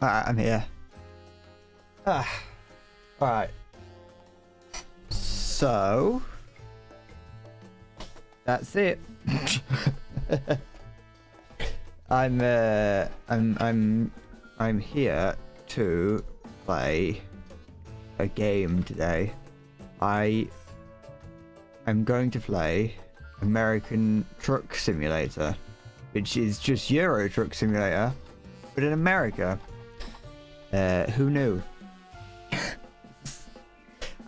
I'm here. Alright. So that's it. I'm here to play a game today. I'm going to play American Truck Simulator, which is just Euro Truck Simulator, but in America. Who knew?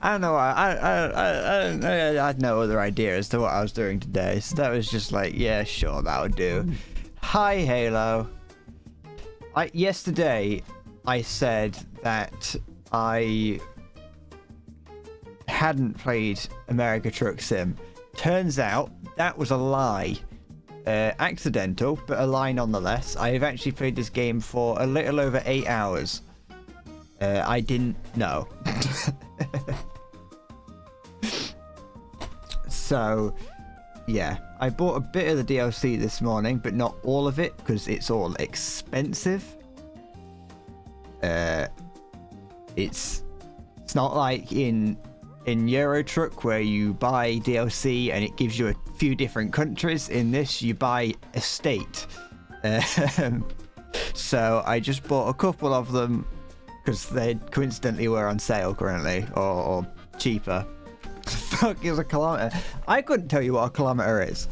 I don't know. I had no other idea as to what I was doing today, so that was just like, yeah, sure, that would do. Hi, Halo. Yesterday, I said that I hadn't played America Truck Sim. Turns out that was a lie. Accidental, but a lie nonetheless. I have actually played this game for a little over 8 hours. I didn't know. So, yeah. I bought a bit of the DLC this morning, but not all of it, because it's all expensive. It's not like in Euro Truck where you buy DLC and it gives you a few different countries. In this, you buy a state. So I just bought a couple of them because they coincidentally were on sale currently, or cheaper. Fuck is a kilometer? I couldn't tell you what a kilometer is.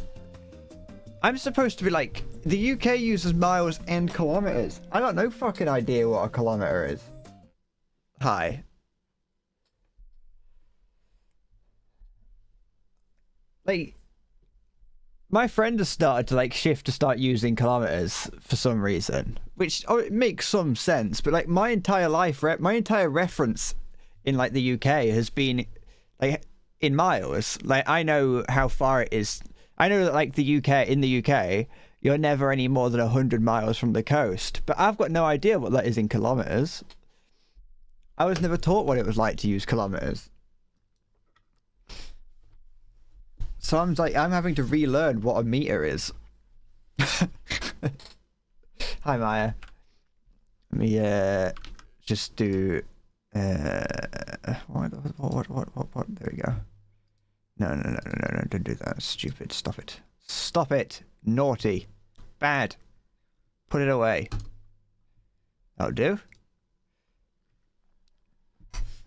I'm supposed to be like, the UK uses miles and kilometers. I got no fucking idea what a kilometer is. Hi. Like, my friend has started to like shift to start using kilometers for some reason, which it makes some sense. But like my entire life, my entire reference in like the UK has been like in miles. Like I know how far it is. I know that like in the UK, you're never any more than 100 miles from the coast. But I've got no idea what that is in kilometers. I was never taught what it was like to use kilometers. So I'm having to relearn what a meter is. Hi Maya. Let me just do what? There we go. No, don't do that. Stupid. Stop it. Naughty. Bad. Put it away. That'll do.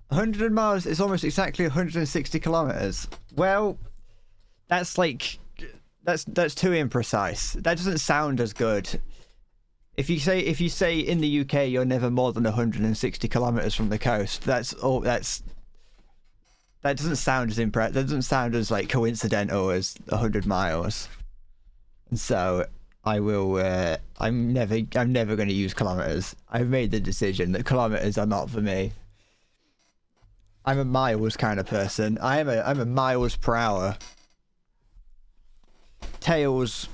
100 miles is almost exactly 160 kilometers. Well, that's too imprecise. That doesn't sound as good. If you say in the UK you're never more than 160 kilometers from the coast, that doesn't sound as that doesn't sound as like coincidental as 100 miles. And so I will. I'm never going to use kilometers. I've made the decision that kilometers are not for me. I'm a miles kind of person. I'm a miles per hour. Tails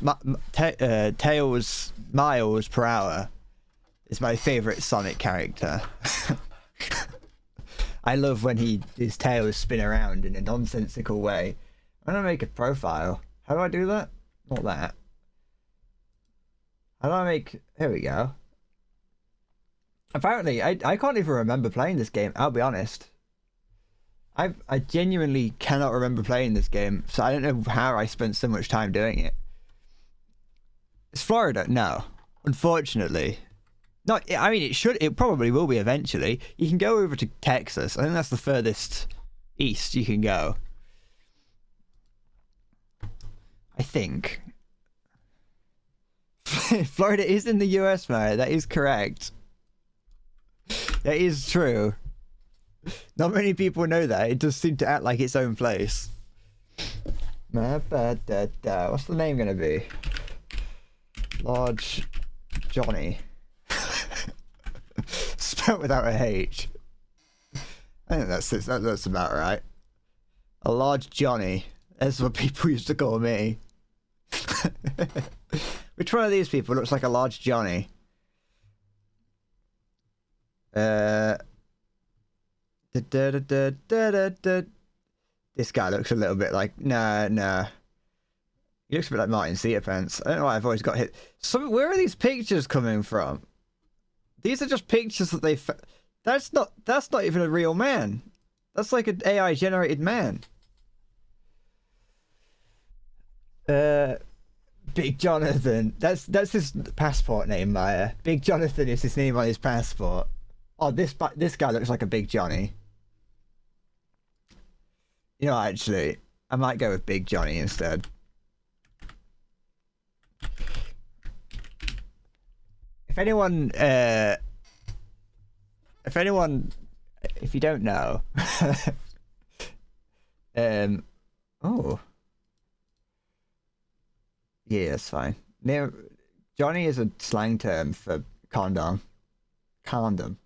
miles per hour is my favorite Sonic character. I love when his tails spin around in a nonsensical way. I'm gonna make a profile. How do I do that? Not that. How do I make... Here we go. Apparently, I can't even remember playing this game, I'll be honest. I genuinely cannot remember playing this game, so I don't know how I spent so much time doing it. It's Florida? No. Unfortunately. Not. I mean, it probably will be eventually. You can go over to Texas. I think that's the furthest east you can go. I think. Florida is in the US, man. That is correct. That is true. Not many people know that. It does seem to act like its own place. What's the name gonna be? Large Johnny. Spelled without a H. I think that's about right. A large Johnny. That's what people used to call me. Which one of these people looks like a large Johnny? This guy looks a little bit like nah. He looks a bit like Martin Cedarpants. I don't know why I've always got hit. Where are these pictures coming from? These are just pictures that they. That's not even a real man. That's like an AI generated man. Big Jonathan. That's his passport name, Maya. Big Jonathan is his name on his passport. Oh, this guy looks like a Big Johnny. You know, actually, I might go with Big Johnny instead. If anyone, if you don't know, oh, yeah, that's fine. Johnny is a slang term for condom. Condom.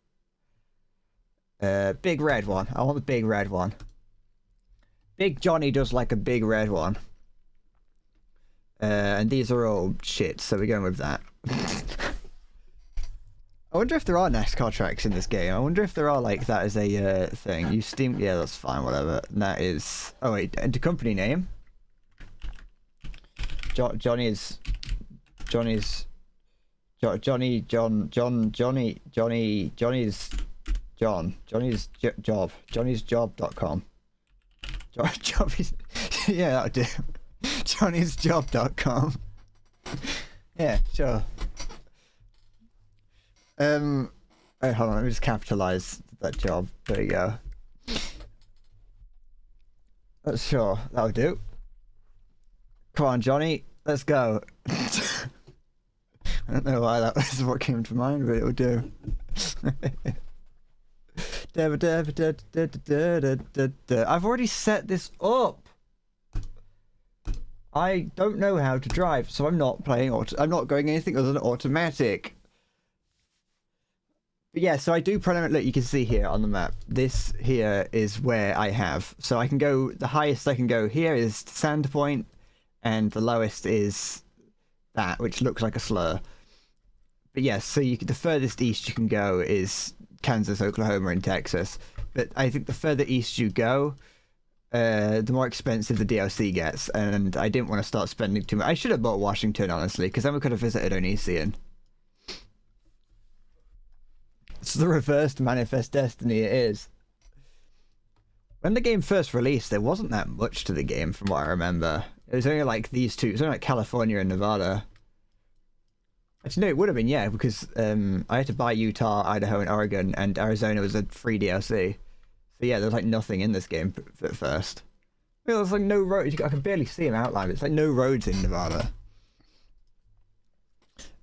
Big red one. I want the big red one. Big Johnny does like a big red one. And these are all shit, so we're going with that. I wonder if there are NASCAR tracks in this game. I wonder if there are like that as a thing. You Steam, yeah, that's fine, whatever. And that is. Oh wait, and the company name. Johnny's Johnny's job. Johnny'sjob.com. Job is, yeah, that'll do. Johnny'sjob.com. Yeah, sure. Oh, hold on, let me just capitalize that job. There you go. That's sure, that'll do. Come on, Johnny, let's go. I don't know why that was what came to mind, but it'll do. I've already set this up. I don't know how to drive, so I'm not playing I'm not going anything other than automatic. But yeah, so I do look, you can see here on the map. This here is where I have. So I can go, the highest I can go here is Sandpoint, and the lowest is that, which looks like a slur. But yes, so the furthest east you can go is Kansas, Oklahoma, and Texas. But I think the further east you go, the more expensive the DLC gets, and I didn't want to start spending too much. I should have bought Washington, honestly, because then we could have visited Onision. It's the reversed Manifest Destiny, it is. When the game first released, there wasn't that much to the game, from what I remember. It was only like these two. It was only like California and Nevada. Actually, no, it would have been, yeah, because I had to buy Utah, Idaho, and Oregon, and Arizona was a free DLC. So yeah, there was like nothing in this game at first. Well, there's like no roads. I can barely see them outlined. It's like no roads in Nevada.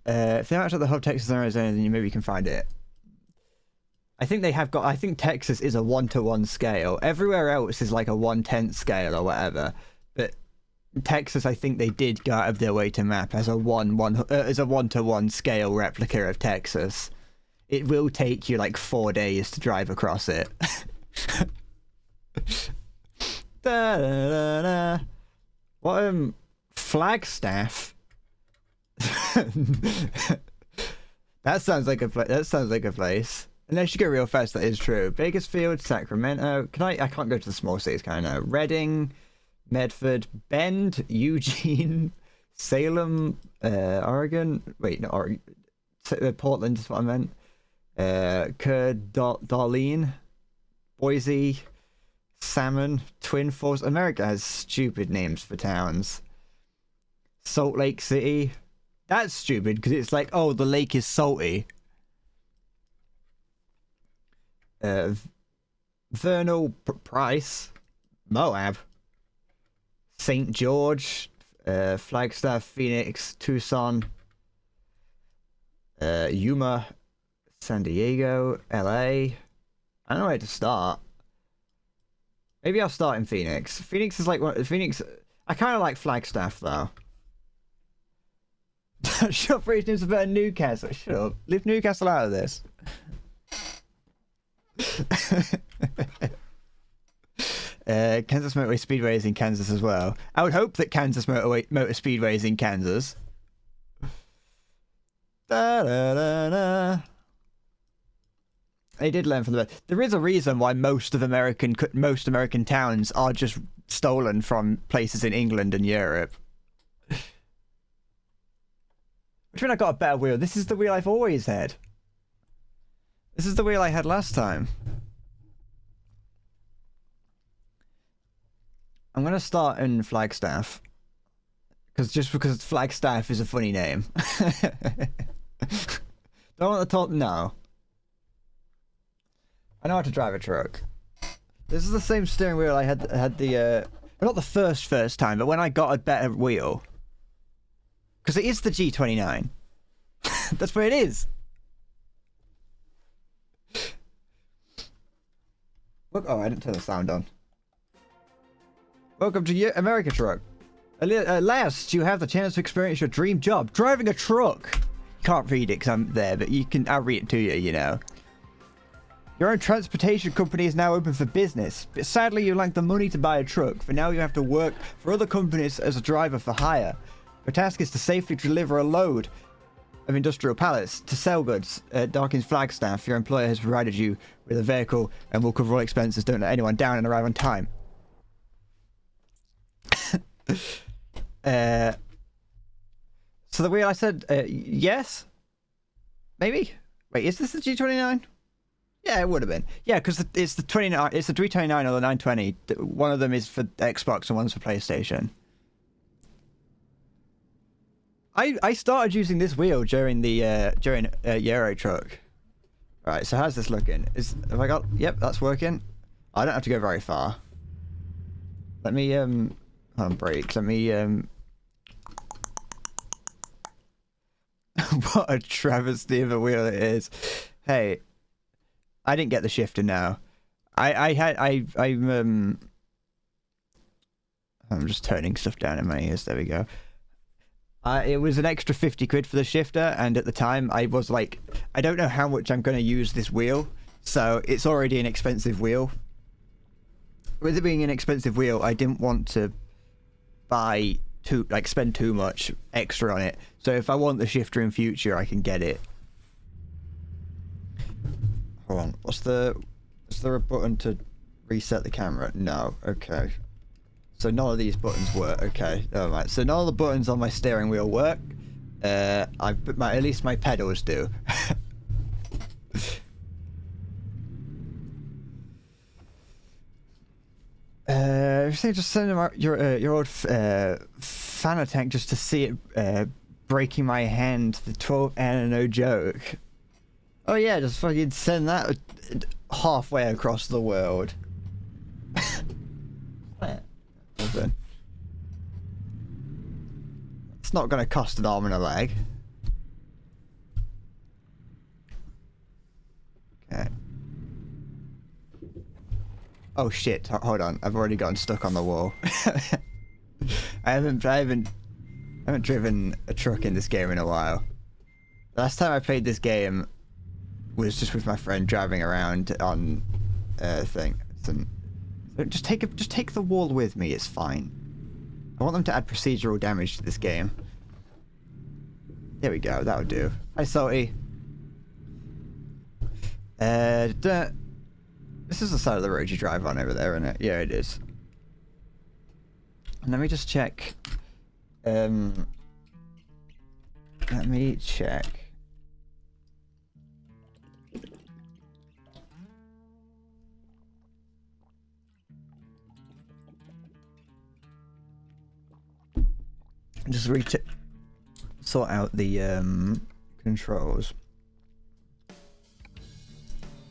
If they're outside the hub, Texas and Arizona, then maybe you can find it. I think they have got. I think Texas is a 1-to-1 scale. Everywhere else is like a 1/10 scale or whatever. But Texas, I think they did go out of their way to map as a 1-to-1 scale replica of Texas. It will take you like 4 days to drive across it. Da, da, da, da. What Flagstaff? That sounds like a place. Unless you go real fast, that is true. Bakersfield, Sacramento. I can't go to the small cities, can I? Reading, Medford, Bend, Eugene, Salem, Oregon. Wait, not Oregon. Portland is what I meant. Darlene, Boise, Salmon, Twin Falls. America has stupid names for towns. Salt Lake City. That's stupid because it's like, oh, the lake is salty. Vernal Price, Moab, St. George, Flagstaff, Phoenix, Tucson, Yuma, San Diego, LA. I don't know where to start. Maybe I'll start in Phoenix. Phoenix is like Phoenix. I kind of like Flagstaff though. Shut up, regions about Newcastle. Shut up. Leave Newcastle out of this. Kansas Motorway Speedway is in Kansas as well. I would hope that Kansas Motor Speedway is in Kansas. Da, da, da, da. They did learn from the. There is a reason why most American towns are just stolen from places in England and Europe. Which mean I got a better wheel. This is the wheel I've always had. This is the wheel I had last time. I'm gonna start in Flagstaff. Because Flagstaff is a funny name. Don't want to talk now. I know how to drive a truck. This is the same steering wheel I had the not the first time, but when I got a better wheel. Because it is the G29. That's where it is. Look, oh, I didn't turn the sound on. Welcome to America Truck. At last, you have the chance to experience your dream job, driving a truck. You can't read it because I'm there, but I'll read it to you, you know. Your own transportation company is now open for business, but sadly you lack the money to buy a truck. For now you have to work for other companies as a driver for hire. Your task is to safely deliver a load of industrial pallets to sell goods at Dawkins Flagstaff. Your employer has provided you with a vehicle and will cover all expenses. Don't let anyone down and arrive on time. So the wheel I said, yes? Maybe? Wait, is this the G29? Yeah, it would have been. Yeah, because it's the 29. It's the 329 or the 920. One of them is for Xbox and one's for PlayStation. I started using this wheel during the Euro Truck. All right, so how's this looking? Have I got? Yep, that's working. I don't have to go very far. Let me hold on, brake. Let me What a travesty of a wheel it is. Hey. I didn't get the shifter now. I'm just turning stuff down in my ears. There we go. It was an extra 50 quid for the shifter, and at the time I was like, I don't know how much I'm going to use this wheel, so it's already an expensive wheel. With it being an expensive wheel, I didn't want to spend too much extra on it. So if I want the shifter in future, I can get it. Hold on. Is there a button to reset the camera? No. Okay. So none of these buttons work. Okay. Alright. So none of the buttons on my steering wheel work. At least my pedals do. Just send them out your old Fanatec just to see it breaking my hand. The 12 and no joke. Oh yeah, just fucking send that halfway across the world. It's not going to cost an arm and a leg. Okay. Oh shit! Hold on, I've already gotten stuck on the wall. I haven't driven a truck in this game in a while. Last time I played this game was just with my friend driving around on thing. Just take the wall with me. It's fine. I want them to add procedural damage to this game. There we go. That'll do. Hi, Salty. This is the side of the road you drive on over there, isn't it? Yeah, it is. Let me just check. Let me check. Just sort out the controls.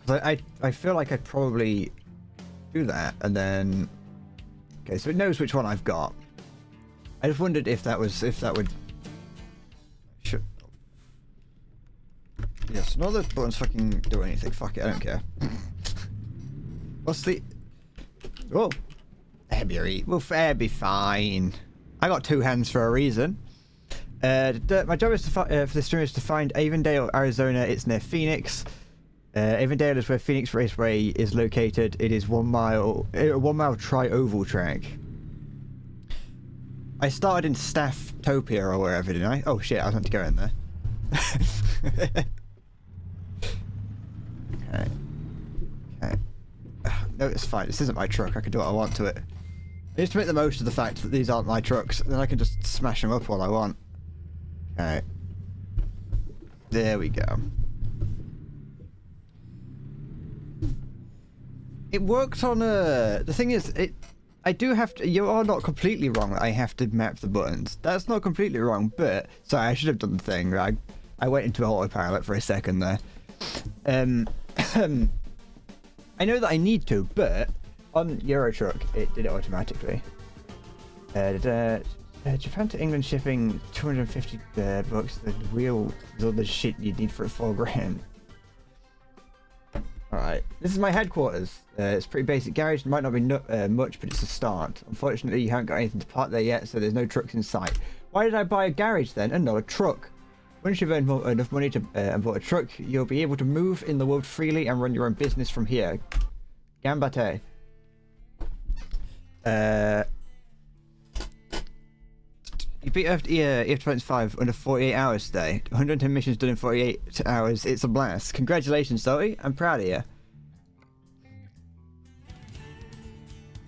I feel like I'd probably do that and then. Okay, so it knows which one I've got. I just wondered if that would. Should. Yes, none of those buttons fucking do anything. Fuck it, I don't care. What's the? Oh, it'll be fine. I got two hands for a reason. My job is to for this stream is to find Avondale, Arizona. It's near Phoenix. Avondale is where Phoenix Raceway is located. It is 1 mile, a 1 mile tri-oval track. I started in Stafftopia or wherever, didn't I? Oh shit, I was meant to go in there. Okay. Okay. No, it's fine. This isn't my truck. I can do what I want to it. I need to make the most of the fact that these aren't my trucks, then I can just smash them up all I want. Okay. There we go. It worked on a... The thing is, I do have to... You are not completely wrong that I have to map the buttons. That's not completely wrong, but... Sorry, I should have done the thing. I went into autopilot for a second there. I know that I need to, but on Euro Truck, it did it automatically. Japan to England shipping 250 bucks. The shit you need for $4 grand. Alright, this is my headquarters. It's pretty basic garage. It might not be much, but it's a start. Unfortunately, you haven't got anything to park there yet, so there's no trucks in sight. Why did I buy a garage then and not a truck? Once you've earned enough money to import a truck, you'll be able to move in the world freely and run your own business from here. Gambate. You beat F25 under 48 hours today. 110 missions done in 48 hours. It's a blast. Congratulations, Zoe. I'm proud of you.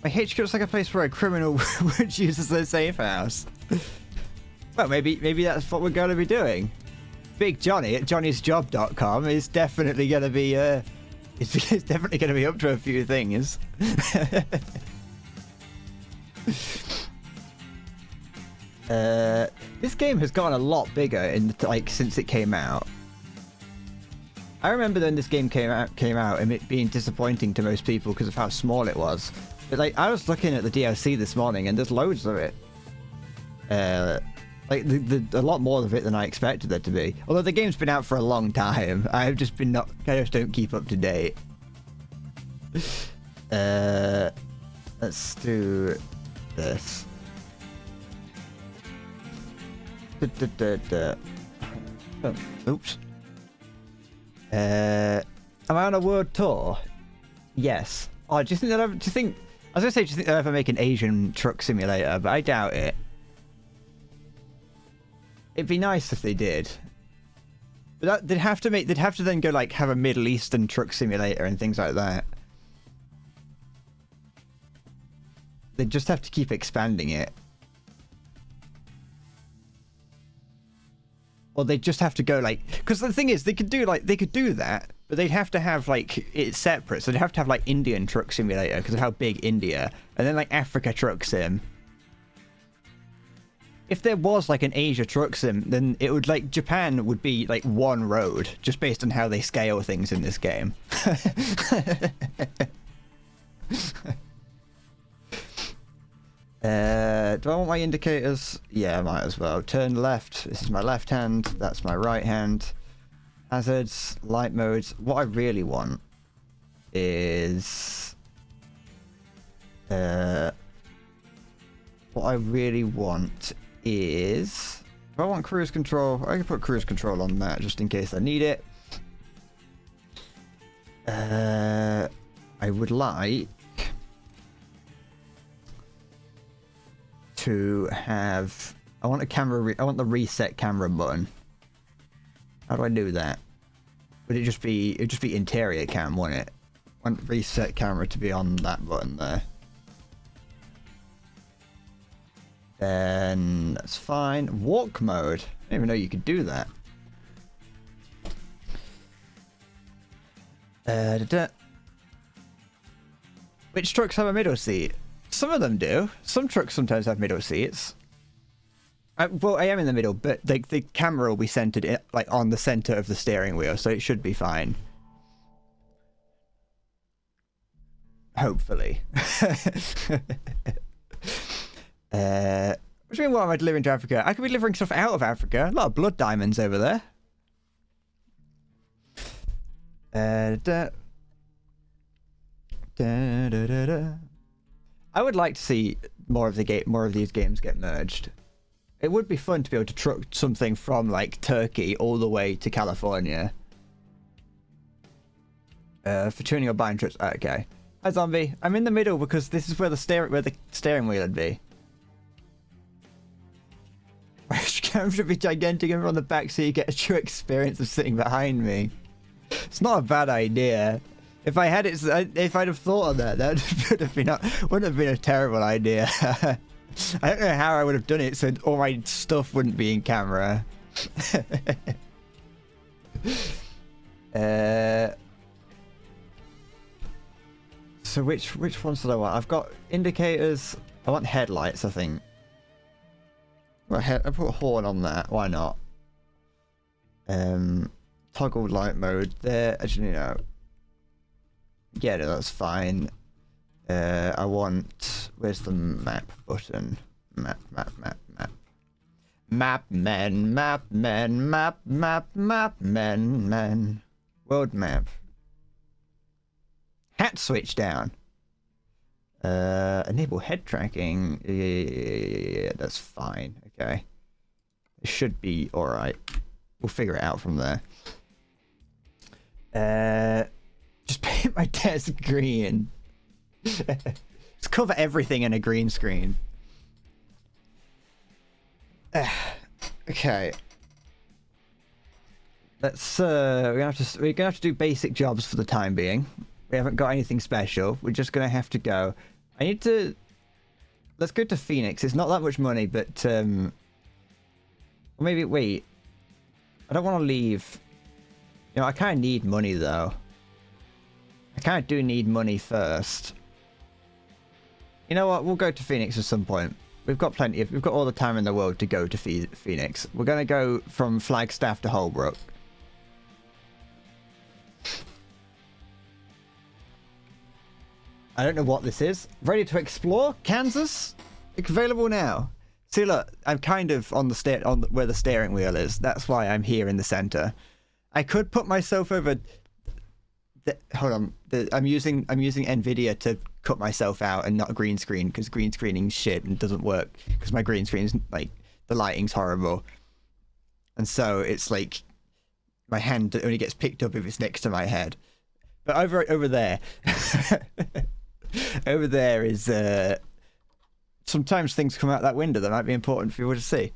My HQ looks like a place where a criminal would use as a safe house. Well, maybe that's what we're going to be doing. Big Johnny at johnnysjob.com is definitely going to be it's definitely going to be up to a few things. This game has gotten a lot bigger in since it came out. I remember when this game came out and it being disappointing to most people because of how small it was. But I was looking at the DLC this morning and there's loads of it. A lot more of it than I expected there to be. Although the game's been out for a long time, I've just been I just don't keep up to date. Let's do this. Oops. Am I on a world tour? Yes. Oh, do you think that I was gonna say, do you think they'll ever make an Asian truck simulator? But I doubt it. It'd be nice if they did. But they'd have to then go have a Middle Eastern truck simulator and things like that. They'd just have to keep expanding it. Or they just have to go because the thing is they could do that, but they'd have to have it separate. So they'd have to have Indian truck simulator because of how big India, and then Africa truck sim. If there was an Asia truck sim, then it would Japan would be one road just based on how they scale things in this game. Do I want my indicators? Yeah, I might as well. Turn left. This is my left hand. That's my right hand. Hazards, light modes. What I really want is... do I want cruise control? I can put cruise control on that just in case I need it. I would like to have... I want the reset camera button. How do I do that? Would it just be... It'd just be interior cam, wouldn't it? I want reset camera to be on that button there. Then that's fine. Walk mode. I didn't even know you could do that. Which trucks have a middle seat? Some of them do. Some trucks sometimes have middle seats. Well, I am in the middle, but the camera will be centered on the center of the steering wheel, so it should be fine. Hopefully. What do you mean, what am I delivering to Africa? I could be delivering stuff out of Africa. A lot of blood diamonds over there. I would like to see more of these games get merged. It would be fun to be able to truck something from Turkey all the way to California. For tuning or buying trips. Okay. Hi Zombie. I'm in the middle because this is where the steering wheel would be. Camera should be gigantic and on the back so you get a true experience of sitting behind me. It's not a bad idea. If I had if I'd have thought of that wouldn't have been a terrible idea. I don't know how I would have done it so all my stuff wouldn't be in camera. So which ones did I want? I've got indicators. I want headlights, I think. Well, I put a horn on that. Why not? Toggle light mode there. Actually, no. Yeah, no, that's fine. I want... Where's the map button? Map. Map men. World map. Hat switch down. Enable head tracking. Yeah, that's fine. Okay. It should be alright. We'll figure it out from there. Just paint my desk green. Just cover everything in a green screen. Okay. Let's we're gonna have to do basic jobs for the time being. We haven't got anything special. We're just gonna have to go. I need to... Let's go to Phoenix. It's not that much money, but or maybe wait. I don't want to leave. You know, I kind of need money though. I kind of do need money first. You know what? We'll go to Phoenix at some point. We've got we've got all the time in the world to go to Phoenix. We're gonna go from Flagstaff to Holbrook. I don't know what this is. Ready to explore? Kansas? It's available now. See, look, I'm kind of on the where the steering wheel is. That's why I'm here in the center. I could put myself over. Hold on. I'm using NVIDIA to cut myself out and not green screen because green screening's shit and doesn't work because my green screen's like the lighting's horrible, and so it's like my hand only gets picked up if it's next to my head. But over there. Over there is sometimes things come out that window that might be important for you to see.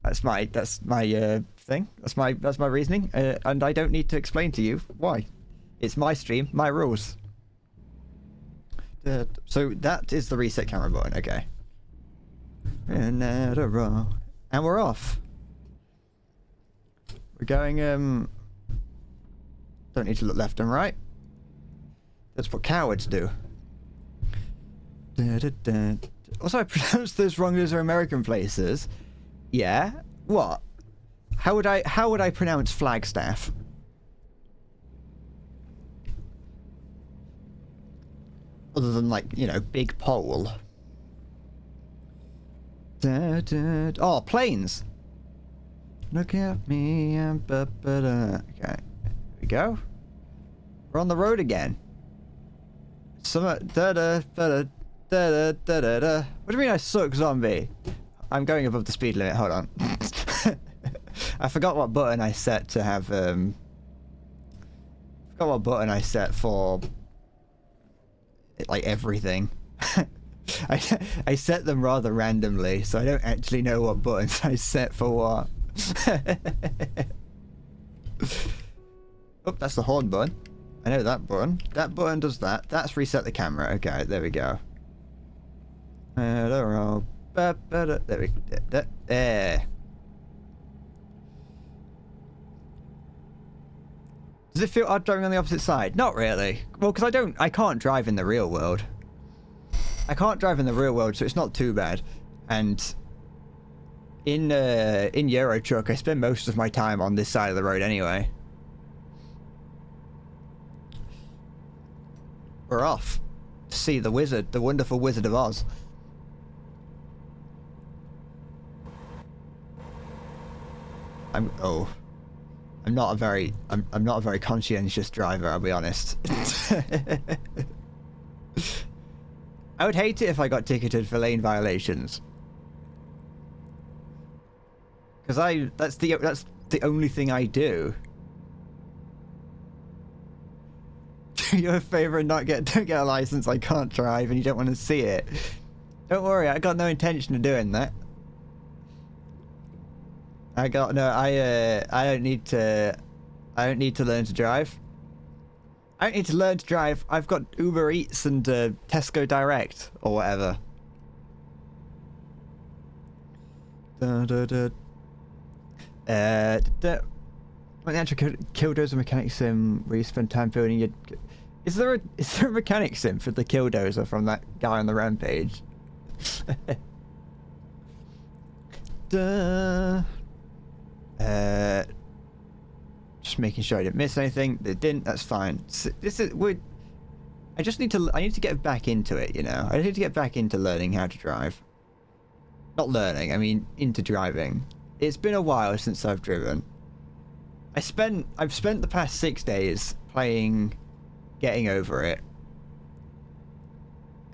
That's my thing. That's my reasoning, and I don't need to explain to you why. It's my stream, my rules. So that is the reset camera button. Okay. And we're off. We're going. Don't need to look left and right. That's what cowards do. Also, I pronounced those wrong. Those are American places. Yeah. What? How would I pronounce Flagstaff? Other than like, you know, big pole. Oh, planes. Look at me and okay. There we go. We're on the road again. What do you mean I suck, zombie? I'm going above the speed limit. Hold on. I forgot what button I set to have. Forgot what button I set for. Like everything. I set them rather randomly, so I don't actually know what buttons I set for what. Oh, that's the horn button. I know that button. That button does that. That's reset the camera. Okay, there we go. There we go. There. Does it feel odd driving on the opposite side? Not really. Well, because I can't drive in the real world. I can't drive in the real world, so it's not too bad. And in Euro Truck, I spend most of my time on this side of the road anyway. We're off to see the wizard, the wonderful Wizard of Oz. I'm not a very conscientious driver, I'll be honest. I would hate it if I got ticketed for lane violations. Because that's the only thing I do. Do you a favor and don't get a license, I can't drive and you don't want to see it. Don't worry, I got no intention of doing that. I don't need to learn to drive. I don't need to learn to drive. I've got Uber Eats and Tesco Direct or whatever. When the actual Killdozer mechanics sim where you spend time building your... Is there a mechanic sim for the Killdozer from that guy on the Rampage? Duh. Just making sure I didn't miss anything. They didn't. That's fine. So this is I need to get back into it. You know, I need to get back into learning how to drive. Not learning. I mean, into driving. It's been a while since I've driven. I've spent the past 6 days playing Getting Over It,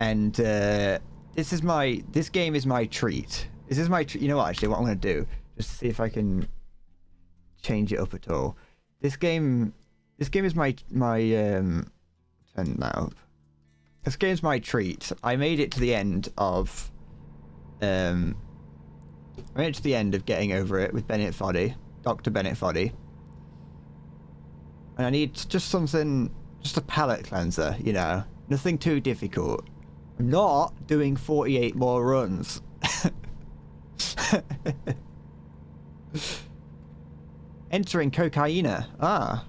and this game is my treat. This is my treat. You know what? Actually, what I'm going to do, just to see if I can change it up at all. This game is my turn that up. This game's my treat. I made it to the end of Getting Over It with Bennett Foddy, Dr. Bennett Foddy, and I need just something. Just a palate cleanser, you know. Nothing too difficult. I'm not doing 48 more runs. Entering Cocaina. Ah.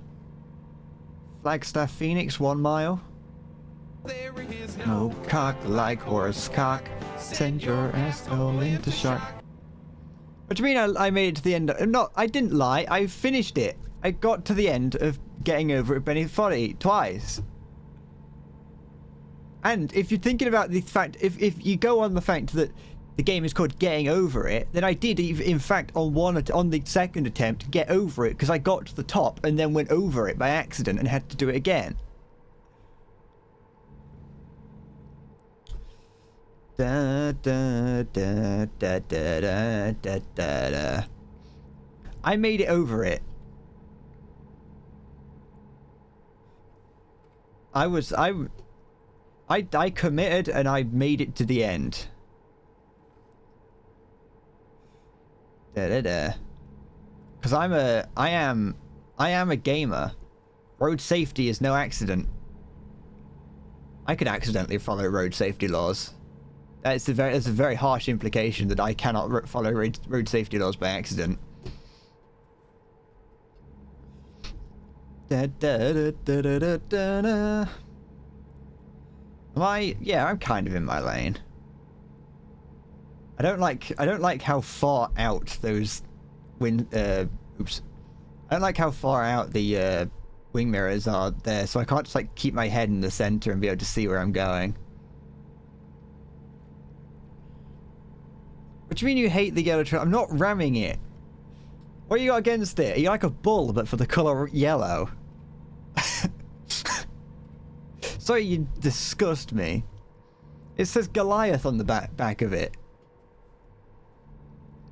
Flagstaff Phoenix, 1 mile. No cock like horse cock. Send your ass all into shark. What do you mean I made it to the end? I didn't lie. I finished it. I got to the end of Getting Over It with Bennett Foddy twice. And if you're thinking about the fact, if you go on the fact that the game is called Getting Over It, then I did, in fact, on the second attempt, get over it, because I got to the top and then went over it by accident and had to do it again. Da, da, da, da, da, da, da, da. I made it over it. I committed and I made it to the end. Because I am a gamer. Road safety is no accident. I could accidentally follow road safety laws. That's a very harsh implication that I cannot follow road safety laws by accident. I'm kind of in my lane. I don't like how far out those I don't like how far out the wing mirrors are there, so I can't just like keep my head in the center and be able to see where I'm going. What do you mean you hate the yellow truck? I'm not ramming it. What you got against it? Are you like a bull, but for the colour yellow? Sorry, you disgust me. It says Goliath on the back of it.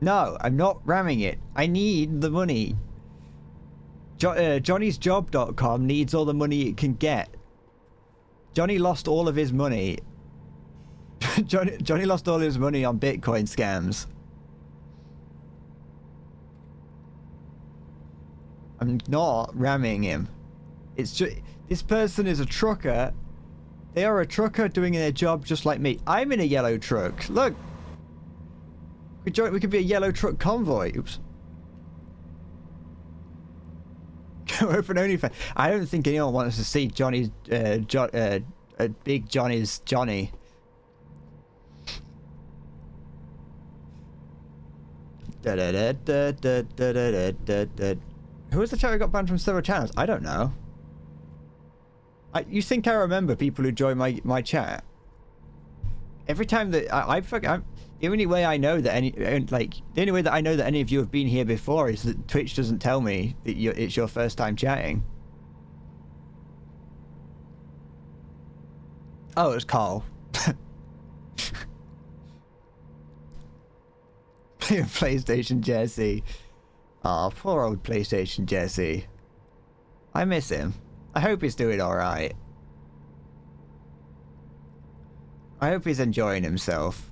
No, I'm not ramming it. I need the money. Johnny'sJob.com needs all the money it can get. Johnny lost all of his money. Johnny lost all his money on Bitcoin scams. I'm not ramming him. It's just, this person is a trucker. They are a trucker doing their job just like me. I'm in a yellow truck. Look. We could be a yellow truck convoy. Oops. Go open OnlyFans. I don't think anyone wants to see Johnny's, big Johnny's Johnny. Who was the chat who got banned from several channels? I don't know. You think I remember people who join my chat? Every time that the only way I know that the only way that I know that any of you have been here before is that Twitch doesn't tell me that it's your first time chatting. Oh, it was Carl. PlayStation Jesse. Aw, poor old PlayStation Jesse. I miss him. I hope he's doing alright. I hope he's enjoying himself.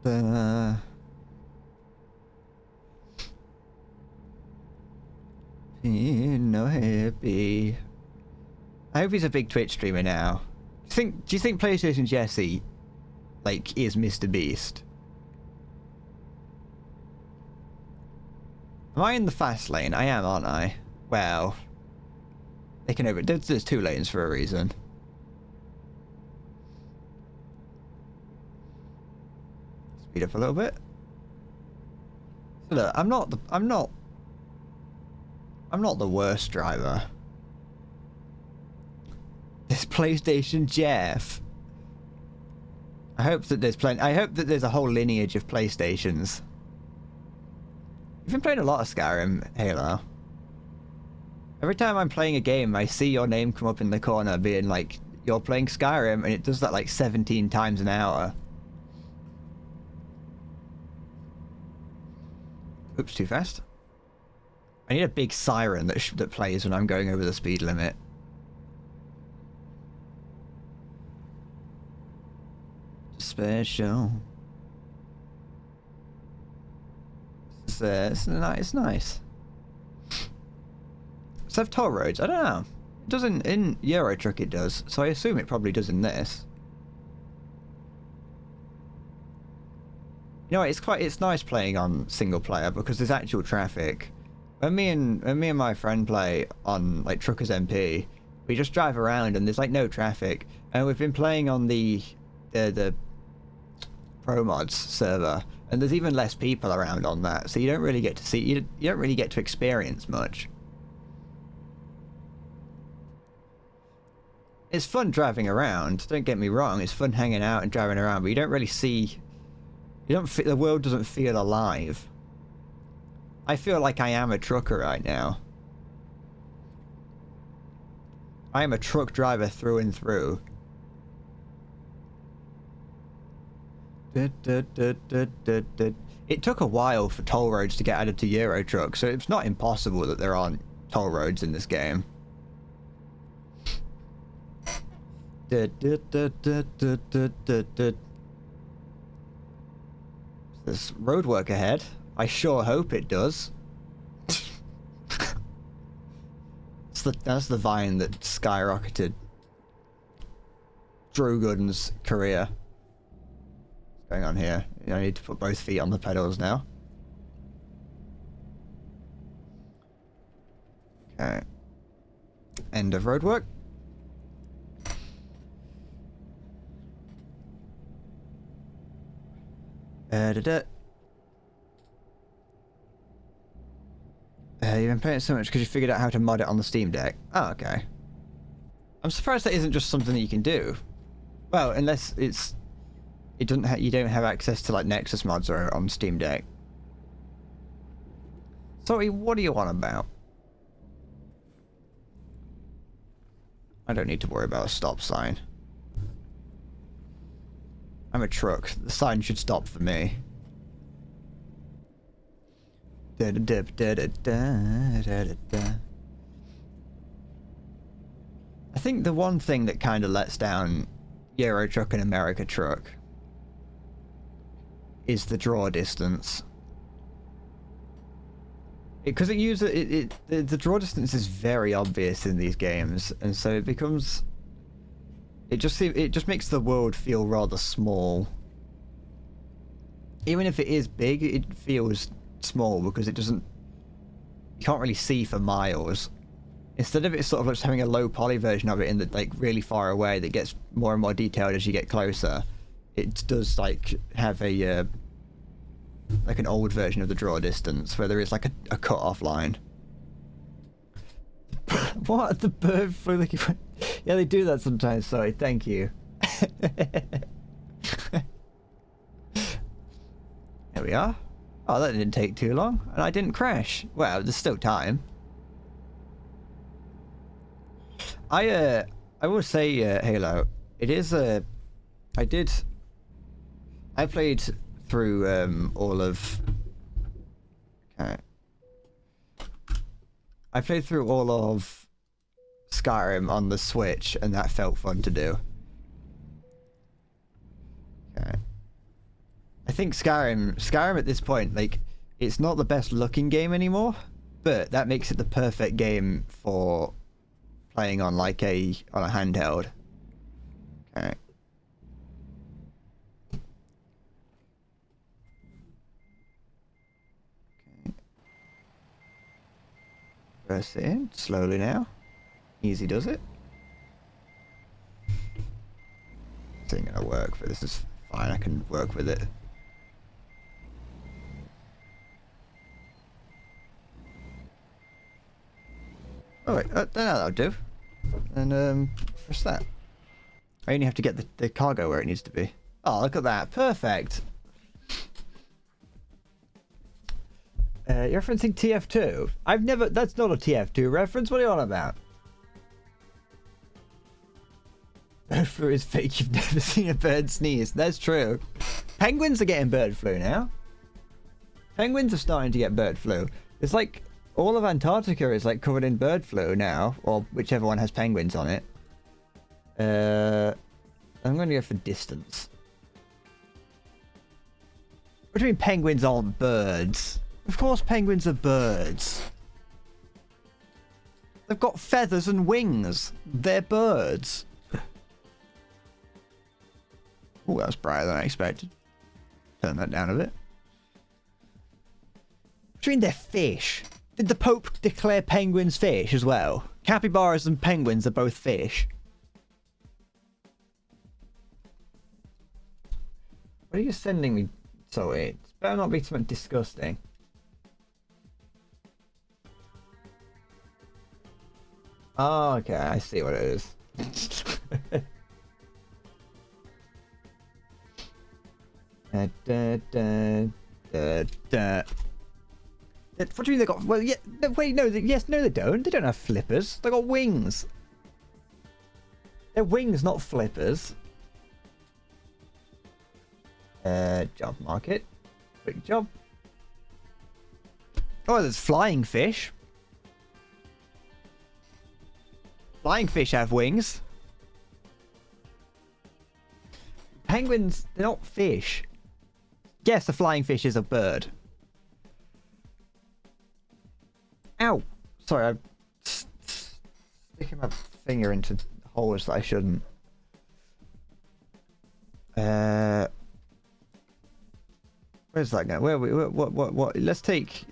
No happy. I hope he's a big Twitch streamer now. Do you think PlayStation Jesse, like, is Mr. Beast? Am I in the fast lane? I am, aren't I? Well, they can over. There's 2 lanes for a reason. Speed up a little bit. So look, I'm not the worst driver. This PlayStation Jeff. I hope that there's a whole lineage of PlayStations. You've been playing a lot of Skyrim, Halo. Every time I'm playing a game, I see your name come up in the corner being like, you're playing Skyrim, and it does that like 17 times an hour. Oops, too fast. I need a big siren that plays when I'm going over the speed limit. Special. It's nice. Does it have toll roads? I don't know. It doesn't in Euro Truck. It does, so I assume it probably does in this. You know, it's nice playing on single player because there's actual traffic. When me and my friend play on like Truckers MP, we just drive around and there's like no traffic. And we've been playing on the Pro Mods server, and there's even less people around on that, so you don't really get to see you don't really get to experience much. It's fun driving around, don't get me wrong, it's fun hanging out and driving around, but you don't really see, the world doesn't feel alive. I feel like I am a trucker right now. I am a truck driver through and through. It took a while for toll roads to get added to Euro Truck, so it's not impossible that there aren't toll roads in this game. There's road work ahead. I sure hope it does. That's the vine that skyrocketed Drew Gooden's career. What's going on here? I need to put both feet on the pedals now. Okay. End of road work. You've been playing it so much because you figured out how to mod it on the Steam Deck. Oh, okay. I'm surprised that isn't just something that you can do. Well, unless you don't have access to like Nexus mods or on Steam Deck. Sorry, what do you want about? I don't need to worry about a stop sign. I'm a truck. The sign should stop for me. I think the one thing that kind of lets down Euro Truck and America Truck is the draw distance. Because the draw distance is very obvious in these games, and so it becomes... It just makes the world feel rather small. Even if it is big, it feels small because it doesn't... You can't really see for miles. Instead of it sort of just having a low poly version of it in the like really far away that gets more and more detailed as you get closer, it does like have a like an old version of the draw distance where there is like a cut-off line. What? The bird flew like... Yeah, they do that sometimes, sorry, thank you. There we are. Oh, that didn't take too long, and I didn't crash. Well, there's still time. I will say, Halo, it is I played through all of... Okay. I played through all of Skyrim on the Switch, and that felt fun to do. Okay. I think Skyrim at this point, like, it's not the best looking game anymore, but that makes it the perfect game for playing on like on a handheld. Okay. Press it in slowly now. Easy does it. This ain't gonna work, but this is fine. I can work with it. Oh wait, that'll do. And press that. I only have to get the cargo where it needs to be. Oh, look at that. Perfect. You're referencing TF2? I've never... That's not a TF2 reference. What are you on about? Bird flu is fake. You've never seen a bird sneeze. That's true. Penguins are getting bird flu now. Penguins are starting to get bird flu. It's like... All of Antarctica is like covered in bird flu now. Or whichever one has penguins on it. I'm going to go for distance. What do you mean penguins aren't birds? Of course penguins are birds. They've got feathers and wings. They're birds. Oh, that was brighter than I expected. Turn that down a bit. What do you mean they're fish? Did the Pope declare penguins fish as well? Capybaras and penguins are both fish. What are you sending me? So it better not be something disgusting. Oh, okay, I see what it is. What do you mean they got? Well, yeah. No, wait, no. Yes, no, they don't. They don't have flippers. They got wings. They're wings, not flippers. Job market. Quick job. Oh, there's flying fish. Flying fish have wings. Penguins, they're not fish. Yes, a flying fish is a bird. Ow! Sorry, I'm sticking my finger into holes that I shouldn't. Where's that going? What? Let's take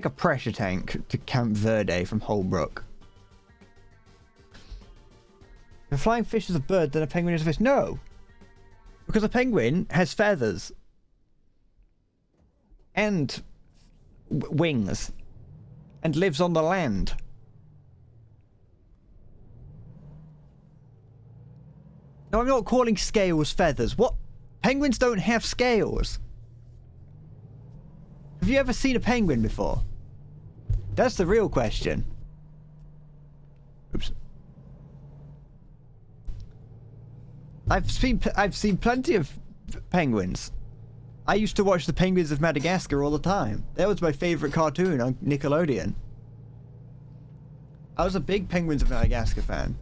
a pressure tank to Camp Verde from Holbrook. If a flying fish is a bird, then a penguin is a fish. No! Because a penguin has feathers. And wings. And lives on the land. No, I'm not calling scales feathers. What? Penguins don't have scales. Have you ever seen a penguin before? That's the real question. Oops. I've seen plenty of penguins. I used to watch the Penguins of Madagascar all the time. That was my favorite cartoon on Nickelodeon. I was a big Penguins of Madagascar fan.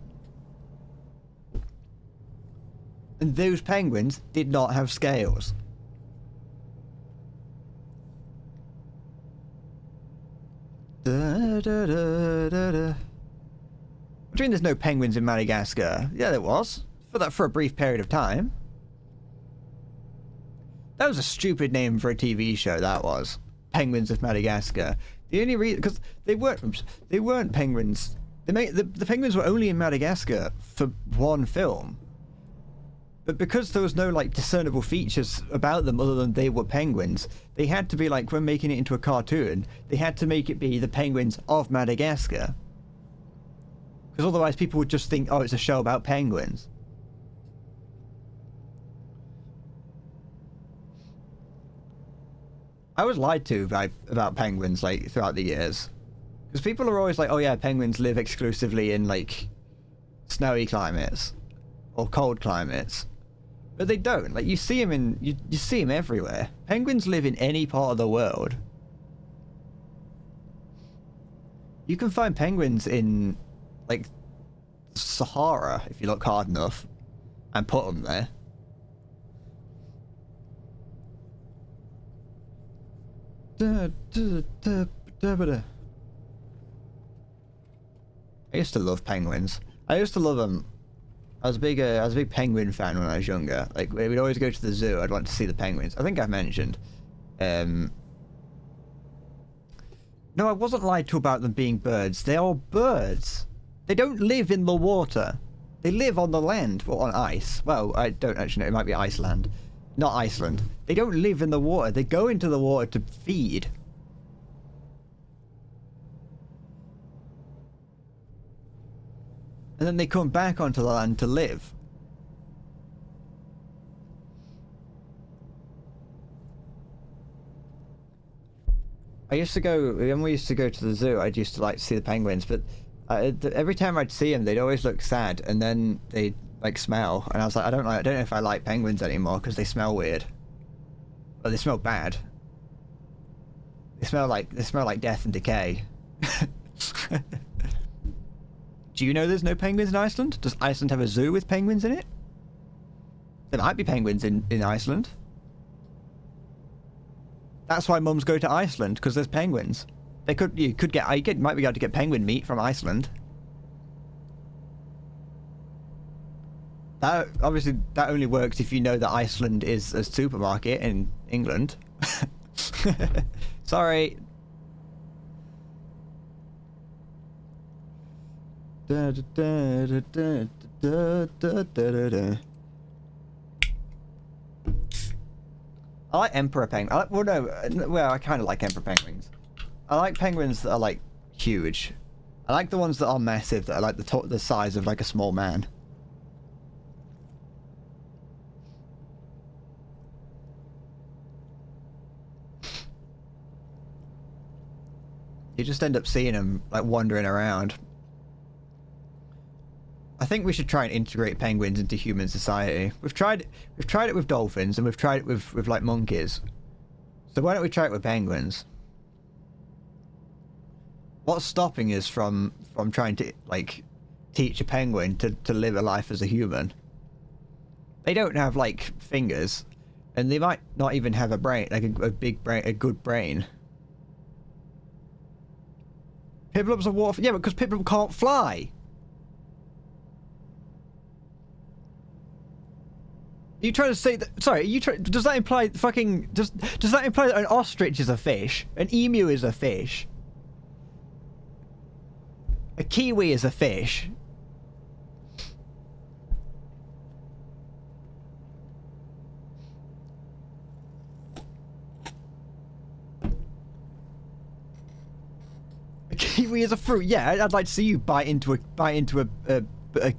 And those penguins did not have scales. Da, da, da, da, da. What do you mean there's no penguins in Madagascar? Yeah, there was. For a brief period of time. That was a stupid name for a TV show, that was. Penguins of Madagascar. The only reason... Because they weren't penguins. The penguins were only in Madagascar for one film. But because there was no, like, discernible features about them other than they were penguins, they had to be, like, when making it into a cartoon, they had to make it be the penguins of Madagascar. Because otherwise people would just think, oh, it's a show about penguins. I was lied to about penguins, like, throughout the years. Because people are always like, oh yeah, penguins live exclusively in, like, snowy climates. Or cold climates. But they don't. Like, you see them you see them everywhere. Penguins live in any part of the world. You can find penguins in, like, Sahara, if you look hard enough. And put them there. I used to love penguins. I used to love them. I was a big penguin fan when I was younger. Like, we'd always go to the zoo. I'd want to see the penguins. I think I've mentioned. No, I wasn't lied to about them being birds. They are birds. They don't live in the water. They live on the land, or on ice. Well, I don't actually know. It might be Iceland. Not Iceland. They don't live in the water. They go into the water to feed. And then they come back onto the land to live. I used to go, when we used to go to the zoo, I used to like to see the penguins, but every time I'd see them, they'd always look sad, and then they'd like smell, and I was like, I don't know if I like penguins anymore, because they smell weird. Well, they smell bad. They smell like death and decay. Do you know there's no penguins in Iceland? Does Iceland have a zoo with penguins in it? There might be penguins in Iceland. That's why mums go to Iceland, because there's penguins. You might be able to get penguin meat from Iceland. That only works if you know that Iceland is a supermarket in England. Sorry. I like emperor penguins. I kind of like emperor penguins. I like penguins that are like huge. I like the ones that are massive, that are like the size of like a small man. You just end up seeing them like wandering around. I think we should try and integrate penguins into human society. We've tried it with dolphins, and we've tried it with like monkeys. So why don't we try it with penguins? What's stopping us from trying to like teach a penguin to live a life as a human? They don't have like fingers, and they might not even have a brain, like a big brain, a good brain. Piplups are water. Yeah, because Piplup can't fly. Are you trying to say that? Sorry, does that imply fucking? Does that imply that an ostrich is a fish? An emu is a fish. A kiwi is a fish. A kiwi is a fruit. Yeah, I'd like to see you bite into a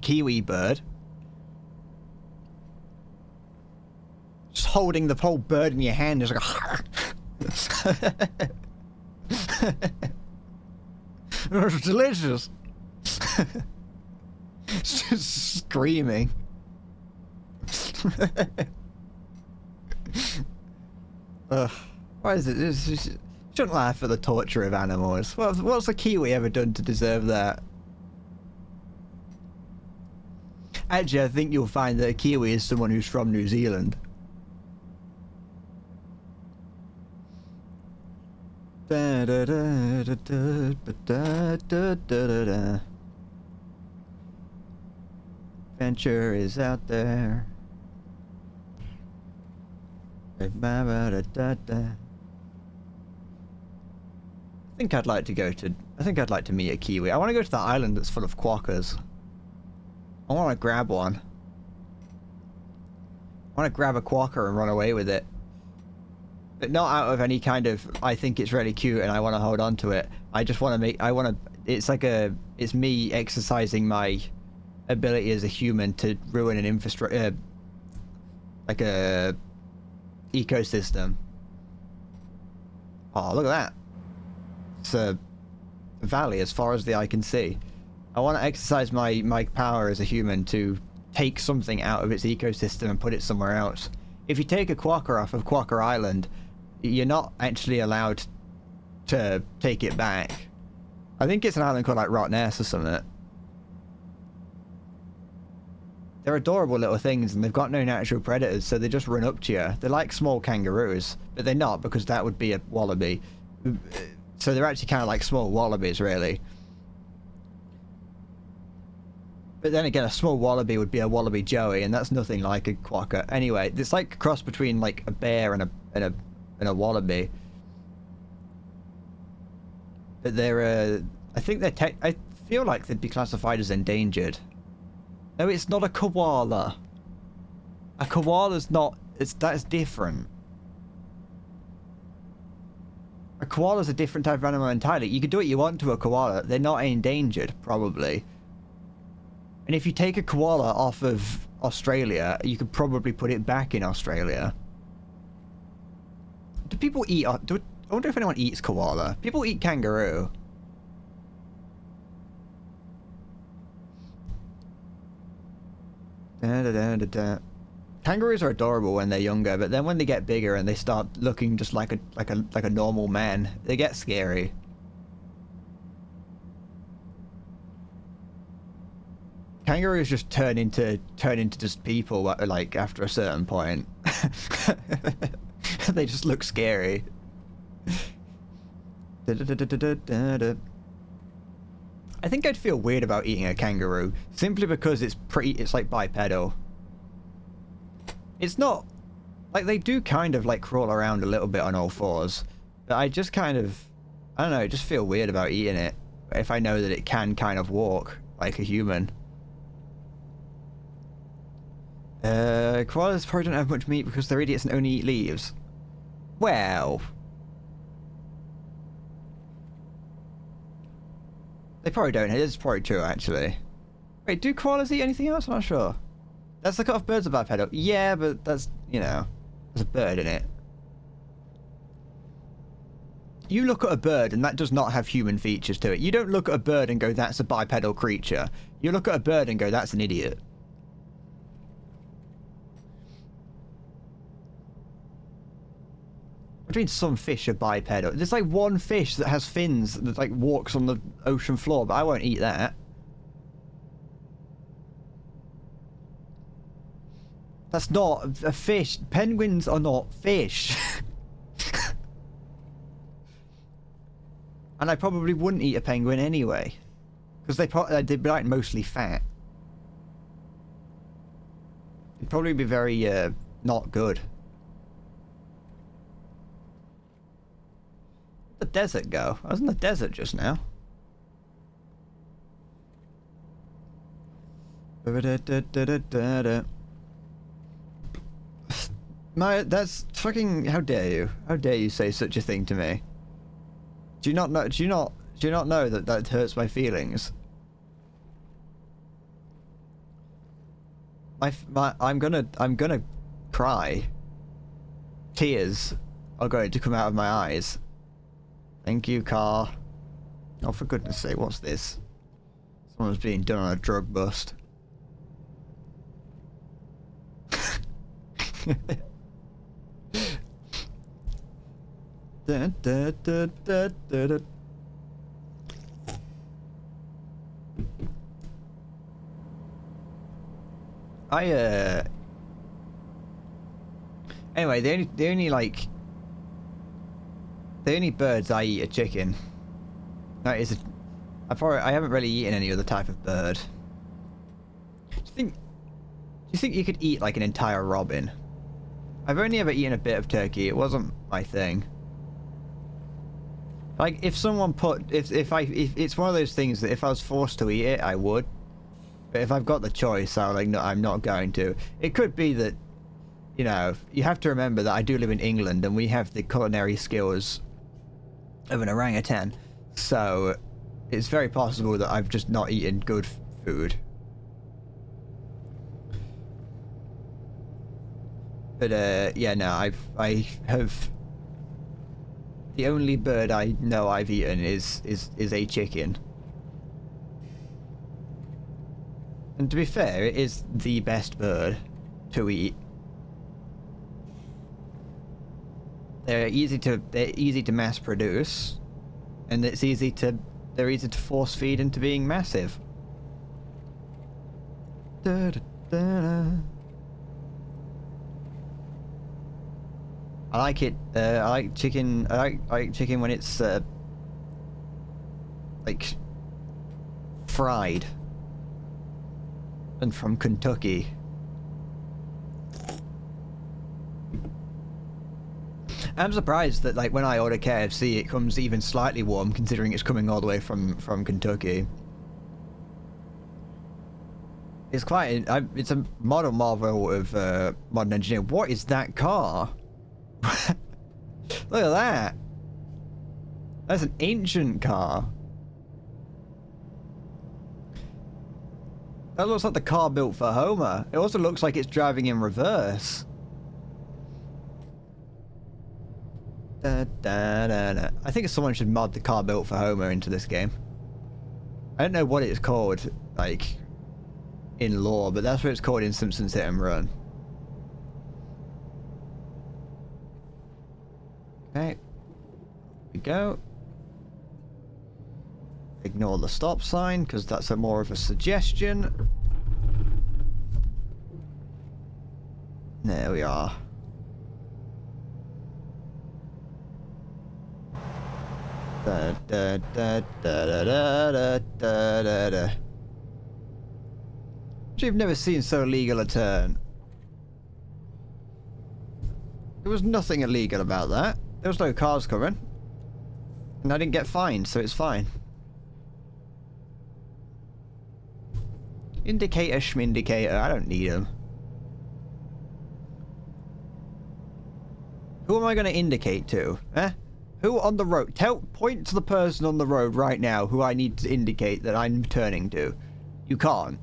kiwi bird. Just holding the whole bird in your hand is like it's delicious. It's just screaming. Why is it? Shouldn't laugh at the torture of animals. What's a kiwi ever done to deserve that? Actually, I think you'll find that a kiwi is someone who's from New Zealand. Adventure is out there. I think I'd like to meet a kiwi. I want to go to the island that's full of quokkas. I want to grab one. I want to grab a quokka and run away with it. But not out of any kind of, I think it's really cute and I want to hold on to it. I just want to it's me exercising my ability as a human to ruin an infrastructure, like a ecosystem. Oh, look at that. It's a valley as far as the eye can see. I want to exercise my power as a human to take something out of its ecosystem and put it somewhere else. If you take a quokka off of Quokka Island, you're not actually allowed to take it back. I think it's an island called like Rottnest or something. They're adorable little things and they've got no natural predators, so they just run up to you. They're like small kangaroos, but they're not, because that would be a wallaby. So they're actually kind of like small wallabies, really. But then again, a small wallaby would be a wallaby joey, and that's nothing like a quokka. Anyway, it's like a cross between like a bear and a wallaby. But they're, I think they're I feel like they'd be classified as endangered. No, it's not a koala. A koala's not, that's different. A koala's a different type of animal entirely. You can do what you want to a koala. They're not endangered, probably. And if you take a koala off of Australia, you could probably put it back in Australia. Do people eat... I wonder if anyone eats koala. People eat kangaroo. Da, da, da, da, da. Kangaroos are adorable when they're younger, but then when they get bigger and they start looking just like a normal man, they get scary. Kangaroos just turn into just people like after a certain point. They just look scary. I think I'd feel weird about eating a kangaroo simply because it's like bipedal. It's not like they do kind of like crawl around a little bit on all fours, but I just kind of, I don't know, just feel weird about eating it if I know that it can kind of walk like a human. Koalas probably don't have much meat because they're idiots and only eat leaves. Well, they probably don't. It's probably true, actually. Wait, do koalas eat anything else? I'm not sure. That's the cut off birds of bipedal. Yeah, but that's, you know, there's a bird in it. You look at a bird and that does not have human features to it. You don't look at a bird and go, that's a bipedal creature. You look at a bird and go, that's an idiot. Between some fish are bipedal. There's like one fish that has fins that like walks on the ocean floor, but I won't eat that. That's not a fish. Penguins are not fish. And I probably wouldn't eat a penguin anyway. Because they'd be like mostly fat. It'd probably be very, not good. Where'd the desert go? I was in the desert just now. That's fucking, how dare you? How dare you say such a thing to me? Do you not know, do you not know that that hurts my feelings? I'm gonna cry. Tears are going to come out of my eyes. Thank you, car. Oh, for goodness sake, what's this? Someone's being done on a drug bust. Da, da, da, da, da, da. Anyway, the only birds I eat are chicken. That is I haven't really eaten any other type of bird. Do you think you could eat like an entire robin? I've only ever eaten a bit of turkey. It wasn't my thing. Like, if someone if it's one of those things that if I was forced to eat it, I would. But if I've got the choice, I'm not going to. It could be that, you know, you have to remember that I do live in England and we have the culinary skills of an orangutan. So, it's very possible that I've just not eaten good food. But, yeah, no, I have... The only bird I know I've eaten is a chicken. And to be fair, it is the best bird to eat. They're easy to mass produce, and they're easy to force feed into being massive. Da, da, da, da. I like it. I like chicken. I like chicken when it's like fried and from Kentucky. I'm surprised that like when I order KFC, it comes even slightly warm, considering it's coming all the way from Kentucky. It's quite. It's a modern marvel of modern engineering. What is that car? Look at that. That's an ancient car. That looks like the car built for Homer. It also looks like it's driving in reverse. Da, da, da, da. I think someone should mod the car built for Homer into this game. I don't know what it's called, like, in lore, but that's what it's called in Simpsons Hit and Run. Okay. Here we go. Ignore the stop sign, because that's more of a suggestion. There we are. Da, da, da, da, da, da, da, da, da. You've never seen so illegal a turn. There was nothing illegal about that. There was no cars coming. And I didn't get fined, so it's fine. Indicator, schmindicator, I don't need them. Who am I going to indicate to? Eh? Who on the road? Point to the person on the road right now who I need to indicate that I'm turning to. You can't.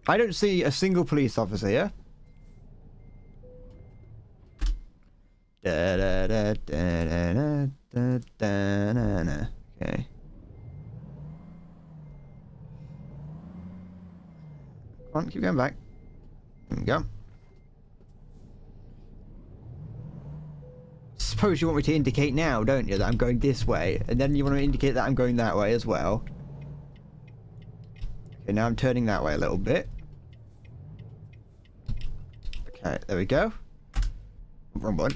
I don't see a single police officer here. Da, da, da, da, da, da, da, da, da. Okay. Come on, keep going back. There we go. Suppose you want me to indicate now, don't you, that I'm going this way, and then you want to indicate that I'm going that way as well. Okay, now I'm turning that way a little bit. Okay, there we go. Wrong one.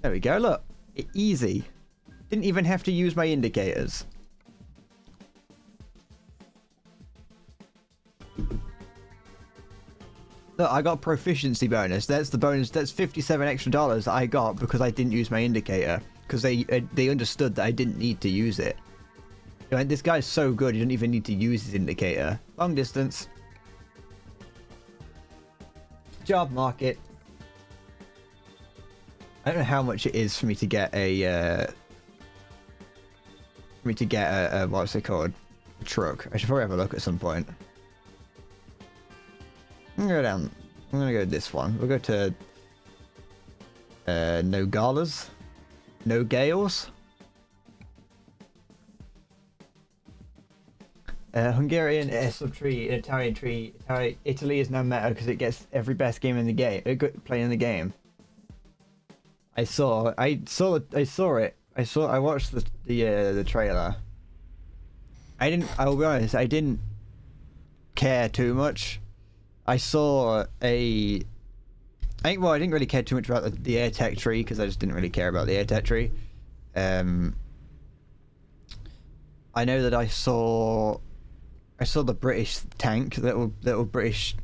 There we go, look. Easy. Didn't even have to use my indicators. Look, I got a proficiency bonus. That's the bonus. That's $57 extra I got because I didn't use my indicator. Because they understood that I didn't need to use it. You know, this guy's so good, he didn't even need to use his indicator. Long distance. Job market. I don't know how much it is for me to get a what's it called? A truck. I should probably have a look at some point. I'm gonna go down. I'm gonna go this one. We'll go to Nogales. No Gales. Hungarian sub tree, Italian tree. Italy is now meta because it gets every best game in the game. Good play in the game. I watched the trailer. I'll be honest, I didn't care too much. I didn't really care too much about the air tech tree because I just didn't really care about the air tech tree. I know that I saw the British tank, little British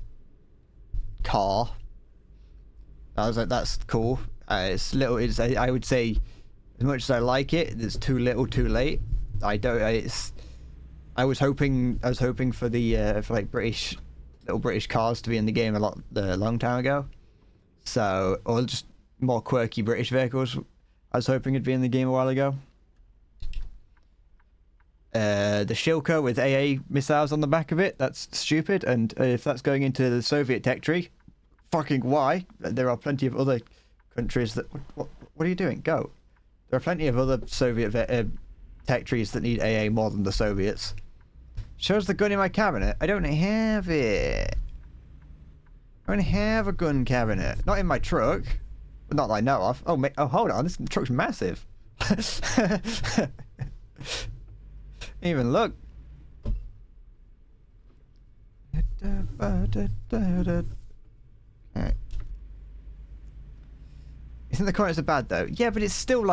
car. I was like, that's cool. It's little. I would say, as much as I like it, it's too little, too late. I was hoping for the for like little British cars to be in the game a long time ago. So, or just more quirky British vehicles. I was hoping it'd be in the game a while ago. The Shilka with AA missiles on the back of it, that's stupid. And if that's going into the Soviet tech tree, fucking why? There are plenty of other countries that... What are you doing? Go. There are plenty of other Soviet tech trees that need AA more than the Soviets. Shows the gun in my cabinet. I don't have it. I don't have a gun cabinet. Not in my truck. Not that I know of. Oh, hold on. This truck's massive. Even look. Okay. Isn't the corners are bad though? Yeah, but it's still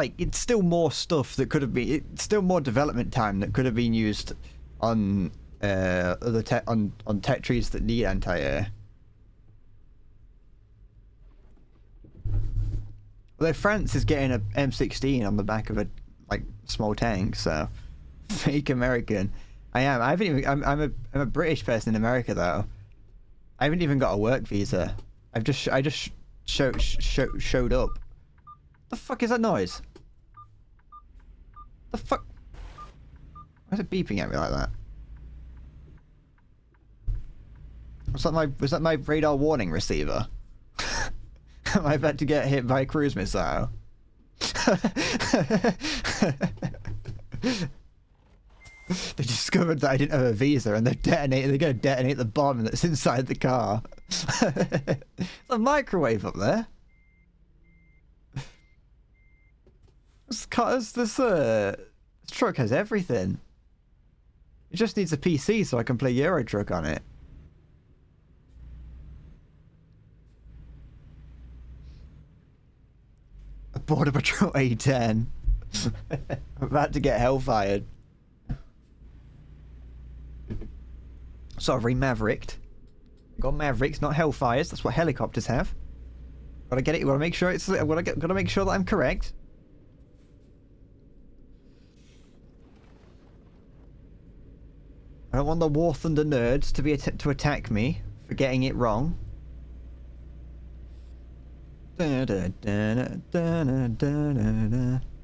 more stuff that could have been. It's still more development time that could have been used on other tech on tech trees that need anti-air. Although France is getting a M16 on the back of a like small tank, so fake American. I am. I haven't even. I'm a British person in America though. I haven't even got a work visa. I just showed up. The fuck is that noise? The fuck? Why is it beeping at me like that? Was that my radar warning receiver? Am I about to get hit by a cruise missile? They discovered that I didn't have a visa and they're gonna detonate the bomb that's inside the car. There's a microwave up there. This truck has everything. It just needs a PC so I can play Euro Truck on it. A Border Patrol A10. I'm about to get hellfired. Sort of re-mavericked. Got Mavericks, not Hellfires. That's what helicopters have. Gotta get it. Gotta make sure it's. Gotta make sure that I'm correct. I don't want the War Thunder nerds to attack me for getting it wrong. I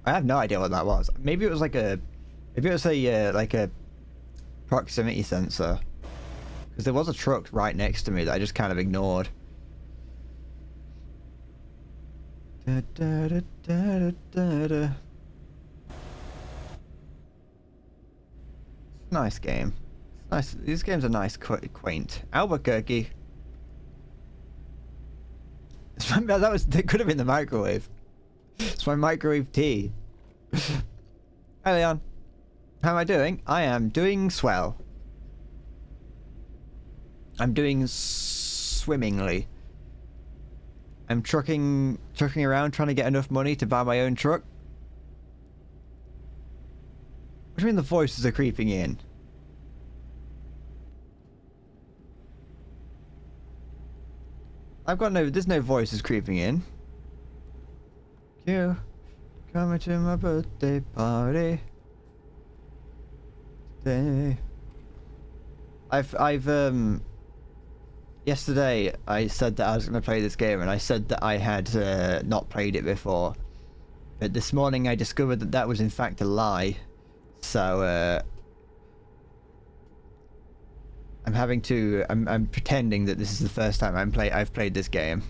have no idea what that was. Maybe it was like a. Maybe it was a like a proximity sensor. Because there was a truck right next to me that I just kind of ignored. Nice game. Nice. These games are nice, quaint. Albuquerque. That could have been the microwave. It's my microwave tea. Hi Leon. How am I doing? I am doing swell. I'm doing swimmingly. I'm trucking around trying to get enough money to buy my own truck. What do you mean the voices are creeping in? There's no voices creeping in. You coming to my birthday party today. Yesterday I said that I was going to play this game and I said that I had not played it before. But this morning I discovered that was in fact a lie. So I'm pretending that this is the first time I've played this game.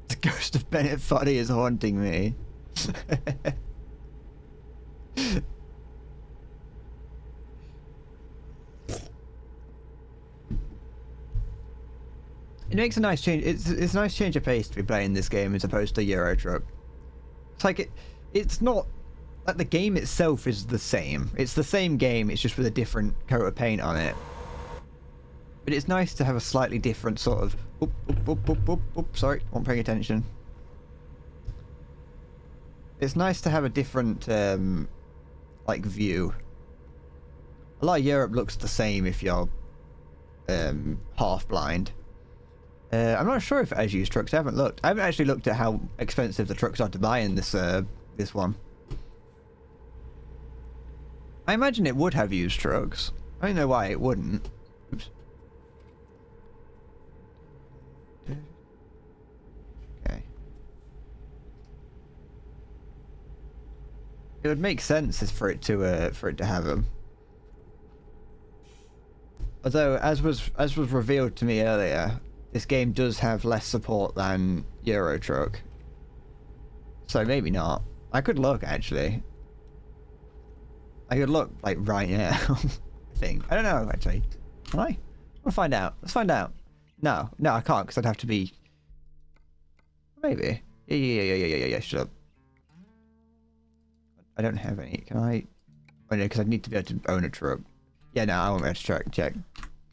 The ghost of Bennett Foddy is haunting me. It makes a nice change. It's a nice change of pace to be playing this game as opposed to Euro Truck. It's like it's not like the game itself is the same. It's the same game. It's just with a different coat of paint on it. But it's nice to have a slightly different sort of. Sorry, wasn't paying attention. It's nice to have a different like view. A lot of Europe looks the same if you're half blind. I'm not sure if it has used trucks. I haven't looked. I haven't actually looked at how expensive the trucks are to buy in this one. I imagine it would have used trucks. I don't know why it wouldn't. Oops. Okay. It would make sense for it to have them. Although, as was revealed to me earlier, this game does have less support than Euro Truck. So maybe not. I could look, actually. I could look, like, right now. I think. I don't know, actually. Can I? We'll find out. Let's find out. No, I can't, because I'd have to be... Maybe. Yeah, shut up. I don't have any. Can I... Oh, no, because I need to be able to own a truck. Yeah, no, I won't be able to check.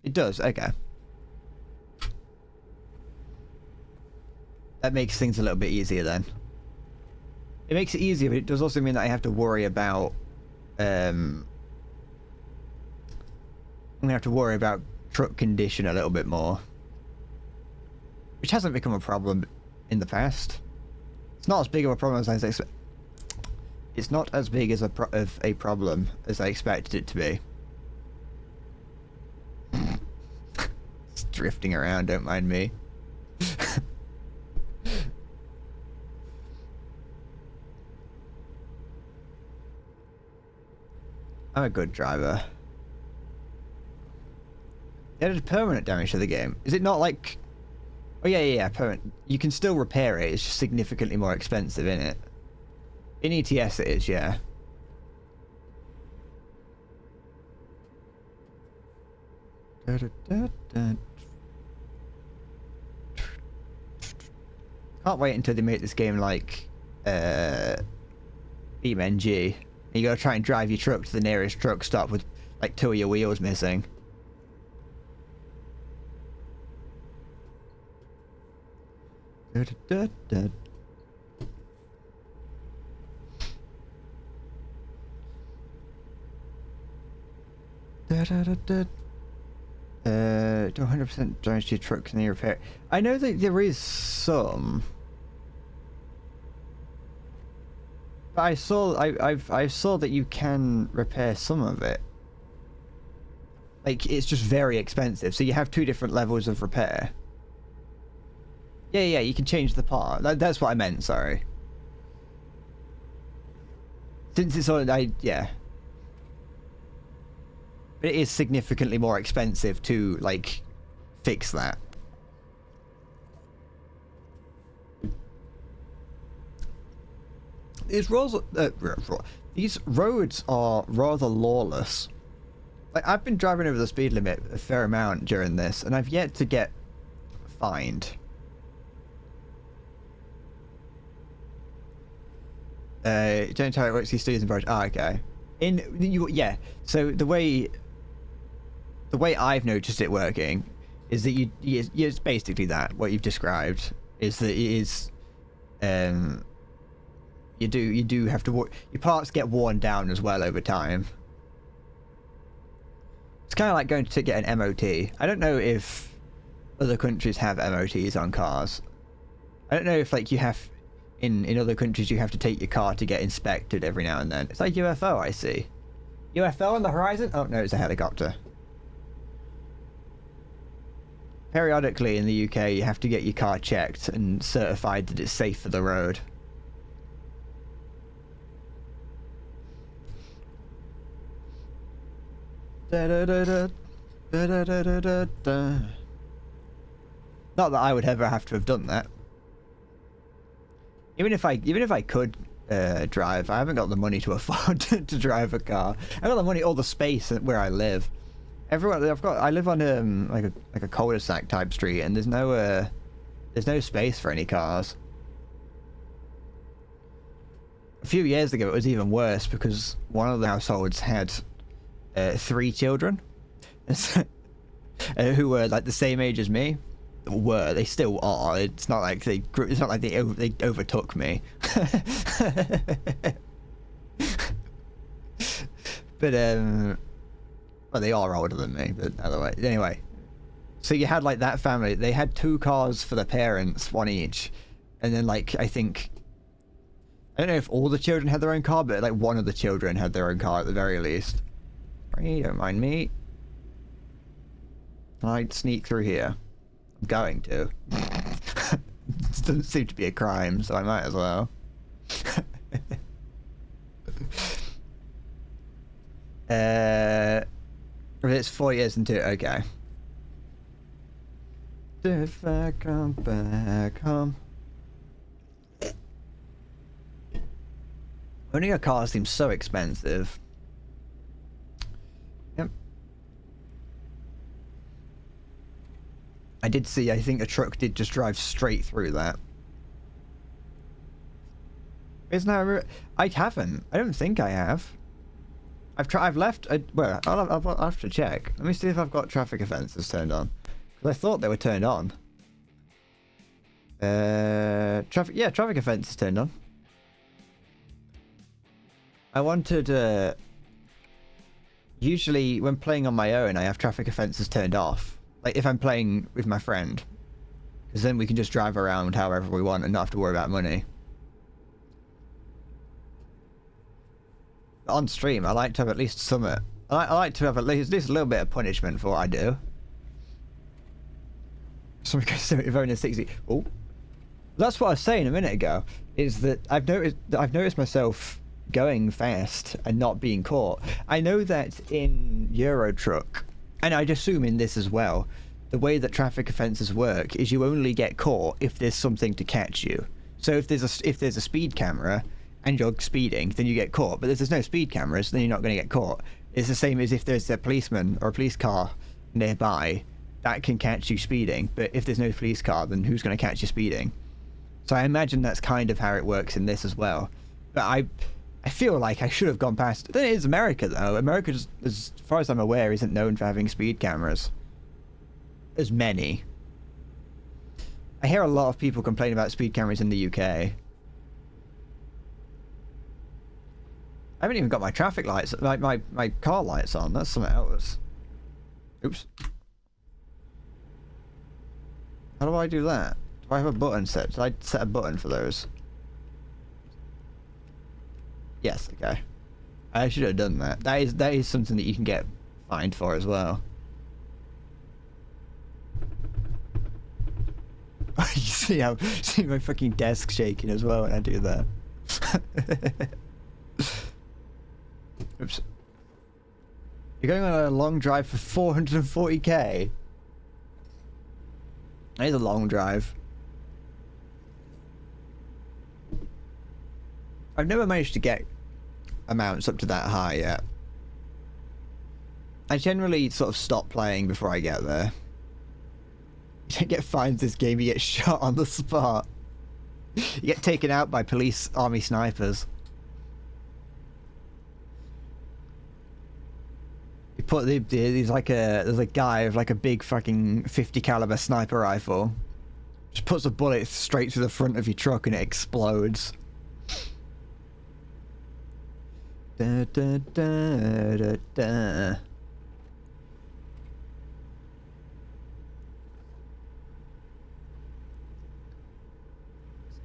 It does, okay. That makes things a little bit easier then. It makes it easier, but it does also mean that I have to worry about gonna have to worry about truck condition a little bit more, which hasn't become a problem in the past. It's not as big of a problem as I expected. It's not as big as a problem as I expected it to be. It's drifting around, don't mind me. I'm a good driver. It added permanent damage to the game. Is it not like... Oh yeah, permanent. You can still repair it, it's just significantly more expensive, isn't it? In ETS it is, yeah. Can't wait until they make this game like BeamNG. You gotta try and drive your truck to the nearest truck stop with like 2 of your wheels missing. Do 100% damage to your truck can you repair? I know that there is some, but I saw I saw that you can repair some of it. Like it's just very expensive, so you have 2 different levels of repair. Yeah, you can change the part. That's what I meant. Sorry. Since it's on, yeah. But it is significantly more expensive to like fix that. These roads are rather lawless. Like I've been driving over the speed limit a fair amount during this, and I've yet to get fined. Don't tell it works. These studios and projects. Ah, okay. Yeah. So the way I've noticed it working is that it's basically that what you've described is that it is you do have to your parts get worn down as well over time. It's kind of like going to get an MOT. I don't know if other countries have MOTs on cars. I don't know if like you have in other countries you have to take your car to get inspected every now and then. It's like UFO, I see. UFO on the horizon? Oh no, it's a helicopter. Periodically in the UK you have to get your car checked and certified that it's safe for the road. Not that I would ever have to have done that. Even if I could drive, I haven't got the money to afford to drive a car. I've got the money or the space where I live. I live on like a cul-de-sac type street, and there's no space for any cars. A few years ago, it was even worse because one of the households had 3 children who were like the same age as me. They still are. It's not like they overtook me. But well, they are older than me, but otherwise, anyway. So you had like that family. They had 2 cars for the parents, 1 each, and then like I don't know if all the children had their own car, but like one of the children had their own car at the very least. Sorry, don't mind me. I'd sneak through here. I'm going to. It doesn't seem to be a crime, so I might as well. It's 4 years into it, okay. If I come back home. Owning a car seems so expensive. Yep. I did see, I think a truck did just drive straight through that. Isn't that... I haven't. I don't think I have. I've left... well, I'll have to check. Let me see if I've got traffic offences turned on. Because I thought they were turned on. Traffic offences turned on. I wanted... usually when playing on my own, I have traffic offences turned off. Like if I'm playing with my friend, because then we can just drive around however we want and not have to worry about money. On stream, I like to have at least some. I like to have at least a little bit of punishment for what I do. Somebody goes 75 and 60. Oh, that's what I was saying a minute ago. Is that I've noticed myself going fast and not being caught. I know that in Euro Truck, and I'd assume in this as well, the way that traffic offences work is you only get caught if there's something to catch you. So if there's a speed camera and you're speeding, then you get caught. But if there's no speed cameras, then you're not going to get caught. It's the same as if there's a policeman or a police car nearby that can catch you speeding. But if there's no police car, then who's going to catch you speeding? So I imagine that's kind of how it works in this as well. But I feel like I should have gone past. Then it is America, though. America, just, as far as I'm aware, isn't known for having speed cameras. As many. I hear a lot of people complain about speed cameras in the UK. I haven't even got my traffic lights, like my car lights on. That's something else. Oops. How do I do that? Do I have a button set? Did I set a button for those? Yes, okay. I should have done that. That is something that you can get fined for as well. You see my fucking desk shaking as well when I do that. Oops. You're going on a long drive for 440k? That is a long drive. I've never managed to get amounts up to that high yet. I generally sort of stop playing before I get there. You don't get fined this game, you get shot on the spot. You get taken out by police army snipers. You put there's a guy with like a big fucking 50 caliber sniper rifle. Just puts a bullet straight through the front of your truck and it explodes. Da, da, da, da, da.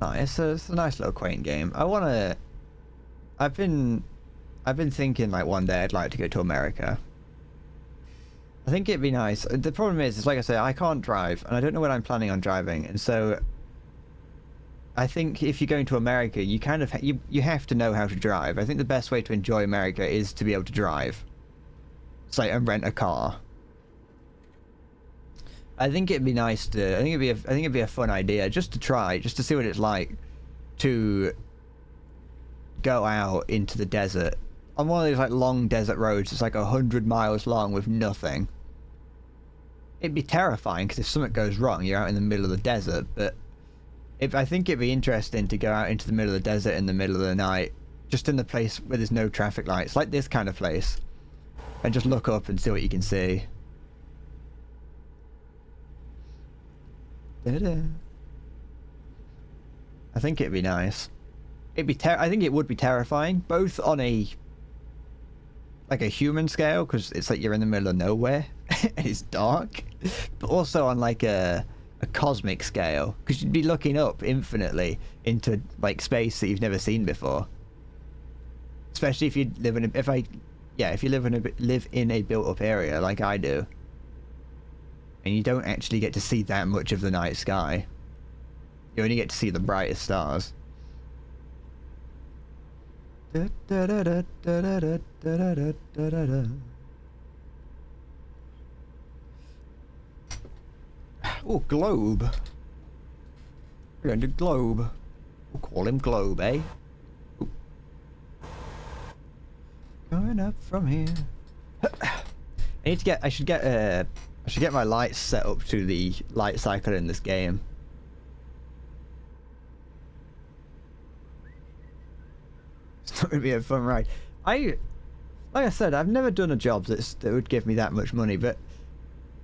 Nice. It's a nice little quaint game. I've been thinking like one day I'd like to go to America. I think it'd be nice. The problem is like I say, I can't drive and I don't know when I'm planning on driving, and so I think if you're going to America, you kind of you have to know how to drive. I think the best way to enjoy America is to be able to drive. So and rent a car. I think it'd be nice to. I think it'd be a fun idea just to try, just to see what it's like to go out into the desert on one of these like long desert roads. It's like 100 miles long with nothing. It'd be terrifying because if something goes wrong, you're out in the middle of the desert. But I think it'd be interesting to go out into the middle of the desert in the middle of the night, just in the place where there's no traffic lights, like this kind of place, and just look up and see what you can see. Da-da. I think it'd be nice. I think it would be terrifying, both on a human scale, because it's like you're in the middle of nowhere and it's dark, but also on like a cosmic scale, because you'd be looking up infinitely into like space that you've never seen before. Especially if you live in live in a built-up area like I do. And you don't actually get to see that much of the night sky. You only get to see the brightest stars. Oh, Globe. We're going to Globe. We'll call him Globe, eh? Ooh. Going up from here. I should get my lights set up to the light cycle in this game. It's not going to be a fun ride. Like I said, I've never done a job that would give me that much money, but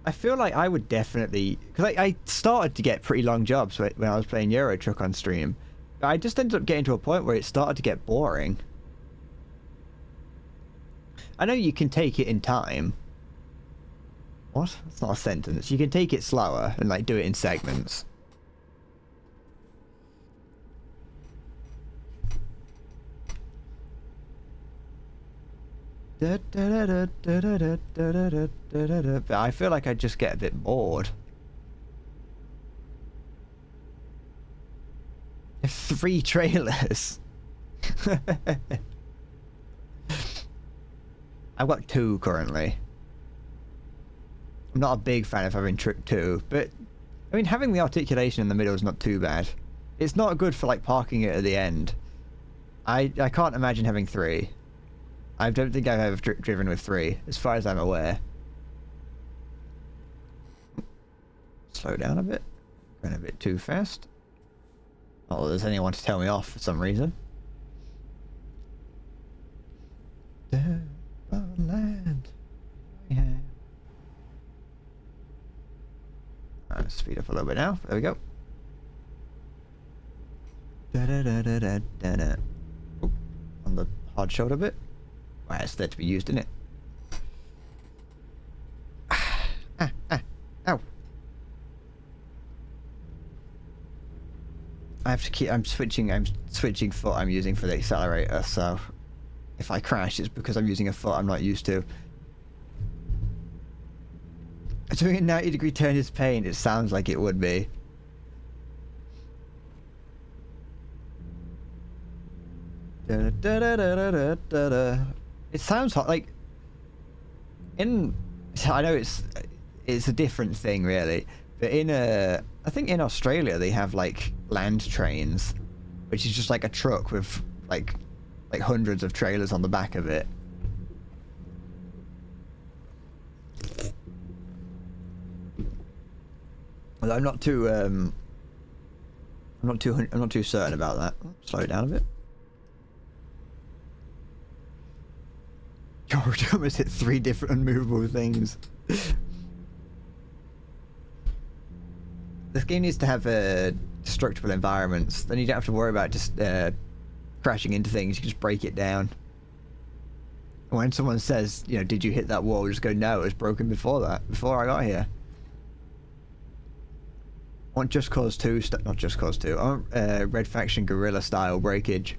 I feel like I would definitely, because I started to get pretty long jobs when I was playing Euro Truck on stream. But I just ended up getting to a point where it started to get boring. I know you can take it in time. What? That's not a sentence. You can take it slower and like do it in segments. But I feel like I just get a bit bored. 3 trailers. I've got 2 currently. I'm not a big fan of having 2, but I mean having the articulation in the middle is not too bad. It's not good for like parking it at the end. I can't imagine having 3. I don't think I've ever driven with 3, as far as I'm aware. Slow down a bit. Going a bit too fast. Oh, there's anyone to tell me off for some reason. Land. Yeah. Let's speed up a little bit now. There we go. Oh, on the hard shoulder bit. Right, it's there to be used, isn't it? Ow. I have to keep. I'm switching foot I'm using for the accelerator, so if I crash, it's because I'm using a foot I'm not used to. Doing a 90-degree turn is pain. It sounds like it would be. It sounds hot. Like in. I know it's a different thing, really. But I think in Australia they have like land trains, which is just like a truck with like hundreds of trailers on the back of it. Well, I'm not too certain about that. Slow it down a bit. George almost hit 3 different unmovable things. This game needs to have destructible environments. Then you don't have to worry about just crashing into things. You can just break it down. When someone says, you know, did you hit that wall? Just go, no, it was broken before that. Before I got here. I want Just Cause 2, not Just Cause 2. I want Red Faction Guerrilla style breakage.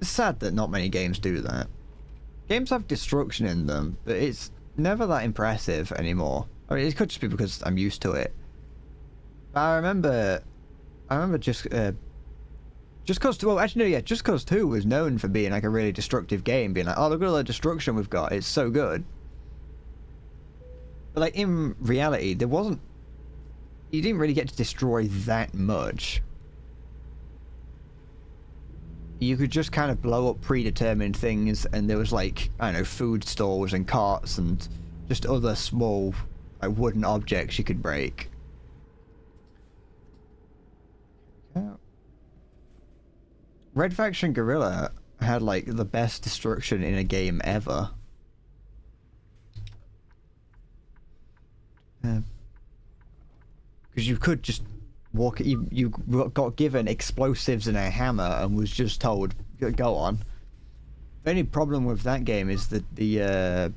It's sad that not many games do that. Games have destruction in them, but it's never that impressive anymore. I mean, it could just be because I'm used to it. But I remember Just Cause 2, well, actually, no, yeah, Just Cause 2 was known for being like a really destructive game, being like, oh, look at all the destruction we've got, it's so good. But like, in reality, you didn't really get to destroy that much. You could just kind of blow up predetermined things, and there was like, I don't know, food stalls and carts and just other small like wooden objects you could break. Red Faction Guerrilla had like the best destruction in a game ever. Because you could just walk. You got given explosives and a hammer and was just told, "Go on." The only problem with that game is that the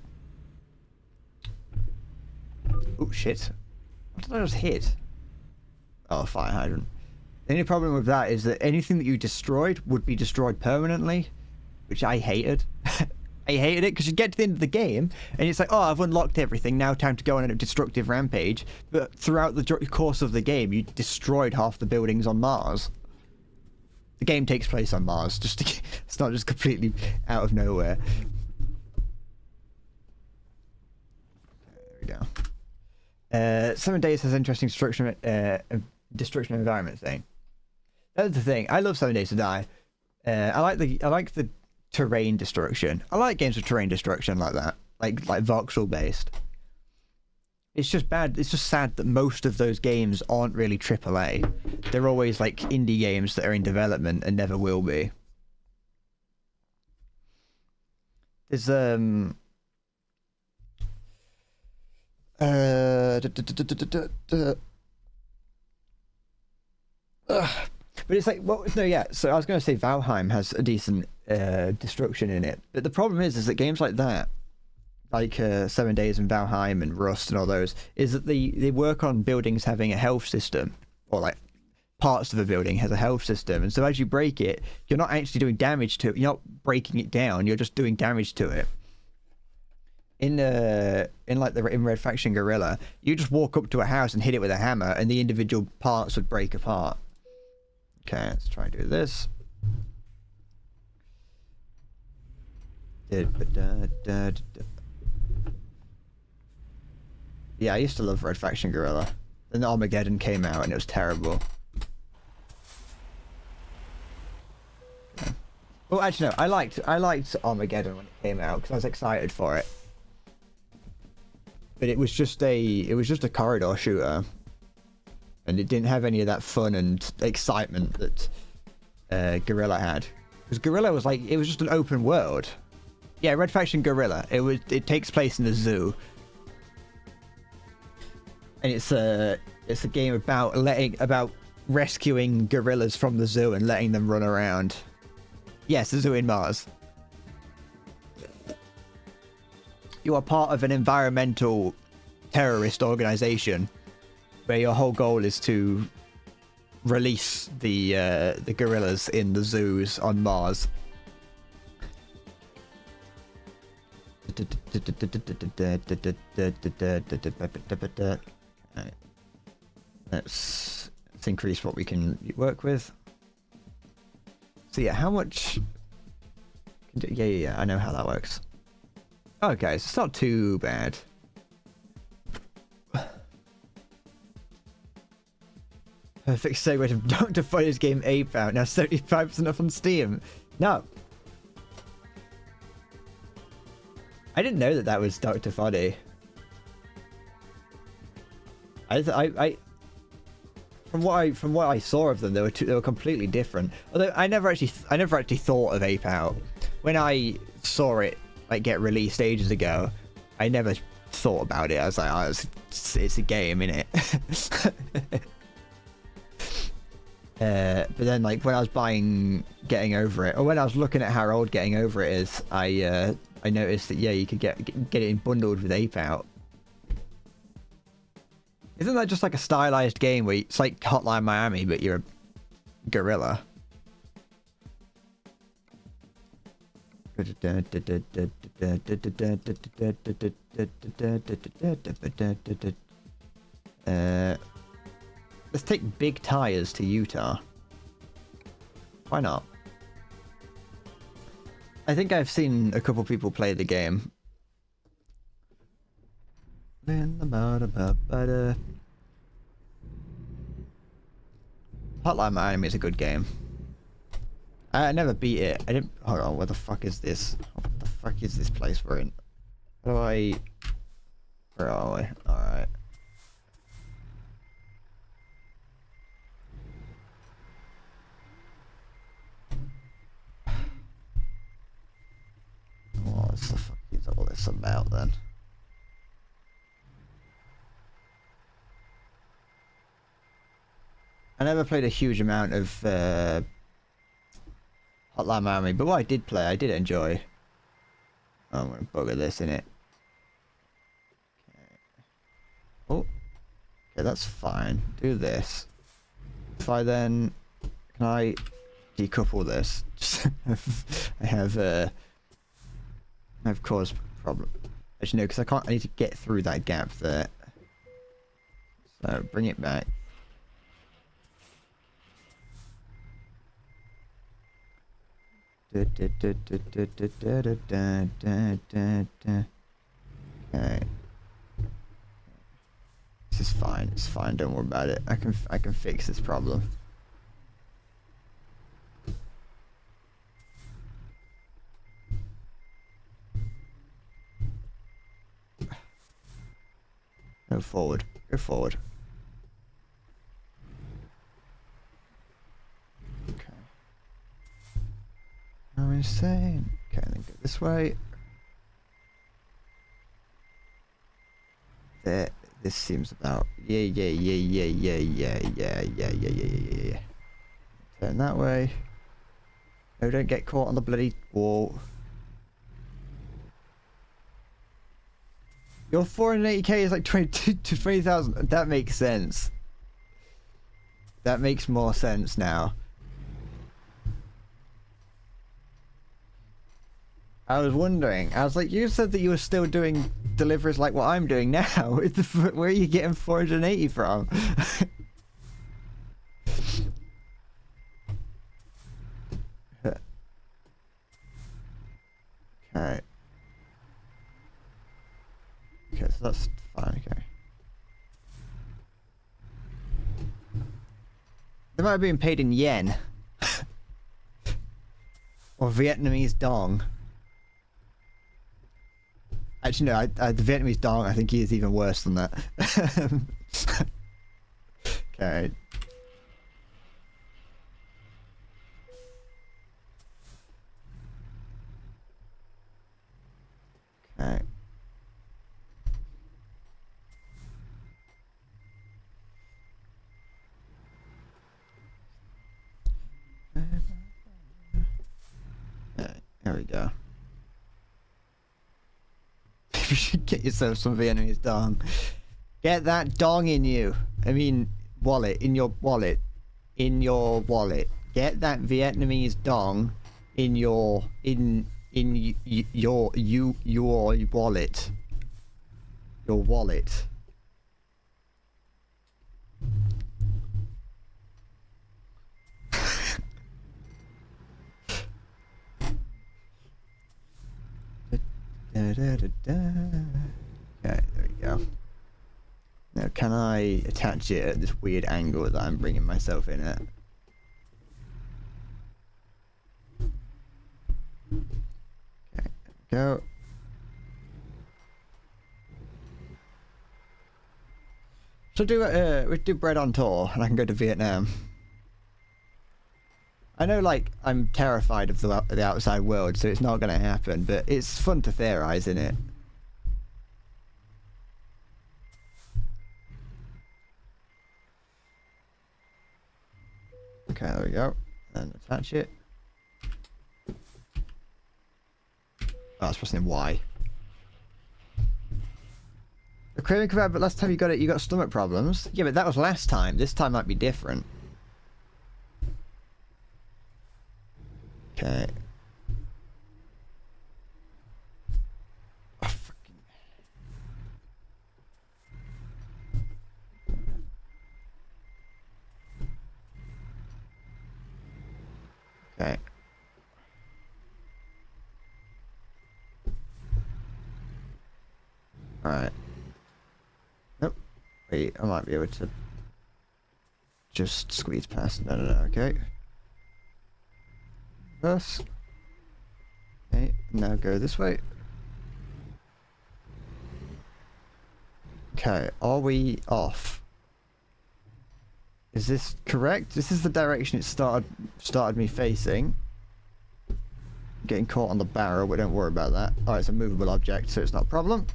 oh shit! What did I just hit? Oh, fire hydrant. The only problem with that is that anything that you destroyed would be destroyed permanently, which I hated. I hated it because you get to the end of the game and it's like, oh, I've unlocked everything, now time to go on a destructive rampage. But throughout the course of the game, you destroyed half the buildings on Mars. The game takes place on Mars, it's not just completely out of nowhere. There we go. 7 Days has interesting destruction environment thing. That's the thing. I love 7 Days to Die. I like the terrain destruction. I like games with terrain destruction like that, like voxel based. It's just bad. It's just sad that most of those games aren't really AAA. They're always like indie games that are in development and never will be. There's But it's like, well, no, yeah. So I was going to say Valheim has a decent destruction in it, but the problem is that games like that, like 7 Days and Valheim and Rust and all those, is that they work on buildings having a health system, or like parts of a building has a health system, and so as you break it, you're not actually doing damage to it. You're not breaking it down. You're just doing damage to it. In Red Faction Guerrilla, you just walk up to a house and hit it with a hammer, and the individual parts would break apart. Okay, let's try and do this. Yeah, I used to love Red Faction Guerrilla. Then Armageddon came out and it was terrible. Okay. Well, actually no, I liked Armageddon when it came out because I was excited for it. But it was just a corridor shooter, and it didn't have any of that fun and excitement that Guerrilla had. Because Guerrilla was like, it was just an open world. Yeah, Red Faction Guerrilla. It takes place in a zoo. And it's a game about rescuing gorillas from the zoo and letting them run around. Yes, the zoo in Mars. You are part of an environmental terrorist organization where your whole goal is to release the gorillas in the zoos on Mars. Let's increase what we can work with. So yeah, how much? Yeah, I know how that works. Okay, so it's not too bad. Perfect segue to Dr. Funny's game Ape out. Now 75% off on Steam. No. I didn't know that was Dr. Funny. From what I saw of them, they were completely different. Although I never actually thought of Ape Out. When I saw it like get released ages ago, I never thought about it. I was like, oh, it's a game, innit? But then like when I was buying Getting Over It, or when I was looking at how old Getting Over It is, I noticed that yeah, you could get it bundled with Ape Out. Isn't that just like a stylized game where it's like Hotline Miami, but you're a gorilla? Let's take big tires to Utah. Why not? I think I've seen a couple people play the game. Hotline Miami is a good game. I never beat it. I didn't. Hold on. Where the fuck is this? What the fuck is this place we're in? How do I? Where are we? All right. What the fuck is all this about then? I never played a huge amount of Hotline Miami, but what I did play, I did enjoy. Oh, I'm gonna bugger this in it. Okay. Oh, okay, that's fine. Do this. If I then, can I decouple this? I've caused a problem. Actually, no, because I can't. I need to get through that gap there. So bring it back. Okay. This is fine. It's fine. Don't worry about it. I can fix this problem. Go forward. Go forward. Okay. I'm insane. Okay, then go this way. There. This seems about. Yeah. Turn that way. No, don't get caught on the bloody wall. Your 480k is like 20,000. That makes sense. That makes more sense now. I was wondering. I was like, you said that you were still doing deliveries like what I'm doing now. Where are you getting 480 from? Okay. Okay, so that's fine, okay. They might have been paid in yen. Or Vietnamese dong. Actually, no, the Vietnamese dong, I think he is even worse than that. Okay. Okay. There we go. You should get yourself some Vietnamese dong. Get that dong in you. I mean, wallet. In your wallet. In your wallet. Get that Vietnamese dong in your your wallet. Your wallet. Okay, there we go. Now, can I attach it at this weird angle that I'm bringing myself in at? Okay, there we go. So we do bread on tour, and I can go to Vietnam. I know, like, I'm terrified of the outside world, so it's not going to happen, but it's fun to theorize, isn't it? Okay, there we go. And attach it. Oh, it's pressing Y. The craving kebab, but last time you got it, you got stomach problems. Yeah, but that was last time. This time might be different. Okay. Oh, freaking. Okay. Alright. Nope. Wait, I might be able to just squeeze past. No, okay. Thus. Okay, now go this way. Okay, are we off? Is this correct? This is the direction it started me facing. Getting caught on the barrel, but don't worry about that. Oh, it's a movable object, so it's not a problem.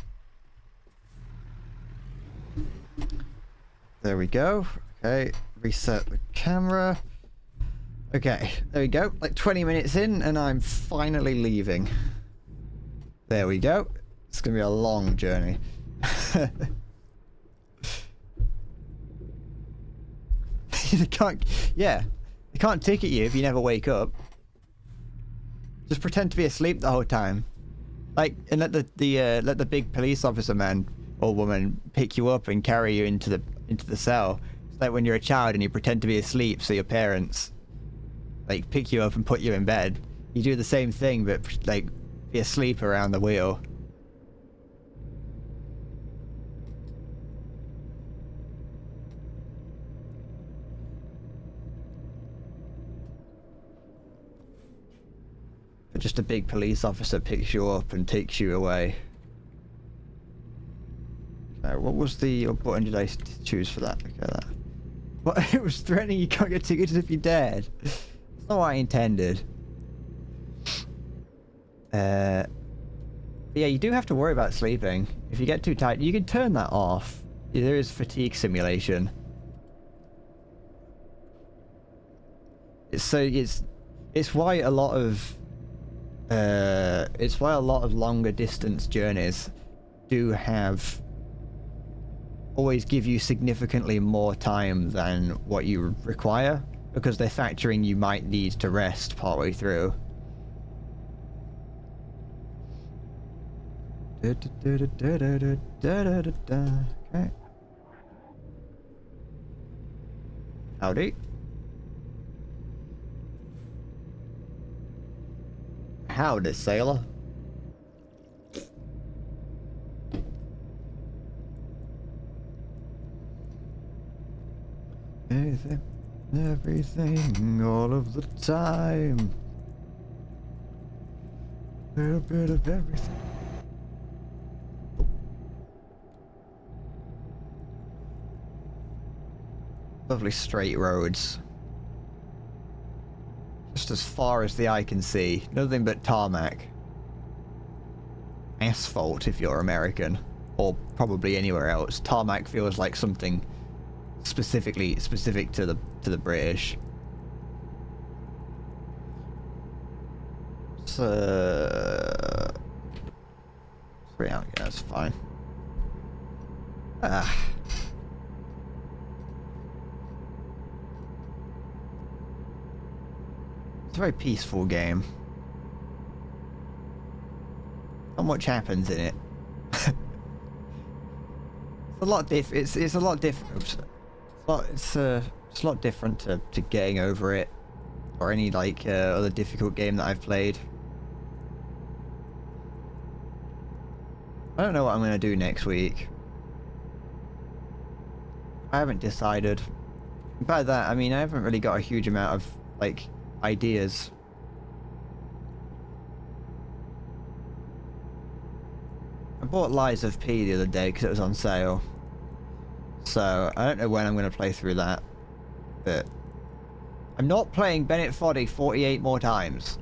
There we go. Okay, reset the camera. Okay, there we go. Like 20 minutes in, and I'm finally leaving. There we go. It's gonna be a long journey. They can't. Yeah, they can't ticket you if you never wake up. Just pretend to be asleep the whole time, like, and let the big police officer man or woman pick you up and carry you into the cell. It's like when you're a child and you pretend to be asleep, so your parents like pick you up and put you in bed. You do the same thing, but like be asleep around the wheel. But just a big police officer picks you up and takes you away. Okay, what button did I choose for that? Okay, that. What? It was threatening you can't get tickets if you're dead. That's not what I intended. But yeah, you do have to worry about sleeping. If you get too tired, you can turn that off. There is fatigue simulation. It's why a lot of longer distance journeys do have always give you significantly more time than what you require, because they're factoring you might need to rest partway through. Okay. Howdy. Howdy, sailor. Everything, all of the time. A little bit of everything. Lovely straight roads. Just as far as the eye can see. Nothing but tarmac. Asphalt if you're American. Or probably anywhere else. Tarmac feels like something specific to the British. So 3 out, yeah, that's fine. It's a very peaceful game. Not much happens in it. It's a lot different. It's a lot different. It's a lot different to Getting Over It or any like other difficult game that I've played. I don't know what I'm gonna do next week. I haven't decided. By that I mean I haven't really got a huge amount of like ideas. I bought Lies of P the other day because it was on sale. So I don't know when I'm going to play through that. But I'm not playing Bennett Foddy 48 more times.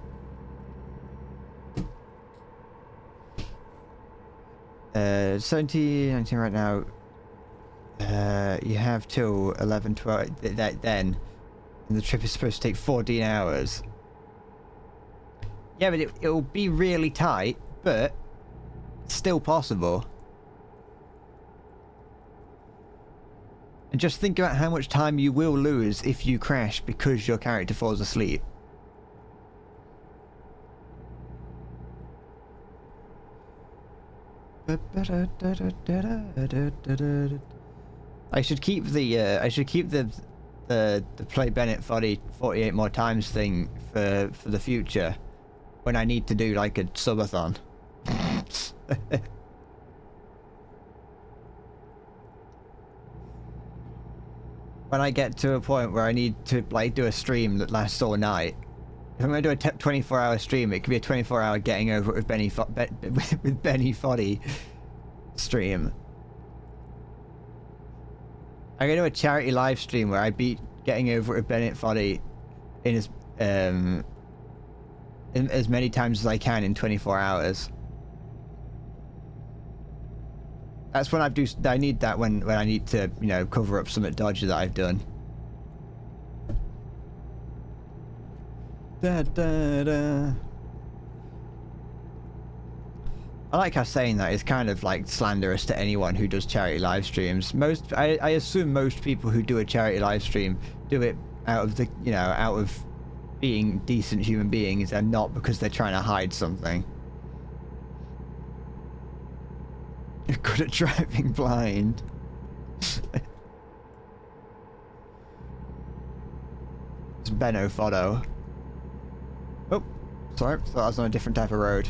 17, 19 right now. You have till 11, 12 then. And the trip is supposed to take 14 hours. Yeah, but it'll be really tight, but still possible. And just think about how much time you will lose if you crash because your character falls asleep. I should keep the play Bennett Foddy 48 more times thing for the future when I need to do like a subathon. When I get to a point where I need to like do a stream that lasts all night, if I'm going to do a 24-hour stream, it could be a 24-hour Getting Over It with Benny Foddy stream. I'm going to do a charity live stream where I beat Getting Over It with Bennett Foddy in as many times as I can in 24 hours. That's when I need that when I need to, you know, cover up some dodge that I've done. Da, da, da. I like how saying that is kind of like slanderous to anyone who does charity live streams. I assume most people who do a charity live stream do it out of out of being decent human beings and not because they're trying to hide something. You're good at driving blind. It's Benno Foddo. Oh, sorry, thought I was on a different type of road.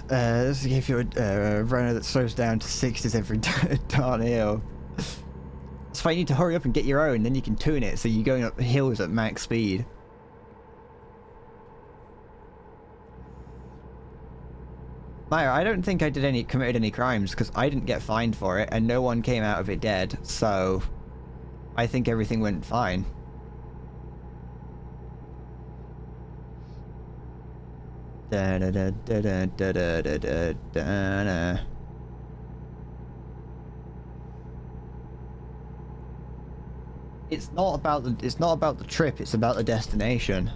This gives you a runner that slows down to 60s every darn hill. That's why you need to hurry up and get your own, then you can tune it so you're going up hills at max speed. Maya, I don't think I committed any crimes because I didn't get fined for it and no one came out of it dead, so I think everything went fine. Da, da, da, da, da, da, da, da, da, da. It's not about the trip, it's about the destination.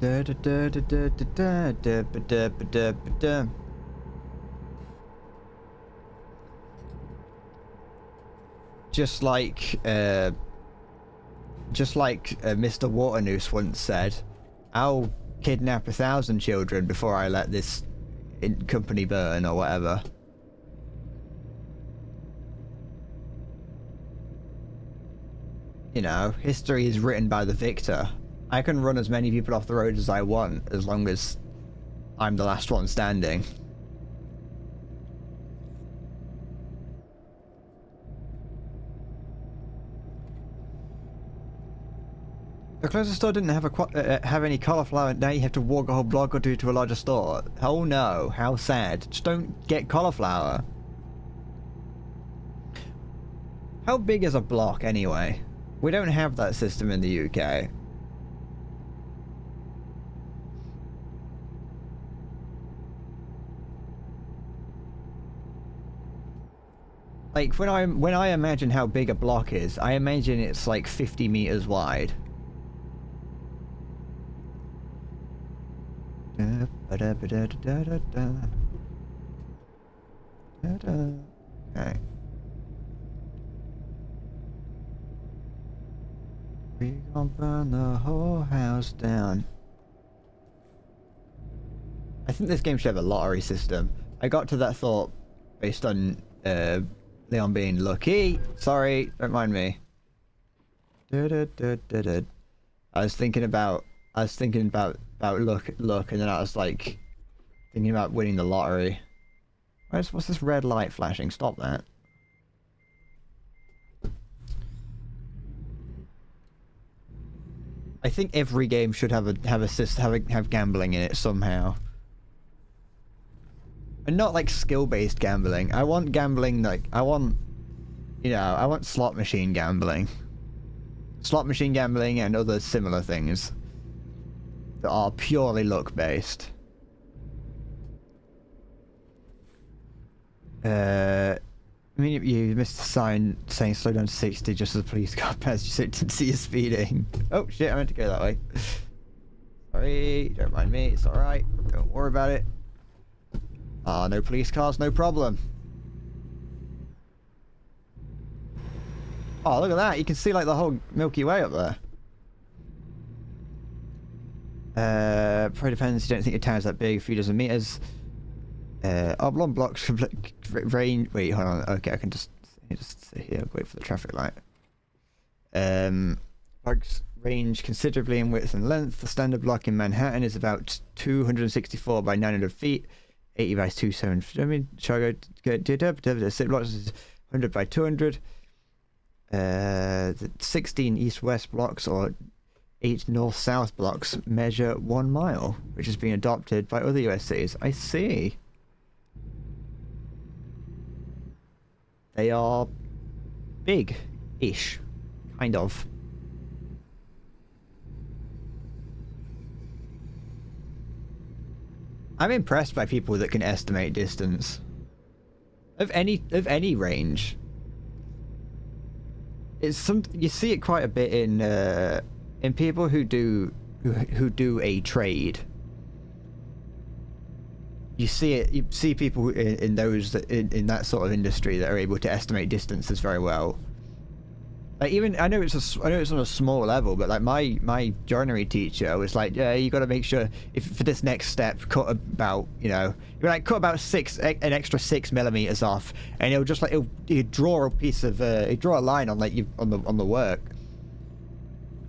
Da, da, da, da, da, da, da, da, da, da. Just like Mr. Waternoose once said, I'll kidnap 1,000 children before I let this company burn or whatever. You know, history is written by the victor. I can run as many people off the road as I want, as long as I'm the last one standing. The closest store didn't have any cauliflower. Now you have to walk a whole block or two to a larger store. Oh no, how sad. Just don't get cauliflower. How big is a block anyway? We don't have that system in the UK. Like when I imagine how big a block is, I imagine it's like 50 meters wide. Okay. We gon' burn the whole house down. I think this game should have a lottery system. I got to that thought based on Leon being lucky. Sorry, don't mind me. I was thinking about luck, and then I was like thinking about winning the lottery. What's this red light flashing? Stop that. I think every game should have gambling in it somehow. And not like skill-based gambling. I want gambling like I want slot machine gambling. Slot machine gambling and other similar things that are purely luck-based. I mean, you missed a sign saying slow down to 60 just as the police car passed you, so it didn't see you speeding. Oh shit, I meant to go that way. Sorry, don't mind me, it's alright. Don't worry about it. Ah, no police cars, no problem. Oh, look at that, you can see like the whole Milky Way up there. Probably depends, you don't think your tower's that big, a few dozen meters. Oblong blocks range. Wait, hold on. Okay, I can just sit here, wait for the traffic light. Blocks range considerably in width and length. The standard block in Manhattan is about 264 by 900 feet, 80 by 270. I mean, shall I go? Six blocks is 100 by 200. The 16 east-west blocks or 8 north-south blocks measure 1 mile, which has been adopted by other US cities. I see. They are big-ish, kind of. I'm impressed by people that can estimate distance of any range. It's you see it quite a bit in people who do a trade. You see people in those in that sort of industry that are able to estimate distances very well. Like even I know it's on a small level, but like my joinery teacher was like, yeah, you got to make sure if for this next step cut about an extra 6 millimeters off, and he'll just like he'd draw a piece of he'd draw a line on like on the work,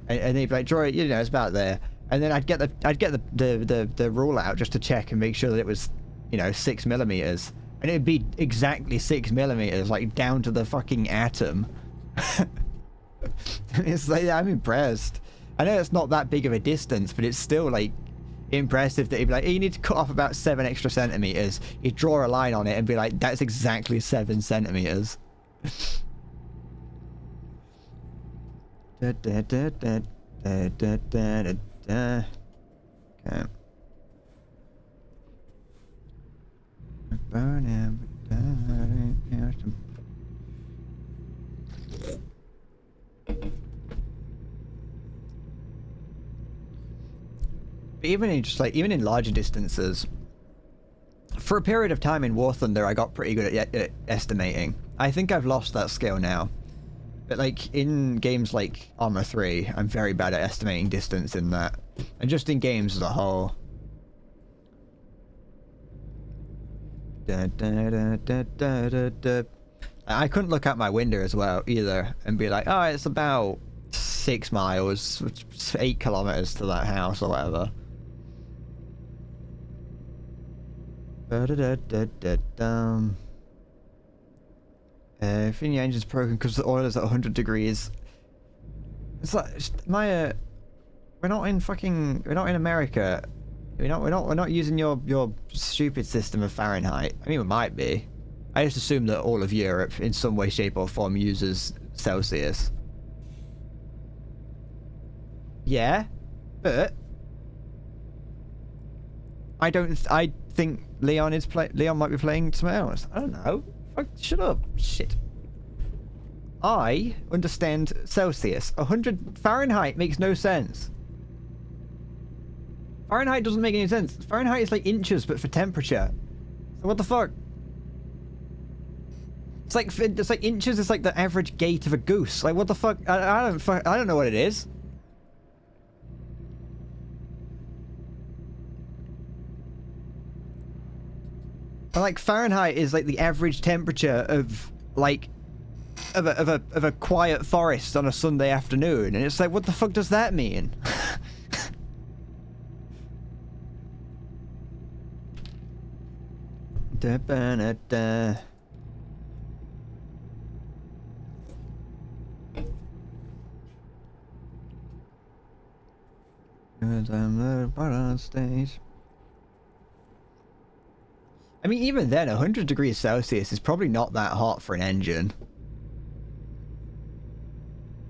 and he'd like draw it, it's about there, and then I'd get the rule out just to check and make sure that it was 6 millimeters, and it'd be exactly 6 millimeters, like down to the fucking atom. It's like, I'm impressed. I know it's not that big of a distance, but it's still like impressive that he'd be like, hey, you need to cut off about 7 extra centimeters. He'd draw a line on it and be like, that's exactly 7 centimeters. Da, da, da, da, da, da, da, da, da. Okay. Even in just like even in larger distances, for a period of time in War Thunder, I got pretty good at estimating. I think I've lost that skill now. But like in games like Arma 3, I'm very bad at estimating distance in that. And just in games as a whole. Da, da, da, da, da, da, da. I couldn't look out my window as well either and be like, oh, it's about 6 miles, 8 kilometers to that house or whatever. Da, da, da, da, da, da. If the engine's broken because the oil is at 100 degrees. It's like Maya. We're not in America. We're not using your stupid system of Fahrenheit. I mean, we might be. I just assume that all of Europe, in some way, shape, or form, uses Celsius. Yeah, but I think Leon might be playing something else. I don't know. Fuck, shut up. Shit. I understand Celsius. 100 Fahrenheit makes no sense. Fahrenheit doesn't make any sense. Fahrenheit is like inches, but for temperature. So what the fuck? It's like inches is like the average gait of a goose. Like what the fuck? I don't know what it is. But like Fahrenheit is like the average temperature of like of a quiet forest on a Sunday afternoon, and it's like what the fuck does that mean? Da, ba, da, da. I'm on stage. I mean, even then, 100 degrees Celsius is probably not that hot for an engine.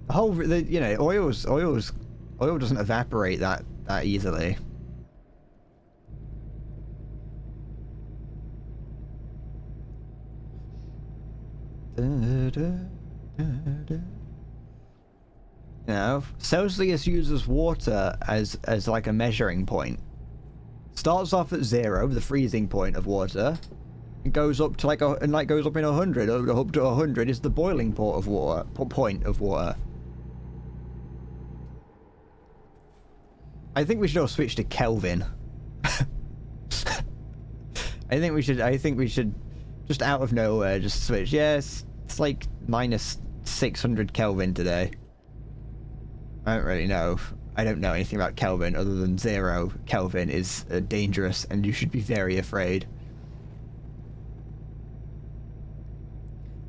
The whole, you know, oil doesn't evaporate that easily. You know, Celsius uses water as like a measuring point. Starts off at 0, the freezing point of water. It goes up to goes up in 100. Up to 100 is the boiling point of water. I think we should all switch to Kelvin. I think we should just out of nowhere just switch. Yes, it's like minus 600 Kelvin today. I don't really know. I don't know anything about Kelvin other than 0 Kelvin is dangerous and you should be very afraid.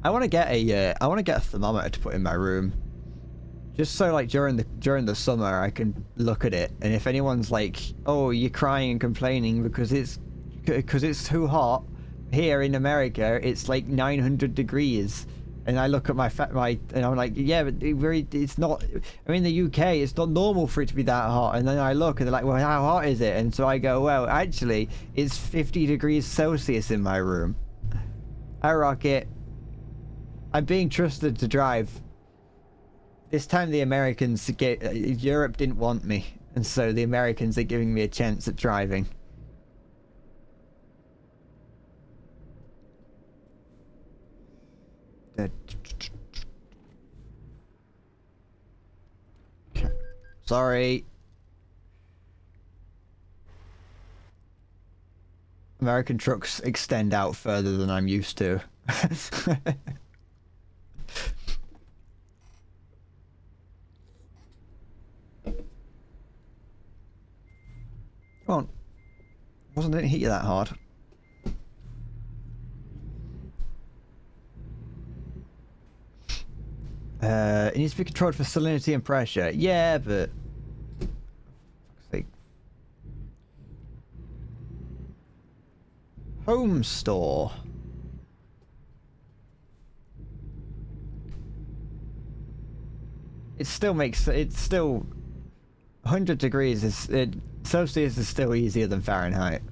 I want to get a thermometer to put in my room, just so like during the summer I can look at it, and if anyone's like, "Oh, you're crying and complaining because it's too hot here in America, it's like 900 degrees." And I look at and I'm like, yeah, but it's not. I mean, the UK, it's not normal for it to be that hot. And then I look, and they're like, well, how hot is it? And so I go, well, actually, it's 50 degrees Celsius in my room. I rock it. I'm being trusted to drive. This time, the Americans Europe didn't want me, and so the Americans are giving me a chance at driving. Sorry. American trucks extend out further than I'm used to. Come on. Didn't hit you that hard. It needs to be controlled for salinity and pressure. Yeah, but... fuck's sake. Home store. it still makes it's still 100 degrees is Celsius is still easier than Fahrenheit.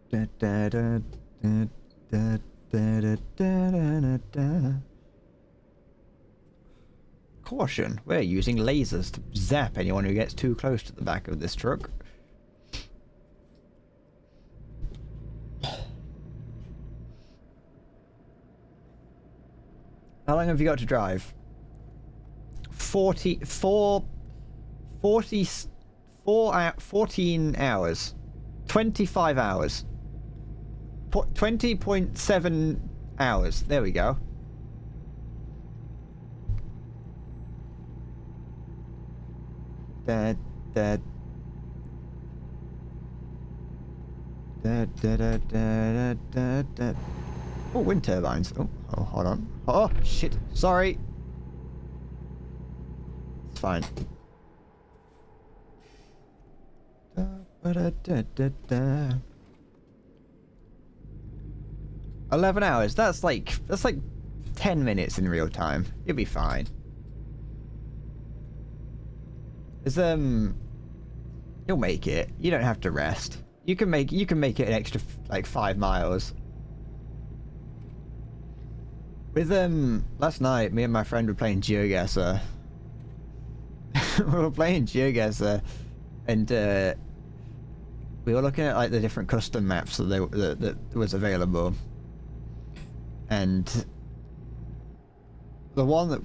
Da, da, da, da, da, da, da, da, da. Caution, we're using lasers to zap anyone who gets too close to the back of this truck. How long have you got to drive? 14 hours. 25 hours. 20.7 hours. There we go. Da, da, da, da, da, da, da, da. Oh, wind turbines. Oh, hold on. Oh, shit. Sorry. It's fine. Da, da, da, da, da. 11 hours. That's like 10 minutes in real time. You'll be fine. You'll make it. You don't have to rest. You can make it an extra like 5 miles. With last night, me and my friend were playing GeoGuessr. We were playing GeoGuessr, and we were looking at like the different custom maps that was available, and the one that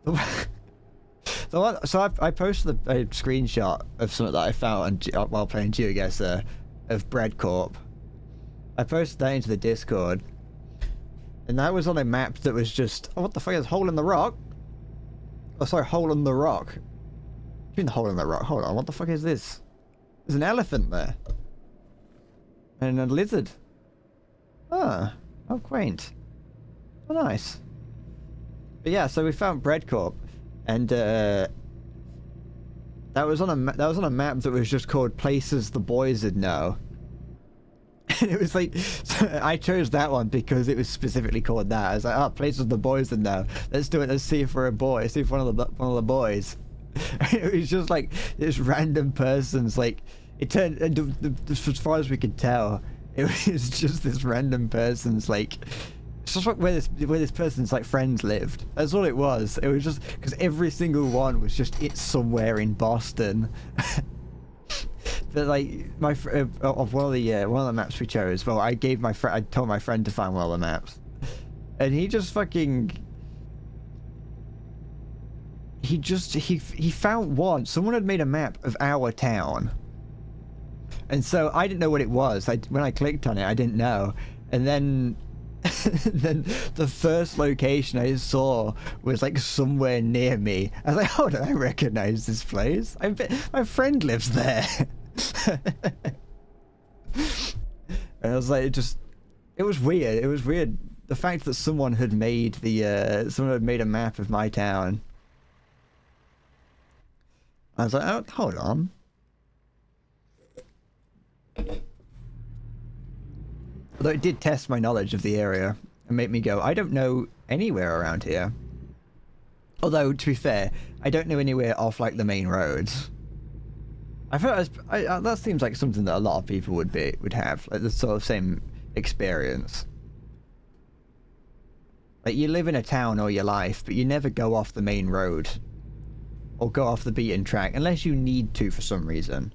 the one. So I posted a screenshot of something that I found while playing GeoGuessr of Bread Corp. I posted that into the Discord. And that was on a map that was just... Oh, what the fuck is Hole in the Rock? Oh, sorry, Hole in the Rock. What do you mean the Hole in the Rock? Hold on, what the fuck is this? There's an elephant there. And a lizard. Ah, how quaint. Oh, nice. But yeah, so we found Bread Corp. And, that was on a map that was just called Places the Boys Would Know. And it was like, so I chose that one because it was specifically called that. I was like, oh, Places the Boys Would Know. Let's do it. Let's see if we're a boy. See if one of the boys. It was just like this random person's like. It turned, as far as we could tell, it was just this random person's like. It's just like where this person's like friends lived. That's all it was. It was just because every single one was just it somewhere in Boston. But like of one of the maps we chose, well, I told my friend to find one of the maps, and he just fucking he found one. Someone had made a map of our town, and so I didn't know what it was. When I clicked on it, I didn't know, and then then the first location I saw was like somewhere near me. I was like, "Oh, do I recognize this place? I bet my friend lives there." And I was like, it was weird. It was weird. The fact that someone had made a map of my town. I was like, oh, hold on. Although it did test my knowledge of the area and make me go, I don't know anywhere around here. Although, to be fair, I don't know anywhere off like the main roads. I felt that seems like something that a lot of people would have, like the sort of same experience. Like you live in a town all your life, but you never go off the main road or go off the beaten track unless you need to for some reason.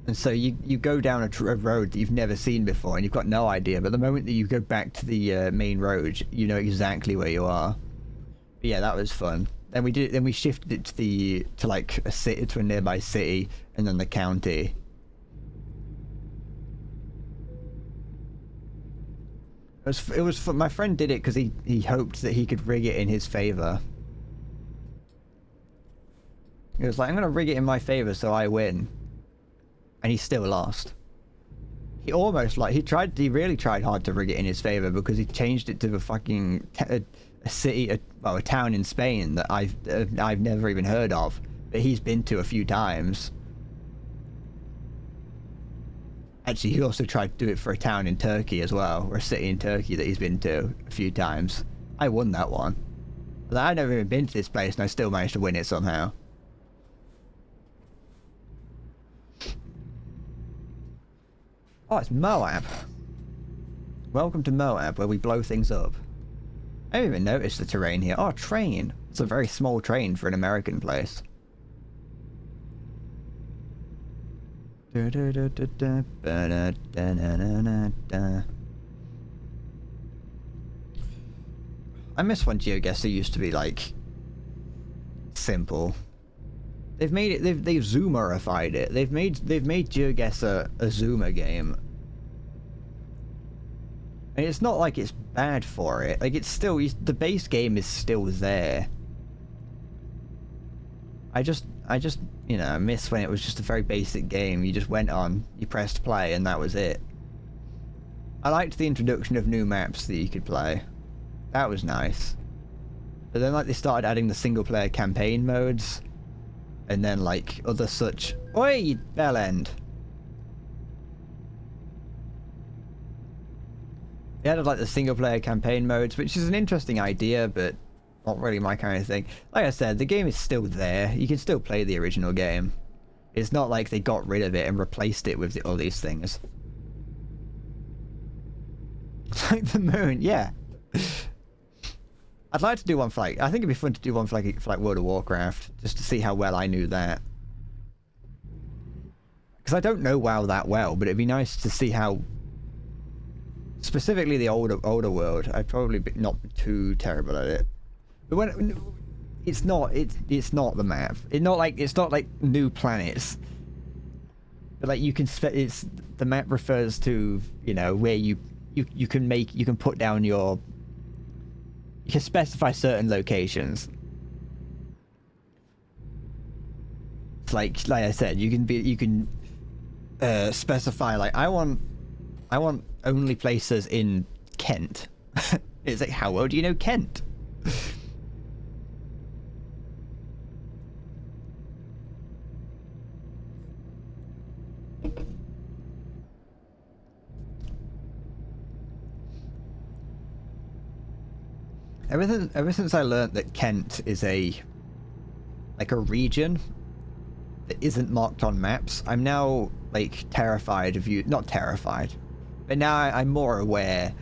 And so you go down a road that you've never seen before and you've got no idea, but the moment that you go back to the main road, you know exactly where you are. But yeah, that was fun. Then we shifted it to like a city, to a nearby city, and then the county. It was fun. My friend did it because he hoped that he could rig it in his favor. He was like, I'm gonna rig it in my favor so I win, and he still lost. He really tried hard to rig it in his favor because he changed it to a fucking a town in Spain that I've never even heard of, but he's been to a few times. Actually, he also tried to do it for a town in Turkey as well, or a city in Turkey that he's been to a few times. I won that one. I've never even been to this place, and I still managed to win it somehow. Oh, it's Moab. Welcome to Moab, where we blow things up. I didn't even notice the terrain here. Oh, train. It's a very small train for an American place. I miss when GeoGuessr used to be like simple. They've made it. They've zoomerified it. They've made GeoGuessr a zoomer game. And it's not like it's bad for it. Like, it's still, the base game is still there. I just, you know, miss when it was just a very basic game. You just went on, you pressed play, and that was it. I liked the introduction of new maps that you could play. That was nice. But then, like, they started adding the single-player campaign modes, and then, like, other such... Oi, bell end! They added, like, the single-player campaign modes, which is an interesting idea, but not really my kind of thing. Like I said, the game is still there. You can still play the original game. It's not like they got rid of it and replaced it with all these things. It's like the moon, yeah. I'd like to do one for, like... I think it'd be fun to do one for, like World of Warcraft, just to see how well I knew that. Because I don't know WoW that well, but it'd be nice to see how... Specifically the older world. I'd probably not be too terrible at it. But when it's not the map. It's not like new planets. But like you can the map refers to, you know, where you can put down your, you can specify certain locations. It's like I said, you can specify, like, I want only places in Kent. It's like, how well do you know Kent? Ever since I learned that Kent is a region that isn't marked on maps, I'm now like terrified of not terrified, but now I'm more aware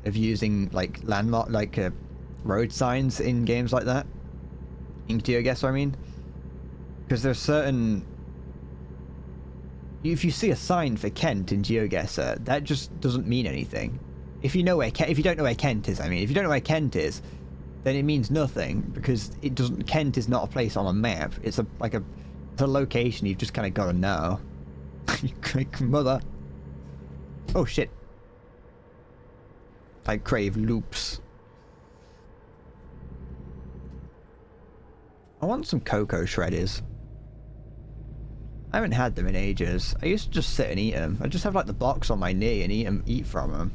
of using like landmark, road signs in games like that. In GeoGuessr, I mean, because there's certain. If you see a sign for Kent in GeoGuessr, that just doesn't mean anything. If you don't know where Kent is, if you don't know where Kent is, then it means nothing, because it doesn't. Kent is not a place on a map. It's a location you've just kind of got to know. Like, mother. Oh shit. I crave loops. I want some cocoa shredders. I haven't had them in ages. I used to just sit and eat them. I just have like the box on my knee and eat from them.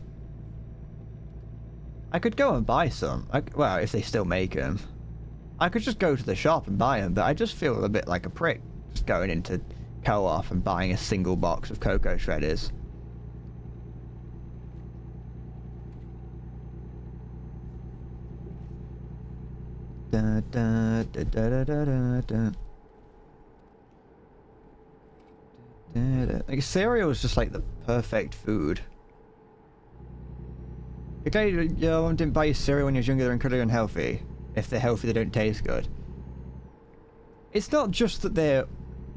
I could go and buy some. Well, if they still make them. I could just go to the shop and buy them, but I just feel a bit like a prick just going into Co-op and buying a single box of cocoa shredders. Da, da, da, da, da, da, da. Like, cereal is just like the perfect food. Okay, your mom didn't buy you cereal when you was younger, they're incredibly unhealthy. If they're healthy, they don't taste good. It's not just that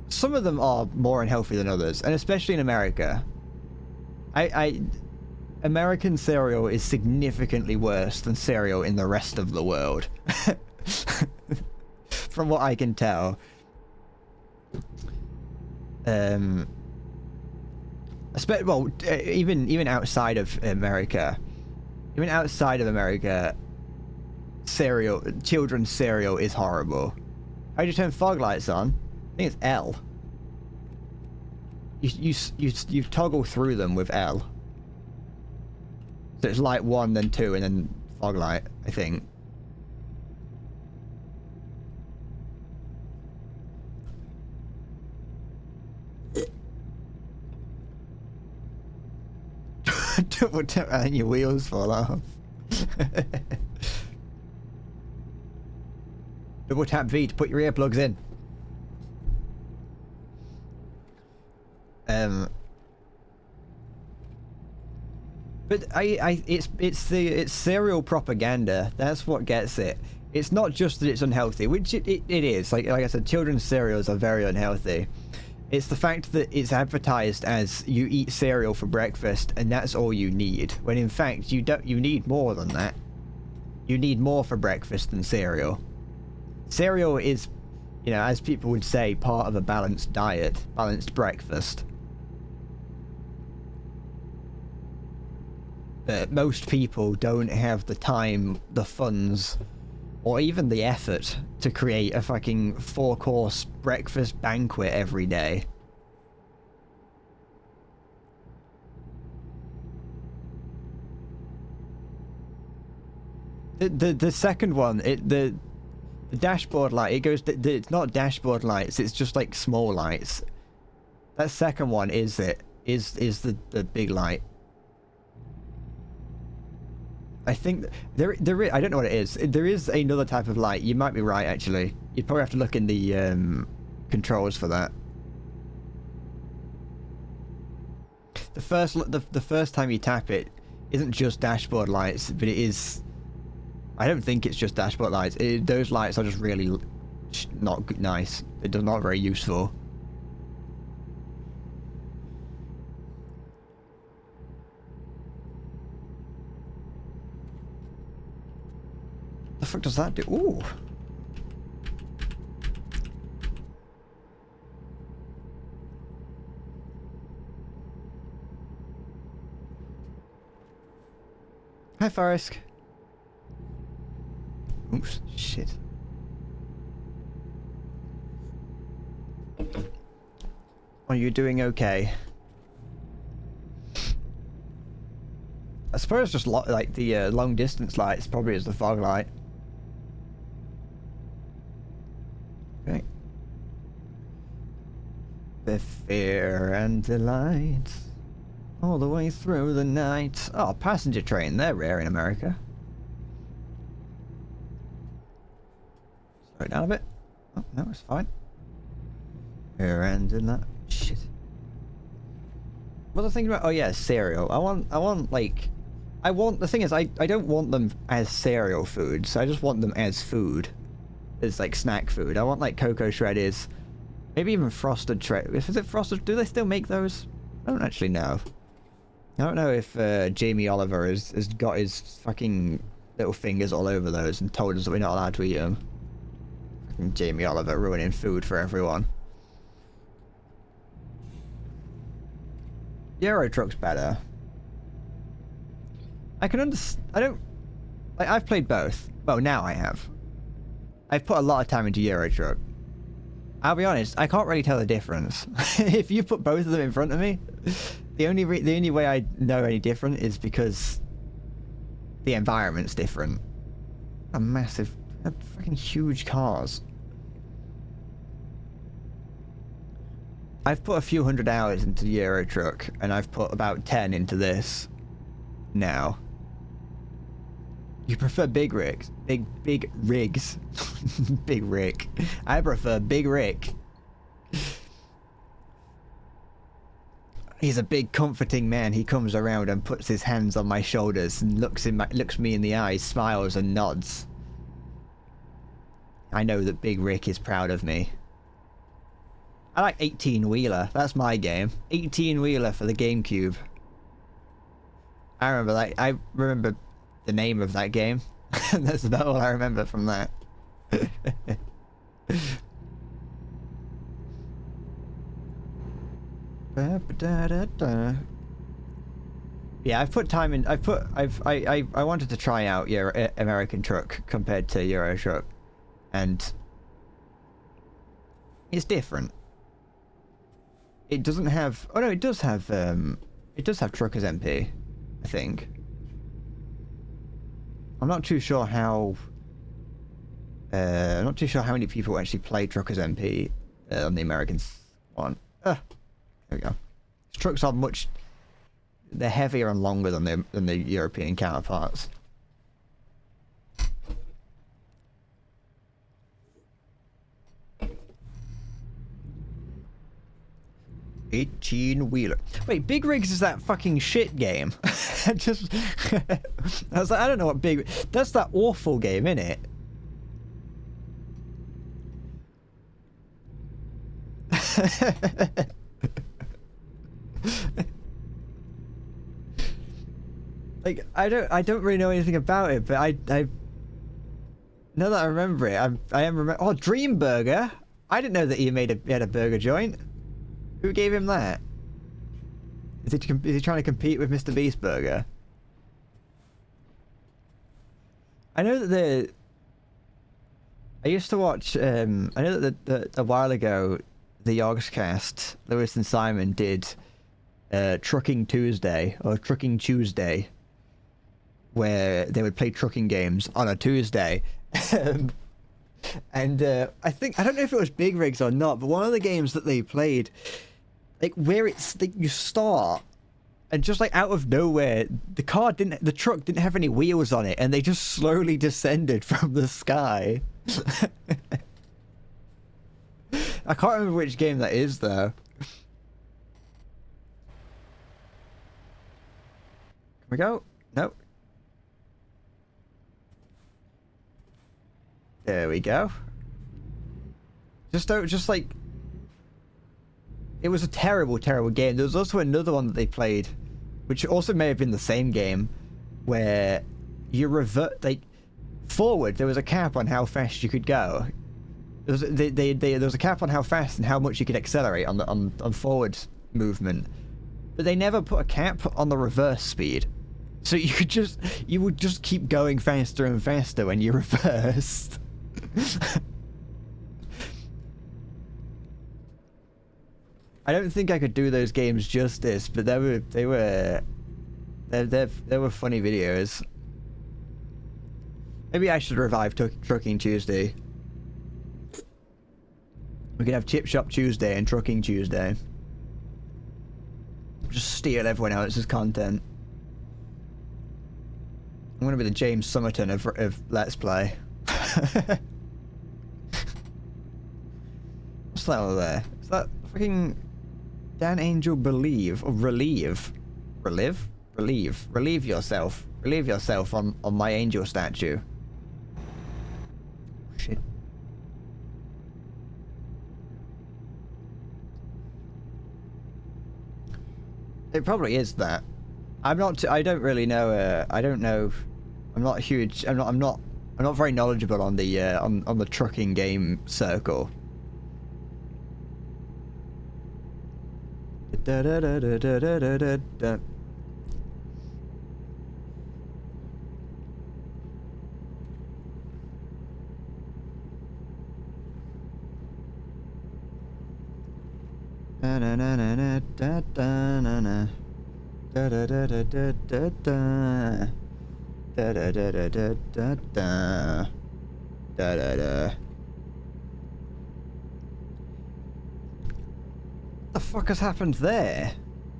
some of them are more unhealthy than others, and especially in America. American cereal is significantly worse than cereal in the rest of the world. From what I can tell. Well, even outside of America, cereal, children's cereal is horrible. How do you turn fog lights on? I think it's L. You toggle through them with L. So it's light 1, then 2, and then fog light, I think. Double tap and your wheels fall off. Double tap V to put your earplugs in. But it's cereal propaganda. That's what gets it. It's not just that it's unhealthy, which it is. Like I said, children's cereals are very unhealthy. It's the fact that it's advertised as you eat cereal for breakfast and that's all you need, when in fact you need more than that. You need more for breakfast than cereal. Cereal is, you know, as people would say, part of a balanced diet, balanced breakfast. But most people don't have the time, the funds, or even the effort to create a fucking 4-course breakfast banquet every day. The second one, the dashboard light, it goes, it's not dashboard lights, it's just like small lights. That second one is the big light. I think there I don't know what it is. There is another type of light. You might be right, actually. You'd probably have to look in the controls for that. The first time you tap it isn't just dashboard lights, but it is. I don't think it's just dashboard lights. Those lights are just really not nice. They're not very useful. The fuck does that do? Ooh. Hi, Forrest. Oops, shit. Are you doing okay? I suppose just like the long distance lights probably is the fog light. Okay. The fear and delight all the way through the night. Oh, passenger train, they're rare in America. Slow it down a bit. Oh, no, it's fine. Fear and delight. Shit. What was I thinking about? Oh yeah, cereal. I want like, the thing is, I don't want them as cereal foods. I just want them as food. As like snack food. I want like Cocoa Shreddies. Maybe even Frosted Shreddies. Is it Frosted? Do they still make those? I don't actually know. I don't know if Jamie Oliver has got his fucking little fingers all over those and told us that we're not allowed to eat them. Fucking Jamie Oliver ruining food for everyone. Euro Truck's better. I can understand. I don't. Like, I've played both. Well, now I have. I've put a lot of time into Euro Truck. I'll be honest, I can't really tell the difference. If you put both of them in front of me, the only way I know any different is because the environment's different. Fucking huge cars. I've put a few hundred hours into the Euro Truck, and I've put about 10 into this now. You prefer big rigs? Big rigs. Big Rick. I prefer Big Rick. He's a big comforting man. He comes around and puts his hands on my shoulders and looks me in the eyes, smiles and nods. I know that Big Rick is proud of me. I like 18-wheeler. That's my game. 18-wheeler for the GameCube. I remember the name of that game. That's about all I remember from that. Yeah, I've put time in. I wanted to try out your American Truck compared to Euro Truck, and it's different. It doesn't have. Oh no, it does have. It does have Truckers MP, I think. I'm not too sure how. I'm not too sure how many people actually play Truckers MP on the American one. There we go. Trucks are much. they're heavier and longer than the European counterparts. 18-wheeler. Wait, Big Rigs is that fucking shit game. I was like, I don't know what Big... That's that awful game, innit? Like, I don't really know anything about it, but I now that I remember it, I am remember. Oh, Dream Burger! I didn't know that he had a burger joint. Who gave him that? Is he trying to compete with Mr. Beast Burger? I know that I used to watch. I know that a while ago, the Yogscast, Lewis and Simon did Trucking Tuesday or Trucking Tuesday, where they would play trucking games on a Tuesday. And I don't know if it was Big Rigs or not, but one of the games that they played, like where it's like you start and just like out of nowhere the truck didn't have any wheels on it and they just slowly descended from the sky. I can't remember which game that is though. Can we go? Nope. There we go. Just like... It was a terrible, terrible game. There was also another one that they played, which also may have been the same game, where you revert... Like, forward, there was a cap on how fast you could go. There was a cap on how fast and how much you could accelerate on forward movement. But they never put a cap on the reverse speed. So you would just keep going faster and faster when you reversed. I don't think I could do those games justice, but they were funny videos. Maybe I should revive Trucking Tuesday. We could have Chip Shop Tuesday and Trucking Tuesday. Just steal everyone else's content. I'm gonna be the James Summerton of Let's Play. What's that over there? Is that fucking Dan Angel Believe or Relieve? Relieve yourself. Relieve yourself on my angel statue. Shit. It probably is that. I don't really know. I don't know. I'm not huge. I'm not very knowledgeable on the on the trucking game circle. Da, da, da, da, da, da, da, da. Da, da, da, da, da, da, da. Da da da da da da da da da da da da da da da da. What the fuck has happened there?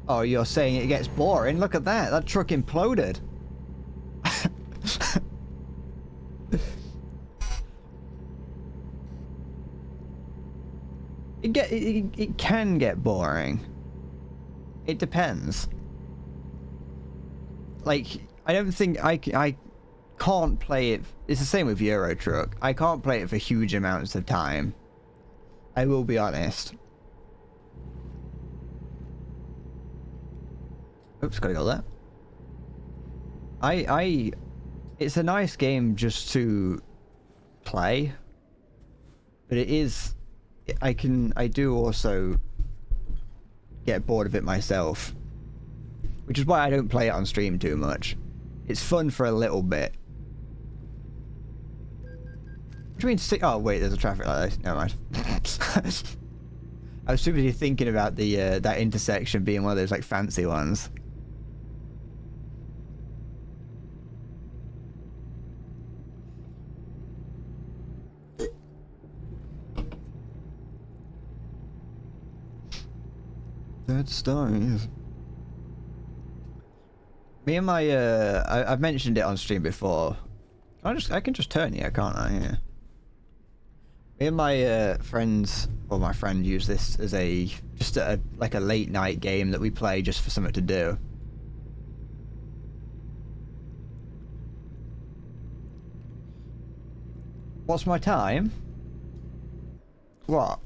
Oh, you're saying it gets boring? Look at that! That truck imploded. It can get boring. It depends. Like, I don't think I can't play it. It's the same with Euro Truck. I can't play it for huge amounts of time. I will be honest. Oops, gotta go there. It's a nice game just to play, but it is. I do also get bored of it myself. Which is why I don't play it on stream too much. It's fun for a little bit. What do you mean oh wait, there's a traffic light. Never mind. I was too busy thinking about the that intersection being one of those like fancy ones. Dead stories. Me and my I've mentioned it on stream before. I can just turn here, can't I? Yeah. Me and my friends, or my friend, use this as just like a late night game that we play just for something to do. What's my time? What?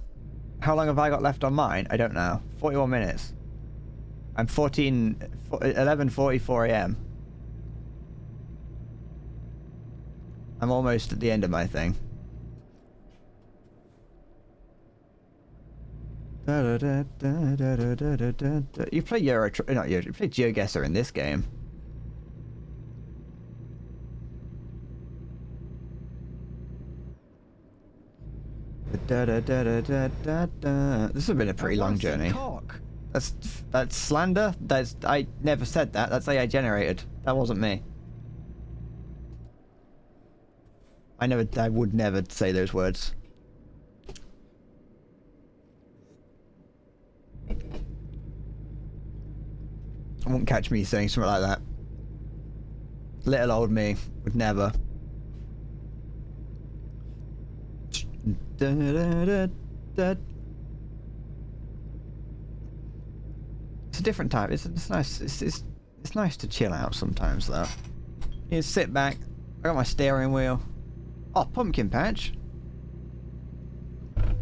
How long have I got left on mine? I don't know. 41 minutes. I'm 11:44 a.m. I'm almost at the end of my thing. You play you play GeoGuessr in this game. This has been a pretty long journey. That's slander. I never said that. That's AI generated. That wasn't me. I would never say those words. I won't catch me saying something like that. Little old me would never. It's a different type. It's nice. It's nice to chill out sometimes, though. You sit back. I got my steering wheel. Oh, pumpkin patch.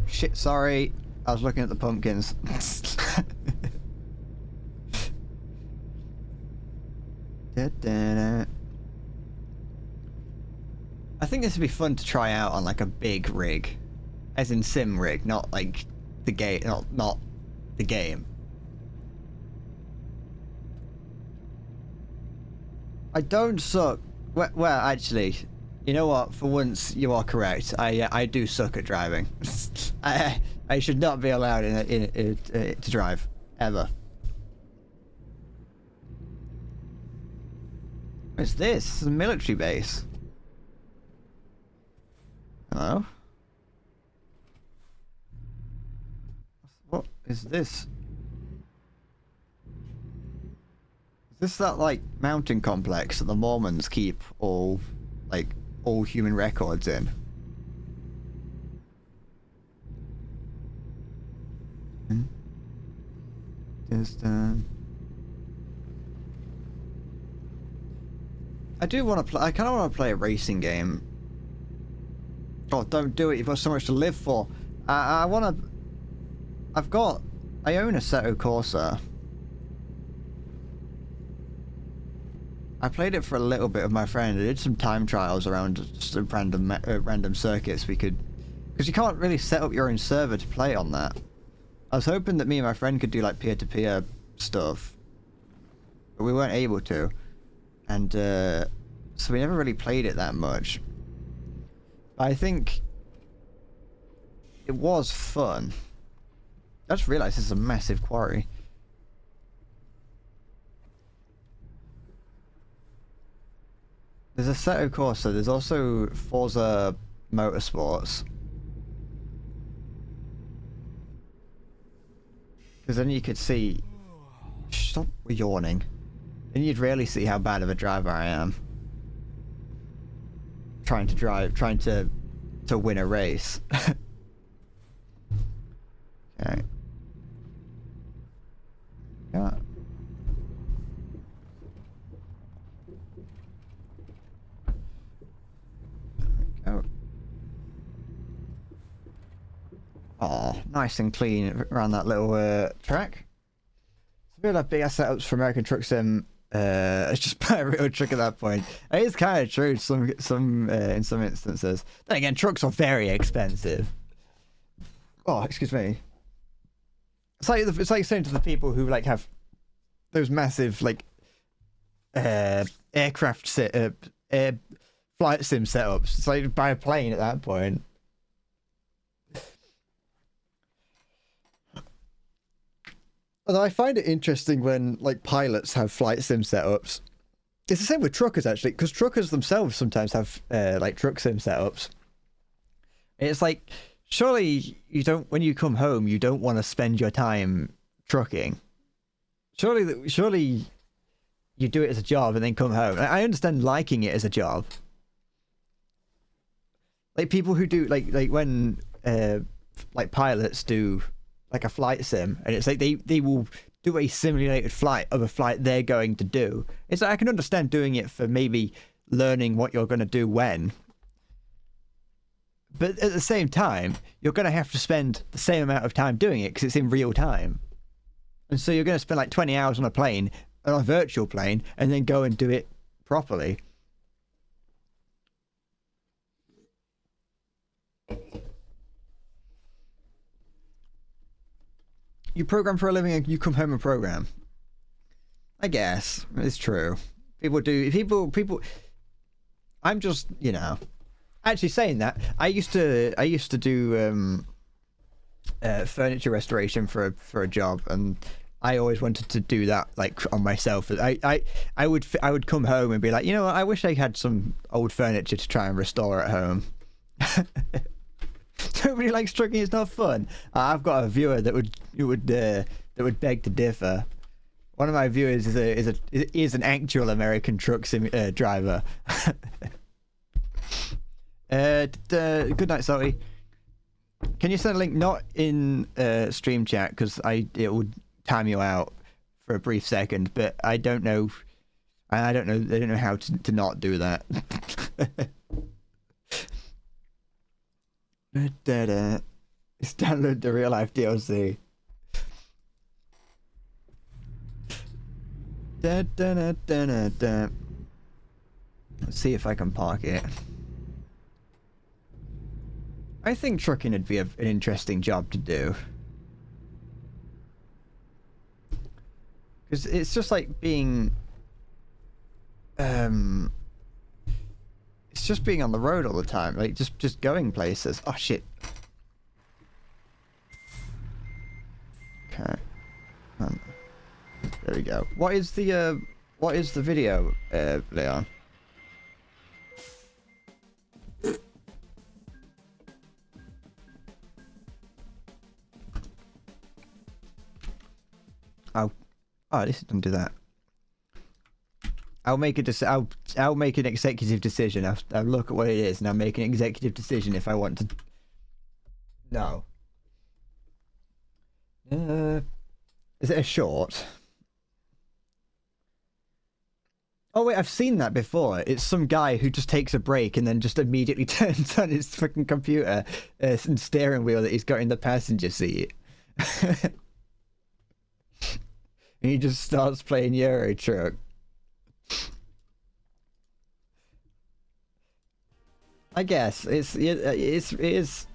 Shit, sorry. I was looking at the pumpkins. I think this would be fun to try out on like a big rig, as in sim rig, not like the game, not the game. I don't suck. Well, actually, you know what? For once, you are correct. I do suck at driving. I should not be allowed to drive ever. What's this? This is a military base. Hello? What is this? Is this that, like, mountain complex that the Mormons keep all human records in? Just, I do want to play. I kind of want to play a racing game. Oh, don't do it! You've got so much to live for. I want to. I own a Assetto Corsa. I played it for a little bit with my friend. I did some time trials around just random circuits we could, because you can't really set up your own server to play on that. I was hoping that me and my friend could do like peer-to-peer stuff, but we weren't able to, and so we never really played it that much. I think it was fun. I just realised this is a massive quarry. There's Assetto Corsa, there's also Forza Motorsports. Because then you could see... Stop yawning. Then you'd really see how bad of a driver I am. Trying to win a race. Okay. Yeah. Go. Oh, nice and clean around that little track. It's a bit like big ass setups for American Truck Sim. It's just a real trick at that point. It is kind of true in some instances. Then again, trucks are very expensive. Oh, excuse me. It's like saying to the people who like have those massive like aircraft flight sim setups. It's like buy a plane at that point. Although I find it interesting when like pilots have flight sim setups. It's the same with truckers actually, because truckers themselves sometimes have like truck sim setups. It's like, surely you don't, when you come home, you don't want to spend your time trucking. Surely you do it as a job and then come home. I understand liking it as a job. Like people who do like when like pilots do like a flight sim, and it's like they will do a simulated flight of a flight they're going to do. It's like I can understand doing it for maybe learning what you're going to do when. But at the same time, you're going to have to spend the same amount of time doing it because it's in real time. And so you're going to spend like 20 hours on a plane, on a virtual plane, and then go and do it properly. You program for a living and you come home and program. I guess. It's true. People do... People... I'm just, you know... Actually, saying that, I used to do furniture restoration for a job, and I always wanted to do that like on myself. I would come home and be like, you know what, I wish I had some old furniture to try and restore at home. Nobody likes trucking. It's not fun. I've got a viewer that would beg to differ. One of my viewers is an actual American truck driver. Good night, Salty. Can you send a link not in stream chat because it would time you out for a brief second, but I don't know how to not do that. It's download the real life DLC. Let's see if I can park it. I think trucking would be an interesting job to do. Because it's just like being... it's just being on the road all the time. Like, just going places. Oh, shit. Okay. There we go. What is the video, Leon? Oh, this doesn't do that. I'll make an executive decision. I'll look at what it is and I'll make an executive decision if I want to. No. Is it a short? Oh wait, I've seen that before. It's some guy who just takes a break and then just immediately turns on his fucking computer and steering wheel that he's got in the passenger seat. And he just starts playing Euro Truck. I guess it is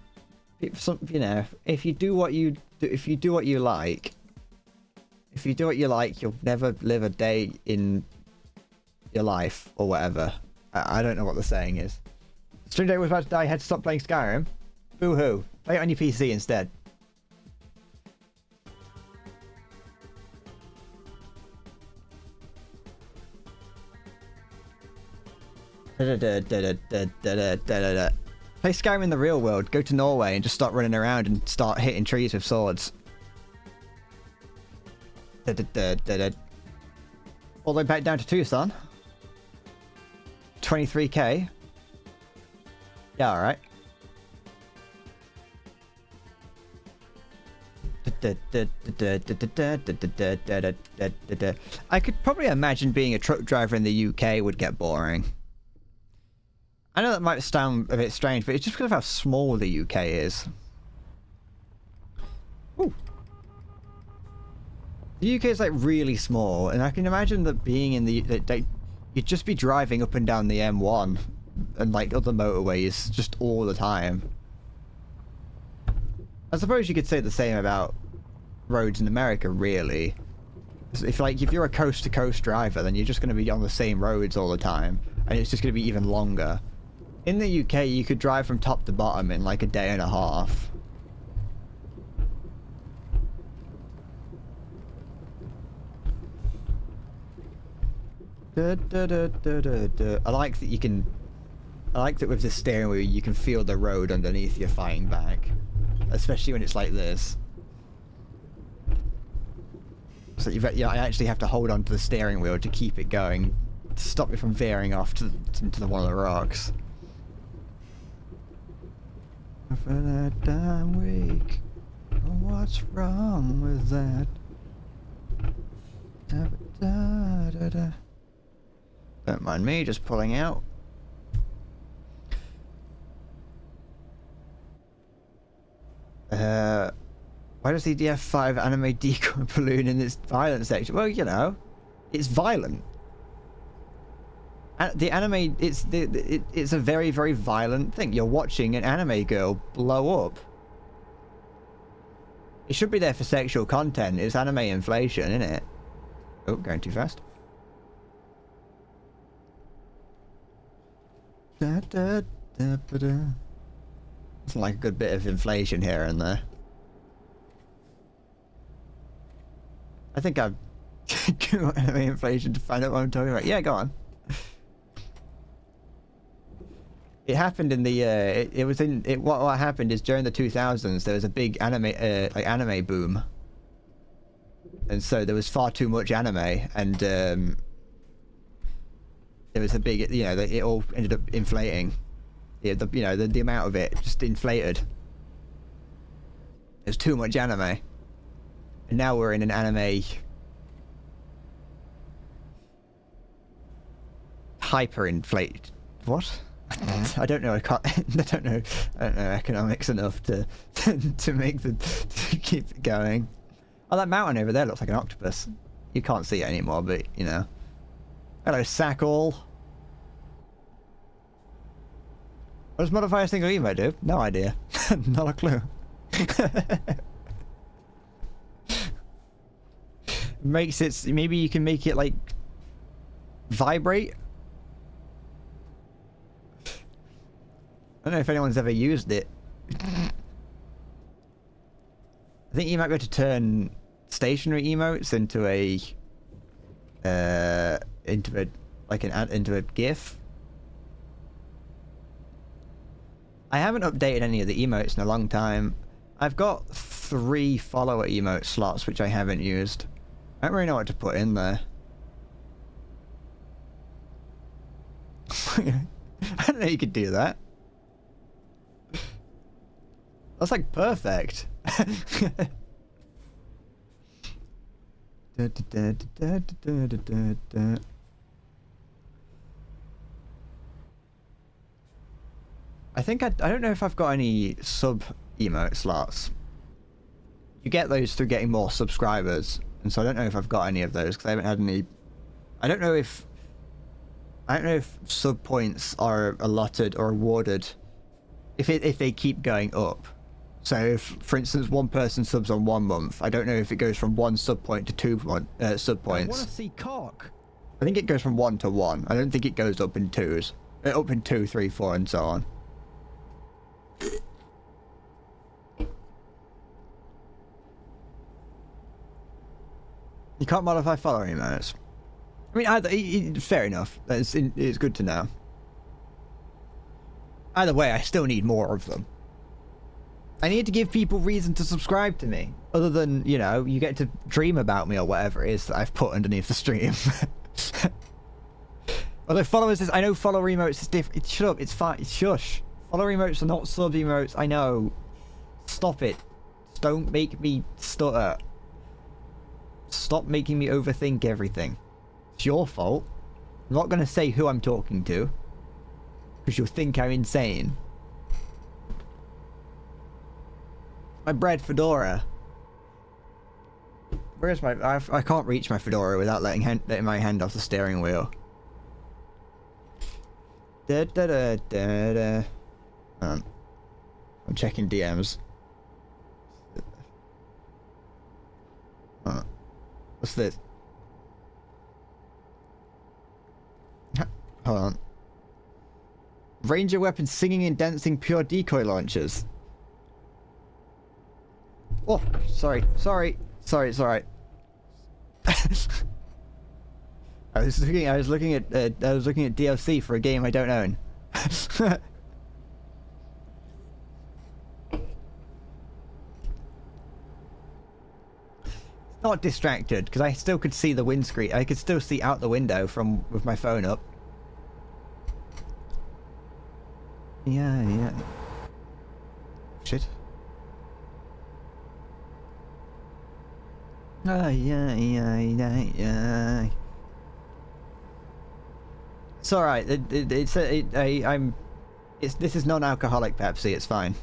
some, you know, if you do what you like, you'll never live a day in your life or whatever. I don't know what the saying is. Stream Day was about to die. Had to stop playing Skyrim. Boo hoo. Play it on your PC instead. Play Skyrim in the real world. Go to Norway and just start running around and start hitting trees with swords. All the way back down to Tucson. 23k. Yeah, alright. I could probably imagine being a truck driver in the UK would get boring. I know that might sound a bit strange, but it's just because of how small the UK is. Ooh. The UK is like really small, and I can imagine that being in you'd just be driving up and down the M1 and like other motorways just all the time. I suppose you could say the same about roads in America, really. If you're a coast-to-coast driver, then you're just going to be on the same roads all the time, and it's just going to be even longer. In the UK, you could drive from top to bottom in like a day and a half. I like that you can... I like that with the steering wheel, you can feel the road underneath you fighting back. Especially when it's like this. So I actually have to hold on to the steering wheel to keep it going, to stop it from veering off into one of the rocks. For that damn week, what's wrong with that? Don't mind me just pulling out. Why does the DF5 anime decoy balloon in its violent section? Well, you know, it's violent. The anime, it's a very, very violent thing. You're watching an anime girl blow up. It should be there for sexual content. It's anime inflation, isn't it? Oh, going too fast. It's like a good bit of inflation here and there. I think I've Googled anime inflation to find out what I'm talking about. Yeah, go on. It happened in the what happened is during the 2000s there was a big anime boom, and so there was far too much anime, and there was a big, you know, it all ended up inflating. Yeah, the amount of it just inflated. There's too much anime, and now we're in an anime hyperinflate. What? I don't know. I don't know economics enough to make to keep it going. Oh, that mountain over there looks like an octopus. You can't see it anymore, but you know. Hello, Sackall. What does modify a single emote do? No idea. Not a clue. Makes it. Maybe you can make it like vibrate. I don't know if anyone's ever used it. I think you might be able to turn stationary emotes into a GIF. I haven't updated any of the emotes in a long time. I've got 3 follower emote slots which I haven't used. I don't really know what to put in there. I don't know you could do that. That's like perfect. I think I don't know if I've got any sub emote slots. You get those through getting more subscribers, and so I don't know if I've got any of those because I haven't had any. I don't know if sub points are allotted or awarded if they keep going up. So if, for instance, one person subs on 1 month, I don't know if it goes from 1 sub point to 2 sub points. I want to see cock. I think it goes from 1 to 1. I don't think it goes up in 2s. Up in 2, 3, 4, and so on. You can't modify follower emotes. I mean, fair enough. It's good to know. Either way, I still need more of them. I need to give people reason to subscribe to me. Other than, you know, you get to dream about me or whatever it is that I've put underneath the stream. Although followers I know follower emotes is different. Shut up, it's fine. Shush. Follower emotes are not sub emotes. I know. Stop it. Don't make me stutter. Stop making me overthink everything. It's your fault. I'm not going to say who I'm talking to, because you'll think I'm insane. My bread fedora. Where's my... I can't reach my fedora without letting my hand off the steering wheel. I'm checking DMs. What's this? Hold on. Ranger weapon singing and dancing pure decoy launchers. Oh, sorry, it's alright. I was looking at DLC for a game I don't own. Not distracted, because I still could see the windscreen. I could still see out the window from with my phone up. Yeah. Shit. Yeah. It's all right. This is non-alcoholic Pepsi. It's fine.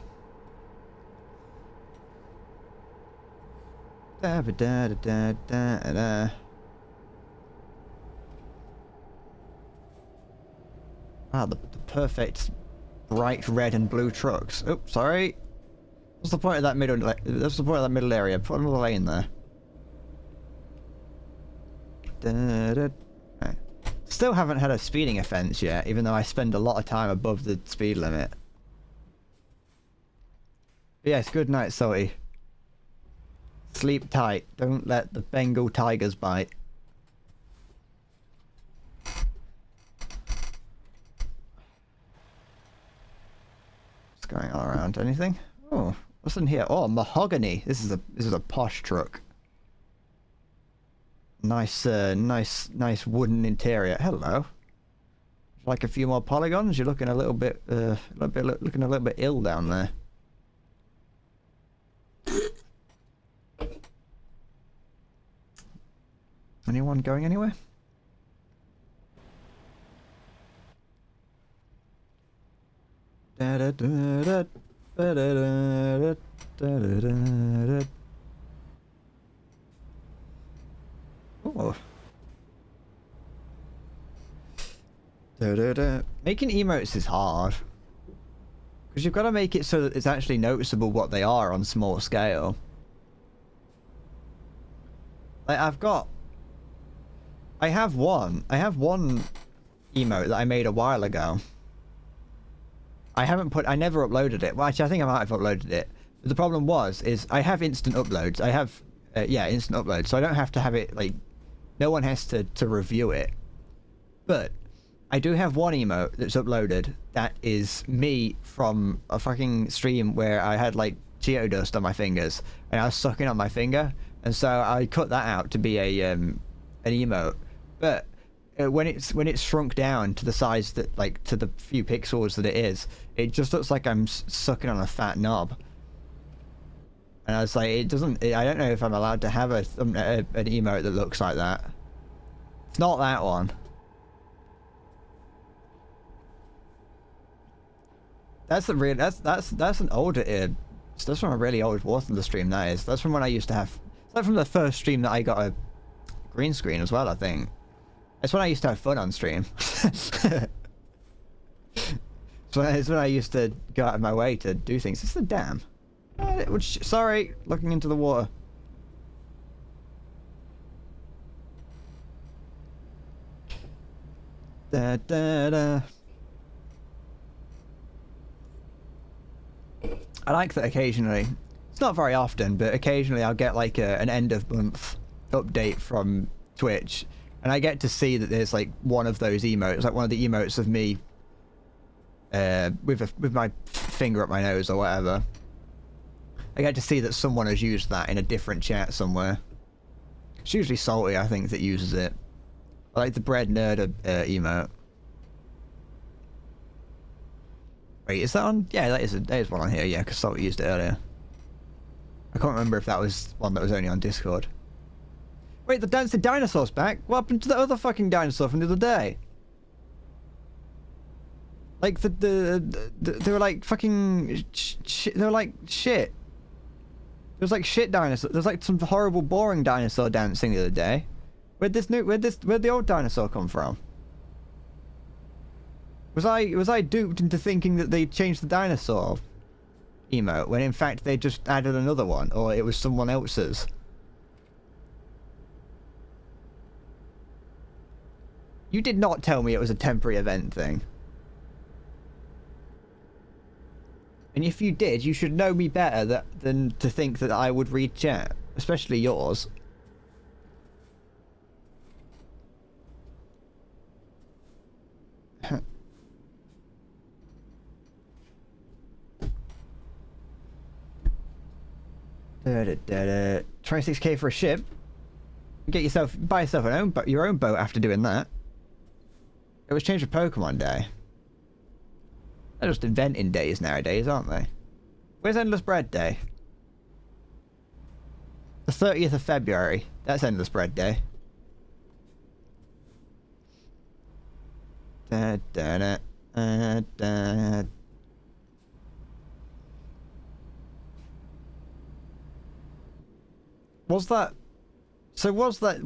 Da ba da da da da da. Ah, the perfect bright red and blue trucks. Oh, sorry. What's the point of that middle? What's the point of that middle area? Put another lane there. Da, da. Right. Still haven't had a speeding offence yet, even though I spend a lot of time above the speed limit. But yes, good night, Salty. Sleep tight. Don't let the Bengal tigers bite. What's going on around? Anything? Oh, what's in here? Oh, mahogany. This is a posh truck. Nice, nice wooden interior. Hello. Like a few more polygons. You're looking a little bit, looking a little bit ill down there. Anyone going anywhere? Oh. Making emotes is hard. Because you've got to make it so that it's actually noticeable what they are on small scale. Like, I have one emote that I made a while ago. I never uploaded it. Well, actually, I think I might have uploaded it. But the problem is I have instant uploads. I have, instant uploads. So I don't have to have it, like, no one has to review it. But I do have one emote that's uploaded that is me from a fucking stream where I had, like, Cheeto dust on my fingers. And I was sucking on my finger. And so I cut that out to be an emote. But when it's shrunk down to the size that, like, to the few pixels that it is, it just looks like I'm sucking on a fat knob. And I was like, I don't know if I'm allowed to have an emote that looks like that. It's not that one. That's an older that's from a really old War Thunder stream. That is. That's from when I used to have. That's from the first stream that I got a green screen as well, I think. It's when I used to have fun on stream. It's when I used to go out of my way to do things. It's the dam. Sorry, looking into the water. Da da da. I like that occasionally. It's not very often, but occasionally I'll get like an end of month update from Twitch, and I get to see that there's like one of those emotes, like one of the emotes of me with my finger up my nose or whatever. I get to see that someone has used that in a different chat somewhere. It's usually Salty, I think, that uses it. I like the bread nerd emote. Wait, is that on? Yeah, that is one on here, yeah, because Salty used it earlier. I can't remember if that was one that was only on Discord. Wait, the dancing dinosaur's back? What happened to the other fucking dinosaur from the other day? Like, they were like fucking... they were like shit. There was like shit dinosaur. There was like some horrible, boring dinosaur dancing the other day. Where'd the old dinosaur come from? Was I duped into thinking that they changed the dinosaur emote when in fact they just added another one, or it was someone else's? You did not tell me it was a temporary event thing. And if you did, you should know me better than to think that I would read chat, especially yours. Da, da, da, da. 26k for a ship? Get yourself, buy yourself your own boat after doing that. It was changed for Pokemon Day. They're just inventing days nowadays, aren't they? Where's Endless Bread Day? The 30th of February. That's Endless Bread Day. Da, da, da, da. Was that? So was the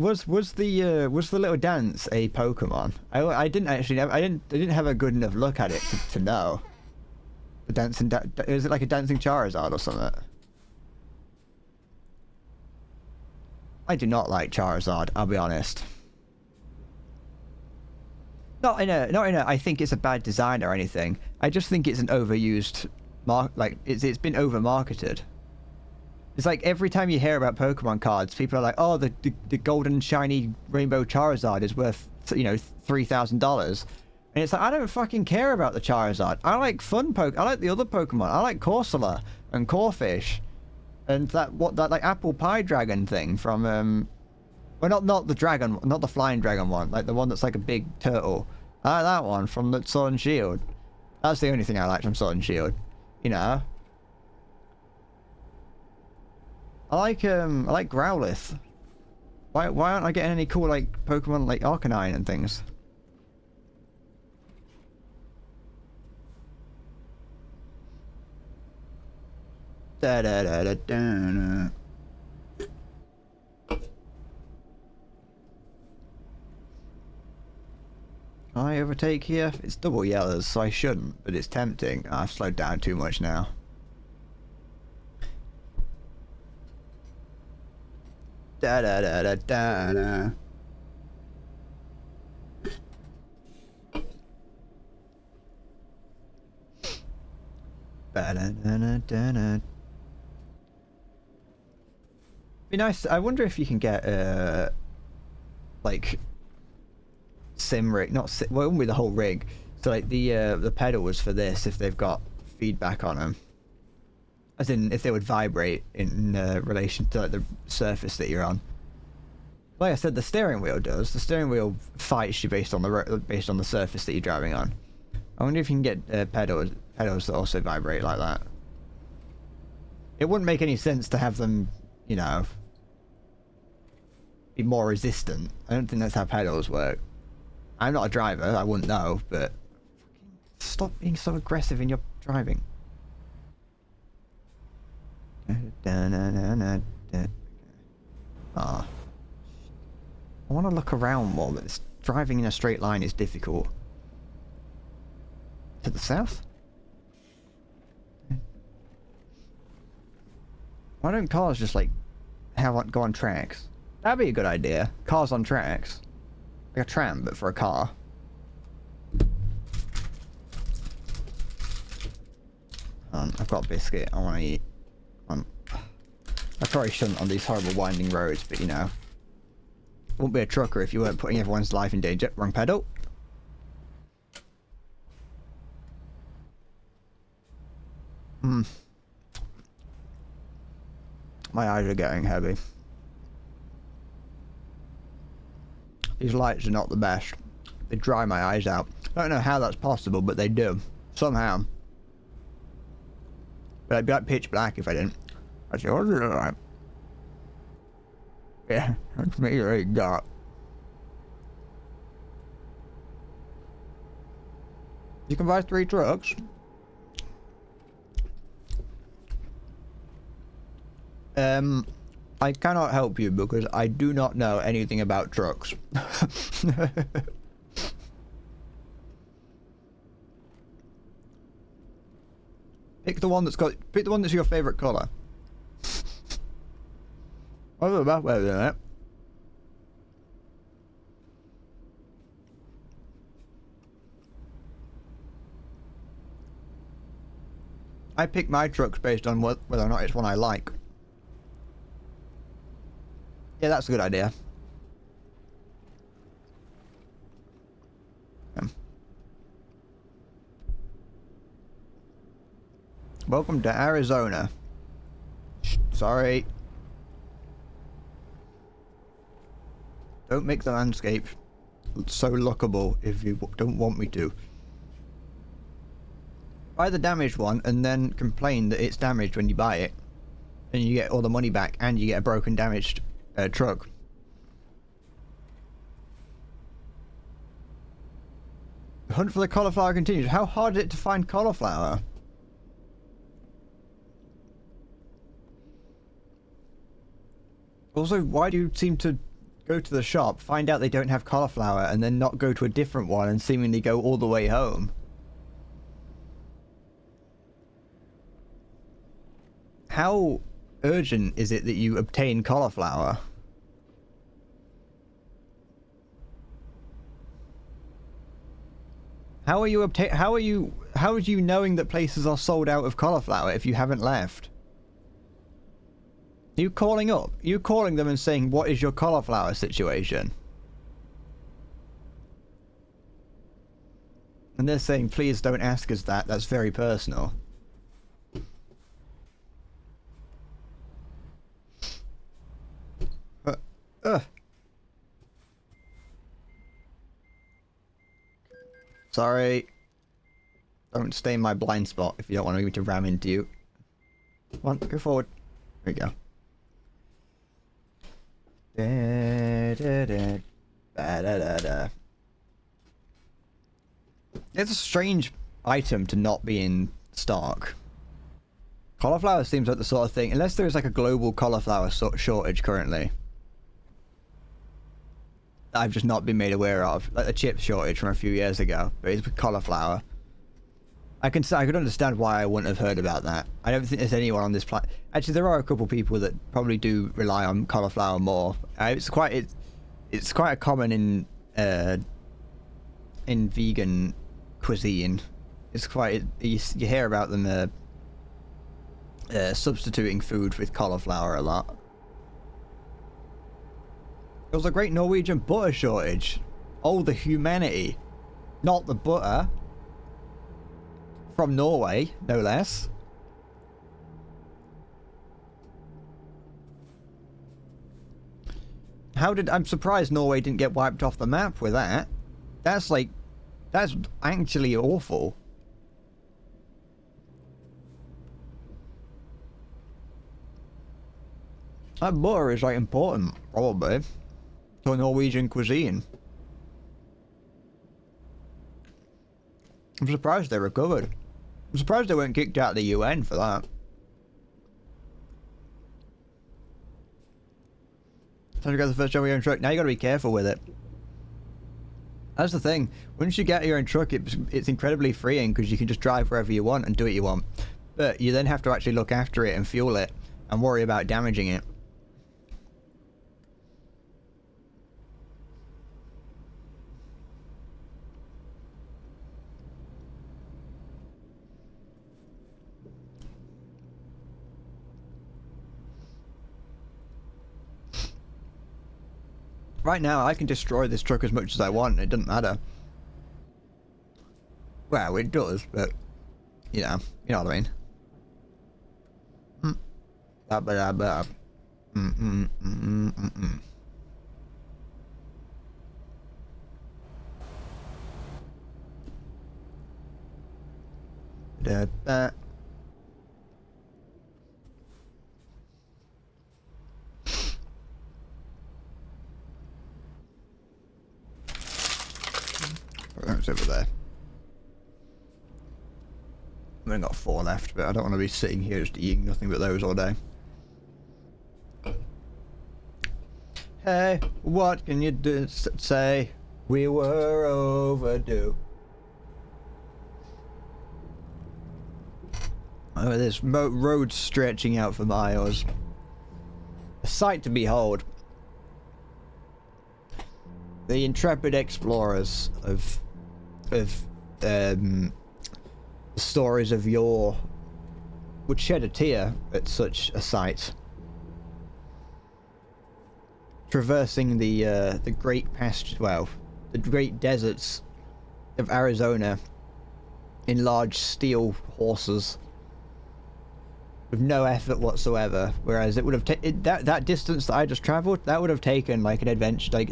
little dance a Pokemon? I didn't actually I didn't have a good enough look at it to know. The dancing is it like a dancing Charizard or something? I do not like Charizard, I'll be honest. Not in a I think it's a bad design or anything. I just think it's an overused it's been over marketed. It's like every time you hear about Pokemon cards, people are like, "Oh, the golden shiny rainbow Charizard is worth, you know, $3,000." And it's like, I don't fucking care about the Charizard. I like I like the other Pokemon. I like Corsola and Corphish, and that like apple pie dragon thing from well, not the dragon, not the flying dragon one, like the one that's like a big turtle. I like that one from the Sword and Shield. That's the only thing I like from Sword and Shield, you know. I like Growlithe. Why aren't I getting any cool like Pokemon like Arcanine and things? Da da da da da. Can I overtake here? It's double yellows, so I shouldn't, but it's tempting. I've slowed down too much now. Da da da da da da. Ba da da da da da. Be nice. I wonder if you can get like sim rig, not sim, well, it wouldn't be the whole rig. So like the pedals for this, if they've got feedback on them. As in, if they would vibrate in relation to like, the surface that you're on. Like I said, the steering wheel does. The steering wheel fights you based on the surface that you're driving on. I wonder if you can get pedals that also vibrate like that. It wouldn't make any sense to have them, you know, be more resistant. I don't think that's how pedals work. I'm not a driver. I wouldn't know, but stop being so aggressive in your driving. Ah. I want to look around more, but this driving in a straight line is difficult. To the south? Why don't cars just like go on tracks? That'd be a good idea. Cars on tracks. Like a tram, but for a car. I've got a biscuit. I want to eat. I probably shouldn't on these horrible winding roads, but you know. Wouldn't be a trucker if you weren't putting everyone's life in danger. Wrong pedal. My eyes are getting heavy. These lights are not the best. They dry my eyes out. I don't know how that's possible, but they do. Somehow. But I'd be like pitch black if I didn't. I'd say, what's it look like? Yeah, that's me very dark. You can buy 3 trucks. I cannot help you because I do not know anything about trucks. Pick the one that's your favorite color. Other than that, way than it. I pick my trucks based on whether or not it's one I like. Yeah, that's a good idea. Welcome to Arizona. Sorry. Don't make the landscape so lookable if you don't want me to. Buy the damaged one and then complain that it's damaged when you buy it. And you get all the money back and you get a broken, damaged truck. The hunt for the cauliflower continues. How hard is it to find cauliflower? Also, why do you seem to go to the shop, find out they don't have cauliflower, and then not go to a different one and seemingly go all the way home? How urgent is it that you obtain cauliflower? How are you knowing that places are sold out of cauliflower if you haven't left? Are you calling up? Are you calling them and saying, what is your cauliflower situation? And they're saying, please don't ask us that, that's very personal. Sorry. Don't stay in my blind spot if you don't want me to ram into you. Come on, go forward. There we go. It's a strange item to not be in stock. Cauliflower seems like the sort of thing, unless there's like a global cauliflower shortage currently, that I've just not been made aware of, like the chip shortage from a few years ago, but it's with cauliflower. I could understand why I wouldn't have heard about that. I don't think there's anyone on this planet. Actually, there are a couple people that probably do rely on cauliflower more. It's quite a common in vegan cuisine. It's quite you hear about them substituting food with cauliflower a lot. There was a great Norwegian butter shortage. Oh, the humanity, not the butter. From Norway, no less. I'm surprised Norway didn't get wiped off the map with that. That's actually awful. That butter is like important, probably, to Norwegian cuisine. I'm surprised they recovered. I'm surprised they weren't kicked out of the UN for that. Time to go to the first job of your own truck. Now you gotta be careful with it. That's the thing. Once you get your own truck, it's incredibly freeing because you can just drive wherever you want and do what you want. But you then have to actually look after it and fuel it and worry about damaging it. Right now, I can destroy this truck as much as I want. It doesn't matter. Well, it does, but you know what I mean. It's over there. I've only got 4 left, but I don't want to be sitting here just eating nothing but those all day. Hey, what can you do? Say we were overdue. Oh, this road stretching out for miles. A sight to behold. The intrepid explorers of the stories of yore would shed a tear at such a sight. Traversing the great the great deserts of Arizona in large steel horses, with no effort whatsoever. Whereas it would have that distance that I just traveled, that would have taken like an adventure, like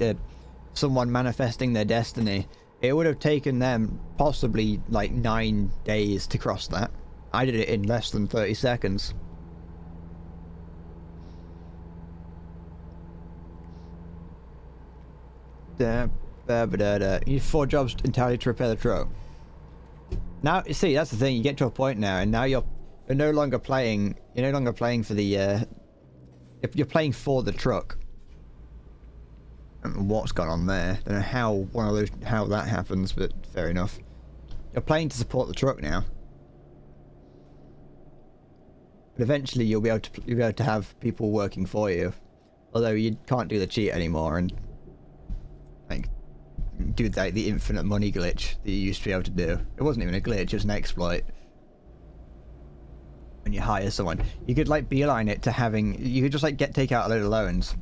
someone manifesting their destiny. It would have taken them possibly like 9 days to cross that. I did it in less than 30 seconds. You need 4 jobs entirely to repair the truck. Now, you see, that's the thing. You get to a point now, and now you're no longer playing. You're no longer playing for the. You're playing for the truck. I don't know what's gone on there. Don't know how that happens, but fair enough. You're playing to support the truck now. But eventually, you'll be able to have people working for you. Although you can't do the cheat anymore, and like do like the infinite money glitch that you used to be able to do. It wasn't even a glitch, it was an exploit. When you hire someone, you could like beeline it to having, you could just like take out a load of loans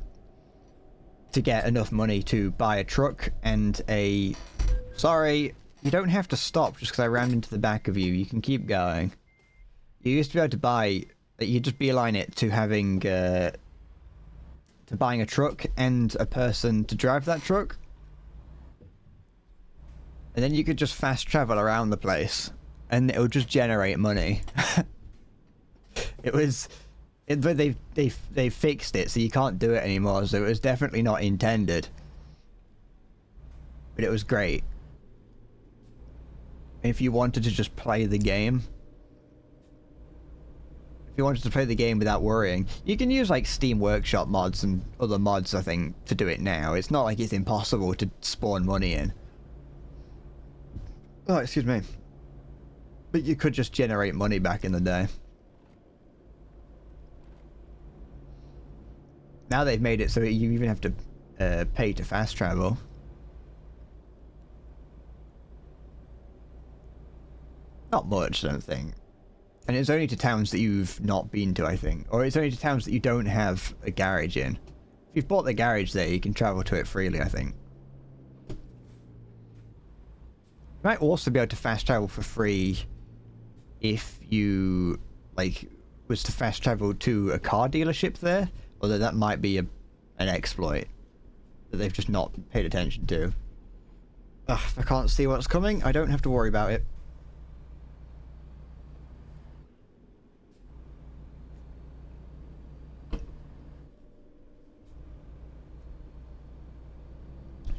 to get enough money to buy a truck and a, sorry, you don't have to stop just because I rammed into the back of you. You can keep going. You used to be able to buy, you just beeline it to having, to buying a truck and a person to drive that truck. And then you could just fast travel around the place, and it would just generate money. But they fixed it, so you can't do it anymore. So it was definitely not intended, but it was great. If you wanted to just play the game, if you wanted to play the game without worrying, you can use like Steam Workshop mods and other mods, I think, to do it now. It's not like it's impossible to spawn money in. Oh, excuse me. But you could just generate money back in the day. Now they've made it so you even have to pay to fast travel. Not much, I don't think. And it's only to towns that you've not been to, I think. Or it's only to towns that you don't have a garage in. If you've bought the garage there, you can travel to it freely, I think. You might also be able to fast travel for free if you, like, was to fast travel to a car dealership there. Although that might be an exploit that they've just not paid attention to. Ugh, if I can't see what's coming, I don't have to worry about it.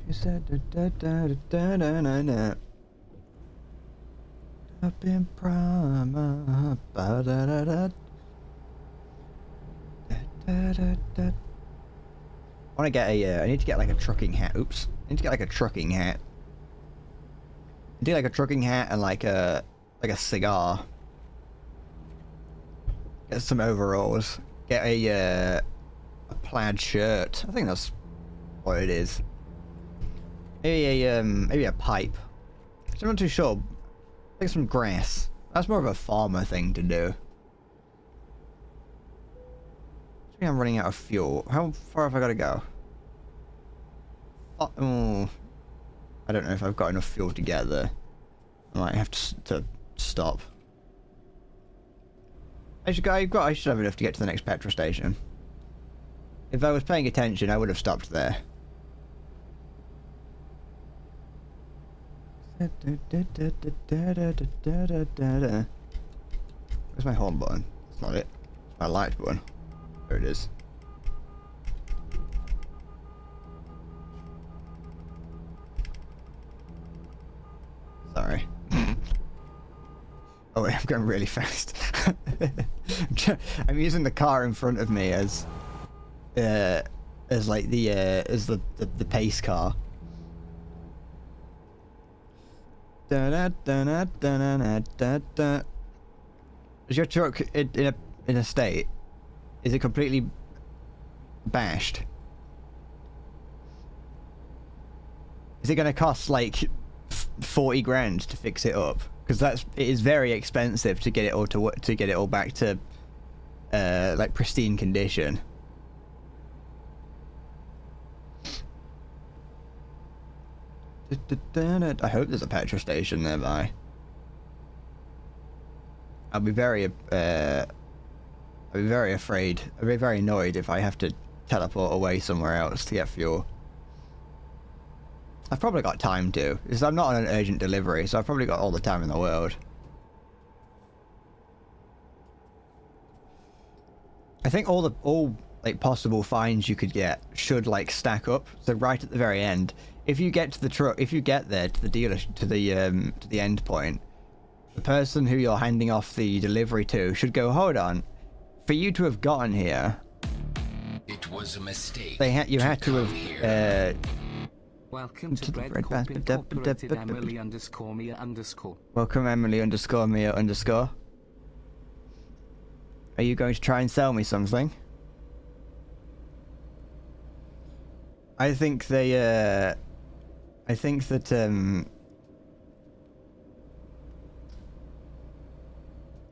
She said da da da da da da da. Up in Prima, ba da da da. I want to get a, I need to get like a trucking hat. Oops. I need to get like a trucking hat. Do like a trucking hat and like a cigar. Get some overalls. Get a plaid shirt. I think that's what it is. Maybe a pipe. I'm not too sure. Like some grass. That's more of a farmer thing to do. I think I'm running out of fuel. How far have I got to go? Oh, I don't know if I've got enough fuel to get there. I might have to stop. I should have enough to get to the next petrol station. If I was paying attention, I would have stopped there. Where's my horn button? That's not it. It's my light button. There it is. Sorry. Oh wait, I'm going really fast. I'm using the car in front of me as like the pace car. Is your truck in a state? Is it completely bashed? Is it going to cost like 40 grand to fix it up? Because it is very expensive to get it all to get it all back to like pristine condition. I hope there's a petrol station nearby. I'll be very I'd be very afraid. I'd be very annoyed if I have to teleport away somewhere else to get fuel. I've probably got time to, because I'm not on an urgent delivery, so I've probably got all the time in the world. I think all like possible finds you could get should like stack up. So right at the very end, if you get to the truck, if you get there to the dealer, to the end point, the person who you're handing off the delivery to should go, hold on, for you to have gotten here, it was a mistake. You had to have. Welcome to Bread Corp Incorporated, Emily_Mia_. Welcome, Emily_Mia_. Are you going to try and sell me something? I think they, I think that,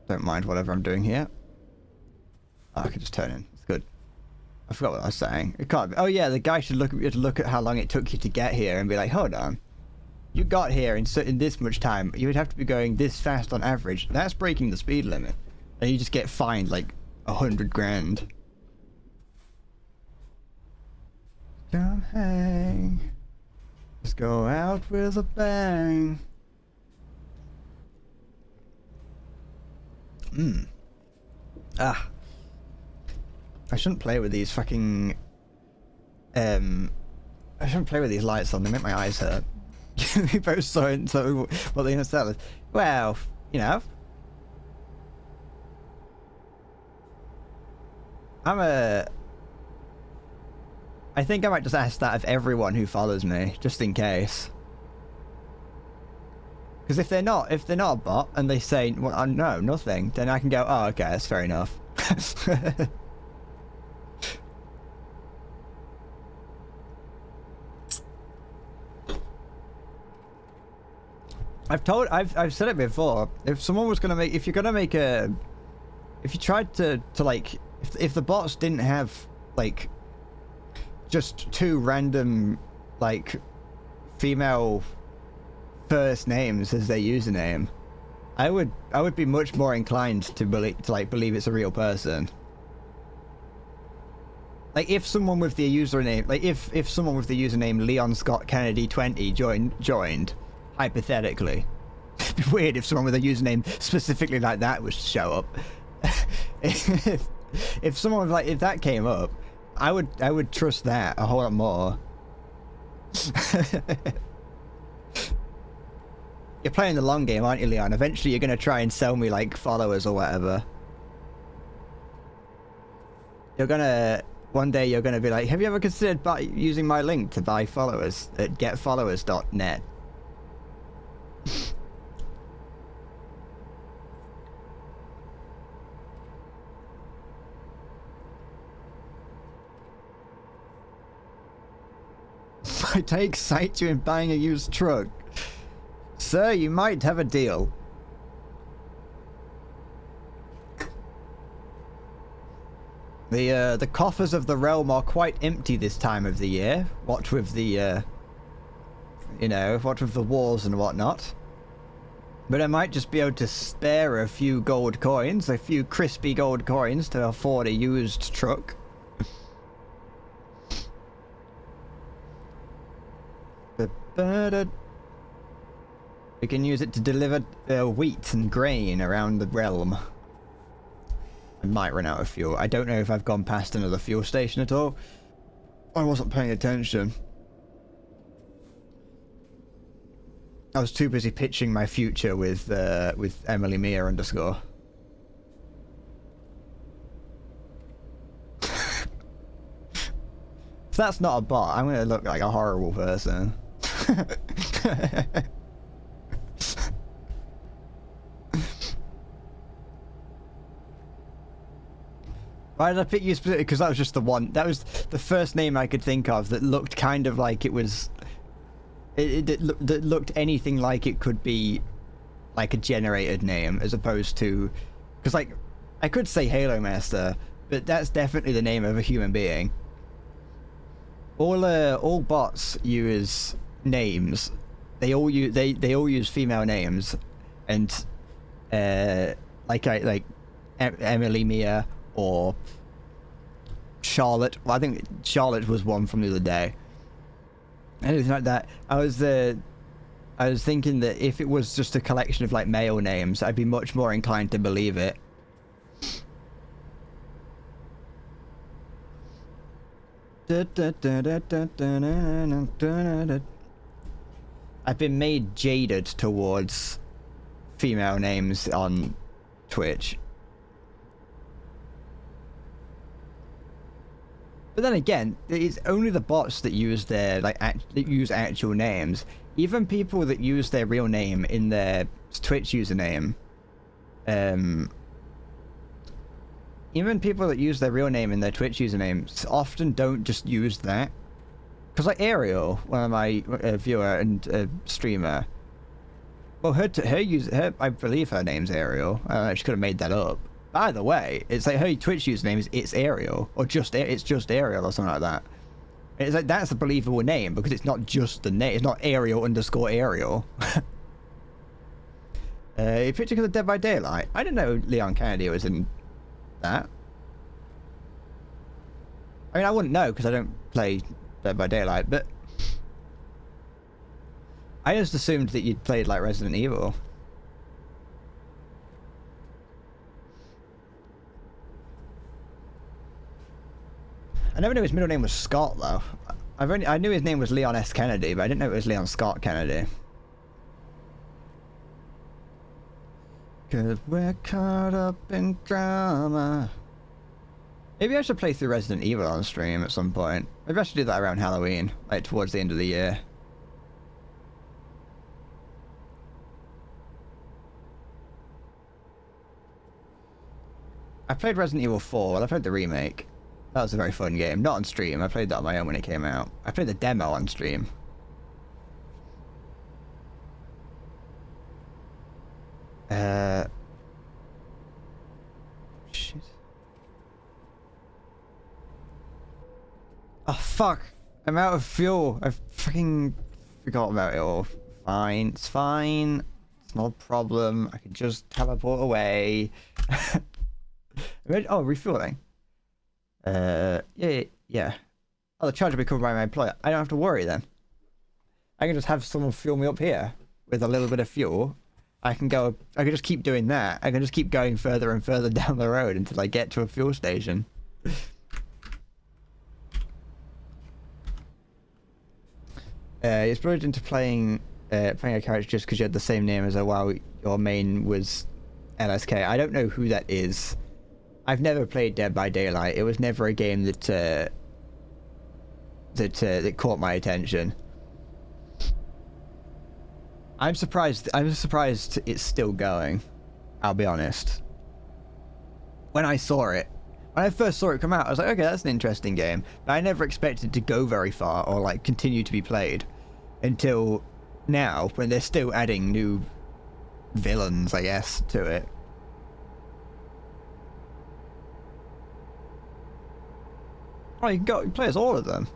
don't mind whatever I'm doing here. Oh, I can just turn in. It's good. I forgot what I was saying. It can't be. Oh yeah, the guy should look at how long it took you to get here and be like, hold on. You got here in this much time. You would have to be going this fast on average. That's breaking the speed limit. And you just get fined like 100 grand. Come hang. Let's go out with a bang. Ah. I shouldn't play with these fucking... I shouldn't play with these lights on, they make my eyes hurt. We both saw it, so what they're gonna sell us. Well, you know. I think I might just ask that of everyone who follows me, just in case. Because if they're not a bot and they say, well, no, nothing, then I can go, oh, okay, that's fair enough. I've said it before. If someone was gonna make, if you tried to like, if the bots didn't have like just two random like female first names as their username, I would be much more inclined to believe it's a real person. Like if someone with the username, like if someone with the username Leon Scott Kennedy 20 joined, hypothetically, it'd be weird if someone with a username specifically like that was to show up. if someone like, if that came up, I would trust that a whole lot more. You're playing the long game, aren't you, Leon? Eventually you're gonna try and sell me like followers or whatever. One day you're gonna be like, have you ever considered using my link to buy followers at getfollowers.net? I take sight you in buying a used truck. Sir, you might have a deal. The coffers of the realm are quite empty this time of the year. What with the, you know, what with the wars and whatnot. But I might just be able to spare a few gold coins, a few crispy gold coins to afford a used truck. We can use it to deliver wheat and grain around the realm. I might run out of fuel. I don't know if I've gone past another fuel station at all. I wasn't paying attention. I was too busy pitching my future with Emily Mia _. If that's not a bot, I'm gonna look like a horrible person. Why did I pick you specifically? Because that was just the one. That was the first name I could think of that looked kind of like it was. It looked anything like it could be, like a generated name, as opposed to, because like, I could say Halo Master, but that's definitely the name of a human being. All bots use names. They all use female names, and like Emily Mia or Charlotte. Well, I think Charlotte was one from the other day. Anything like that. I was thinking that if it was just a collection of like male names, I'd be much more inclined to believe it. I've been made jaded towards female names on Twitch. But then again, it's only the bots that use their that use actual names. Even people that use their real name in their Twitch username, even people that use their real name in their Twitch usernames often don't just use that. Because like Ariel, one of my viewer and streamer, well, her I believe her name's Ariel. She could have made that up. By the way, it's like her Twitch username is It's Ariel, or it's just Ariel or something like that. And it's like that's a believable name because it's not just the name. It's not Ariel_Ariel. A picture of Dead by Daylight. I didn't know Leon Kennedy was in that. I mean, I wouldn't know because I don't play Dead by Daylight, but I just assumed that you'd played like Resident Evil. I never knew his middle name was Scott though. I knew his name was Leon S. Kennedy, but I didn't know it was Leon Scott Kennedy. Cause we're caught up in drama. Maybe I should play through Resident Evil on stream at some point. Maybe I should do that around Halloween, like towards the end of the year. I played Resident Evil 4, well I played the remake. That was a very fun game. Not on stream, I played that on my own when it came out. I played the demo on stream. Shit. Oh fuck! I'm out of fuel. I fucking forgot about it all. Fine, it's fine. It's not a problem. I can just teleport away. Oh, refueling. Yeah. Oh, the charge will be covered by my employer. I don't have to worry then. I can just have someone fuel me up here with a little bit of fuel. I can just keep doing that. I can just keep going further and further down the road until I get to a fuel station. It's brought into playing a character just because you had the same name as her while your main was LSK. I don't know who that is. I've never played Dead by Daylight. It was never a game that caught my attention. I'm surprised it's still going. I'll be honest. When I first saw it come out, I was like, okay, that's an interesting game. But I never expected to go very far or like continue to be played until now, when they're still adding new villains, I guess, to it. Oh, you can play as all of them.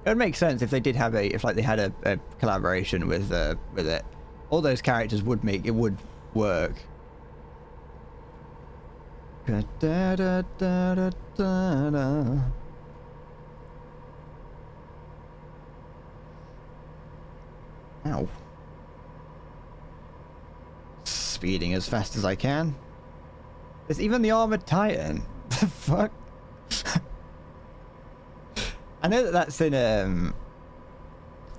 It would make sense if they did have they had a collaboration with it. All those characters would work. Ow. Speeding as fast as I can. There's even the Armored Titan. The fuck? I know that's in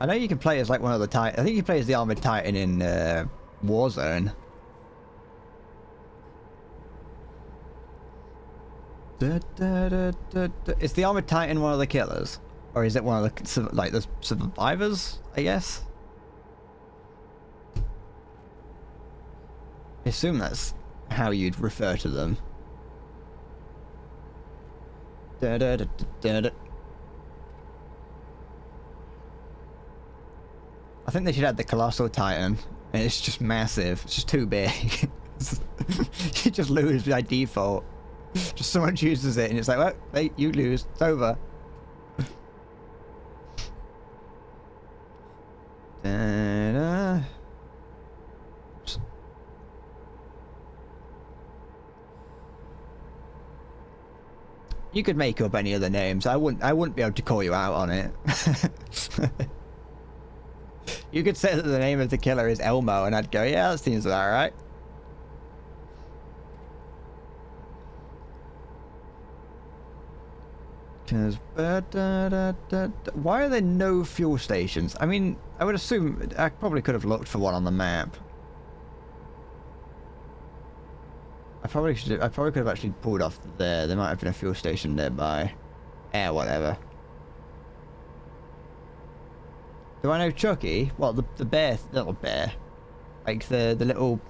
I know you can play as like one of the Titan. I think you play as the Armored Titan in Warzone. Is the Armored Titan one of the killers, or is it one of the the survivors? I guess. I assume that's how you'd refer to them. I think they should add the Colossal Titan, and it's just massive. It's just too big. You just lose by default. Just someone chooses it, and it's like, well, hey, you lose. It's over. You could make up any other names. I wouldn't be able to call you out on it. You could say that the name of the killer is Elmo, and I'd go, yeah, that seems about right. Because, why are there no fuel stations? I mean, I would assume I probably could have looked for one on the map. I probably could have actually pulled off there. There might have been a fuel station nearby. Whatever. Do I know Chucky? Well, the bear, little bear, like the little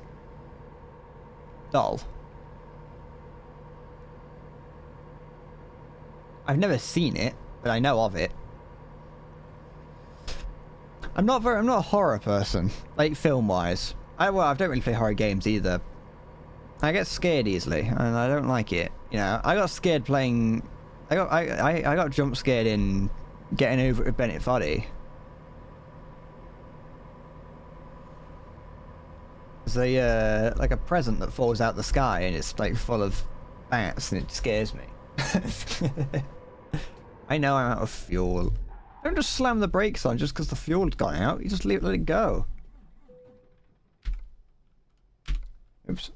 doll. I've never seen it, but I know of it. I'm not a horror person, like film-wise. I don't really play horror games either. I get scared easily, and I don't like it. You know, I got scared playing. I got jump scared in Getting Over It with Bennett Foddy. There's like a present that falls out the sky, and it's like full of bats, and it scares me. I know I'm out of fuel. Don't just slam the brakes on just because the fuel's gone out. You just let it go. Oops.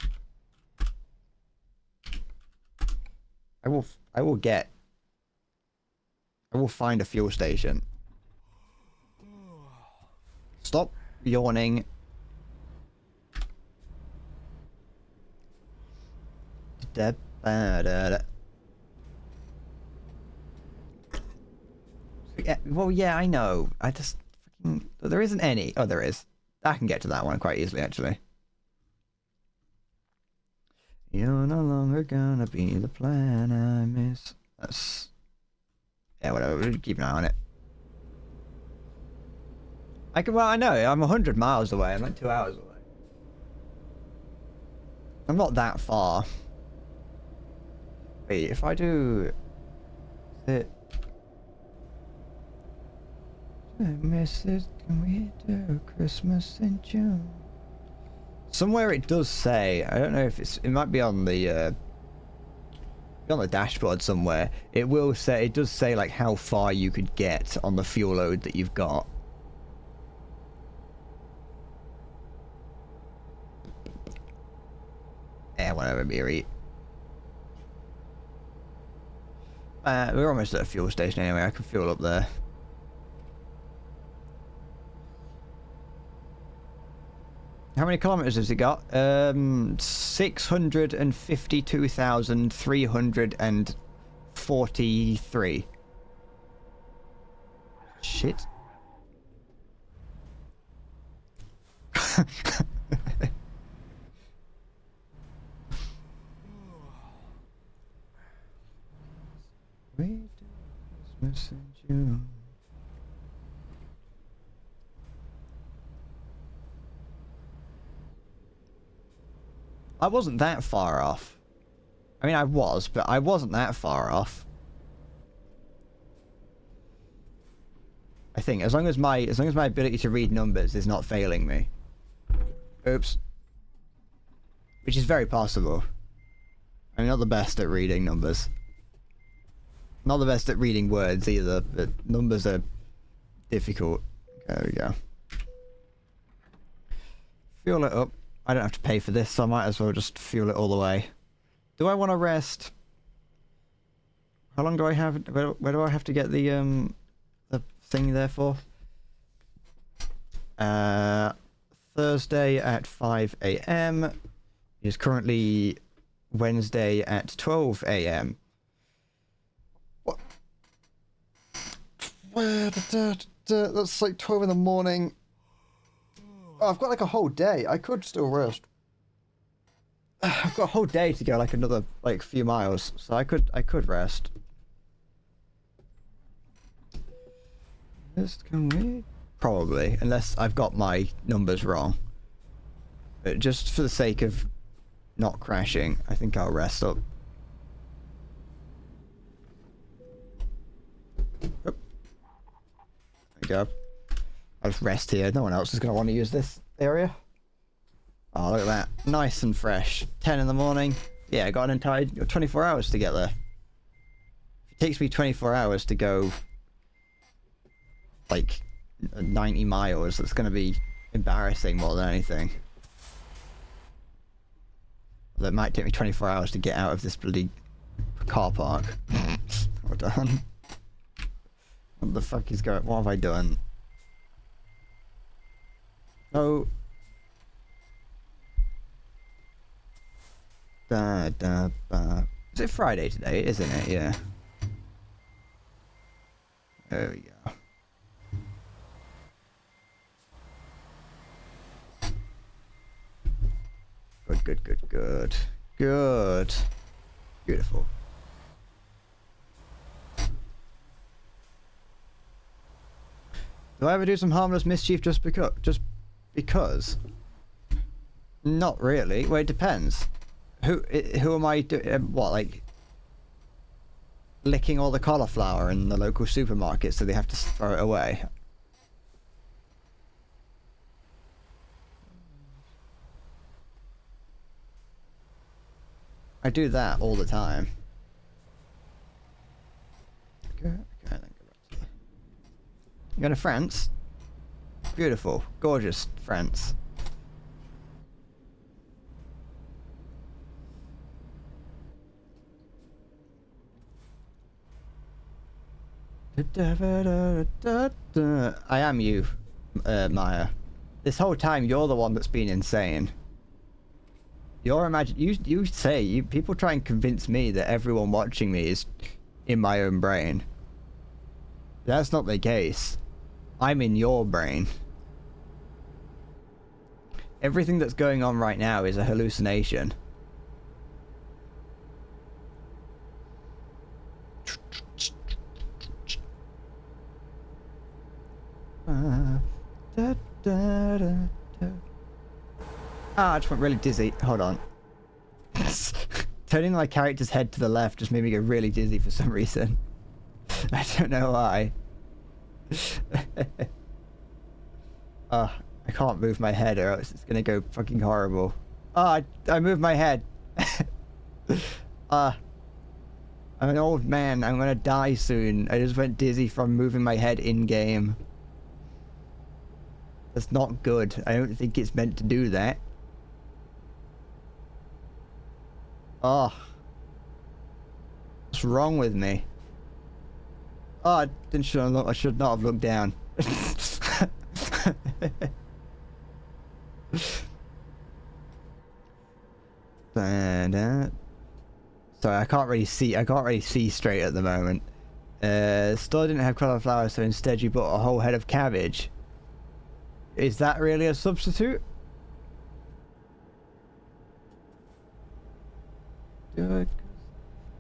I will find a fuel station. Stop yawning. Yeah, well, yeah, I know. I just fucking... There isn't any. Oh, there is. I can get to that one quite easily, actually. You're no longer gonna be the plan I miss. That's... Yeah, whatever. We'll keep an eye on it. Well, I know. I'm 100 miles away. I'm like 2 hours away. I'm not that far. Wait, if I do... it... miss it, can we do Christmas in June? Somewhere it does say, I don't know if it might be on the dashboard somewhere. It does say like how far you could get on the fuel load that you've got. Whatever, Miri. We're almost at a fuel station anyway. I can fuel up there. How many kilometers has it got? 652,343. Shit. We do Christmas in June. I wasn't that far off. I mean, I was, but I wasn't that far off. I think as long as my ability to read numbers is not failing me. Oops. Which is very possible. I'm not the best at reading numbers. Not the best at reading words either, but numbers are difficult. There we go. Fuel it up. I don't have to pay for this, so I might as well just fuel it all the way. Do I want to rest? How long do I have? Where do I have to get the thing there for? Thursday at 5 AM. It is currently Wednesday at 12 AM. What? That's like 12 in the morning. Oh, I've got like a whole day. I could still rest. I've got a whole day to go like another like few miles, so I could rest. Can we? Probably, unless I've got my numbers wrong. But just for the sake of not crashing, I think I'll rest up. There we go. I'll just rest here. No one else is going to want to use this area. Oh, look at that. Nice and fresh. 10 in the morning. Yeah, I got an entire 24 hours to get there. takes me 24 hours to go like 90 miles. That's going to be embarrassing more than anything. That might take me 24 hours to get out of this bloody car park. Hold on. What the fuck is going? What have I done? Oh. Is it Friday today? Isn't it? Yeah. There we go. Good. Beautiful. Do I ever do some harmless mischief just because? Because? Not really. Well, it depends. Who am I doing? What, like licking all the cauliflower in the local supermarket so they have to throw it away? I do that all the time. Okay, then go back to the... You going to France? Beautiful, gorgeous France. I am you, Maya. This whole time you're the one that's been insane. People try and convince me that everyone watching me is in my own brain. That's not the case. I'm in your brain. Everything that's going on right now is a hallucination. I just went really dizzy. Hold on. Turning my character's head to the left just made me go really dizzy for some reason. I don't know why. I can't move my head or else it's gonna go fucking horrible. I moved my head. I'm an old man. I'm gonna die soon. I just went dizzy from moving my head in-game. That's not good. I don't think it's meant to do that. Oh. What's wrong with me? Oh, I should not have looked down. Sorry, I can't really see straight at the moment. Store didn't have cauliflower, so instead you bought a whole head of cabbage. Is that really a substitute? Good.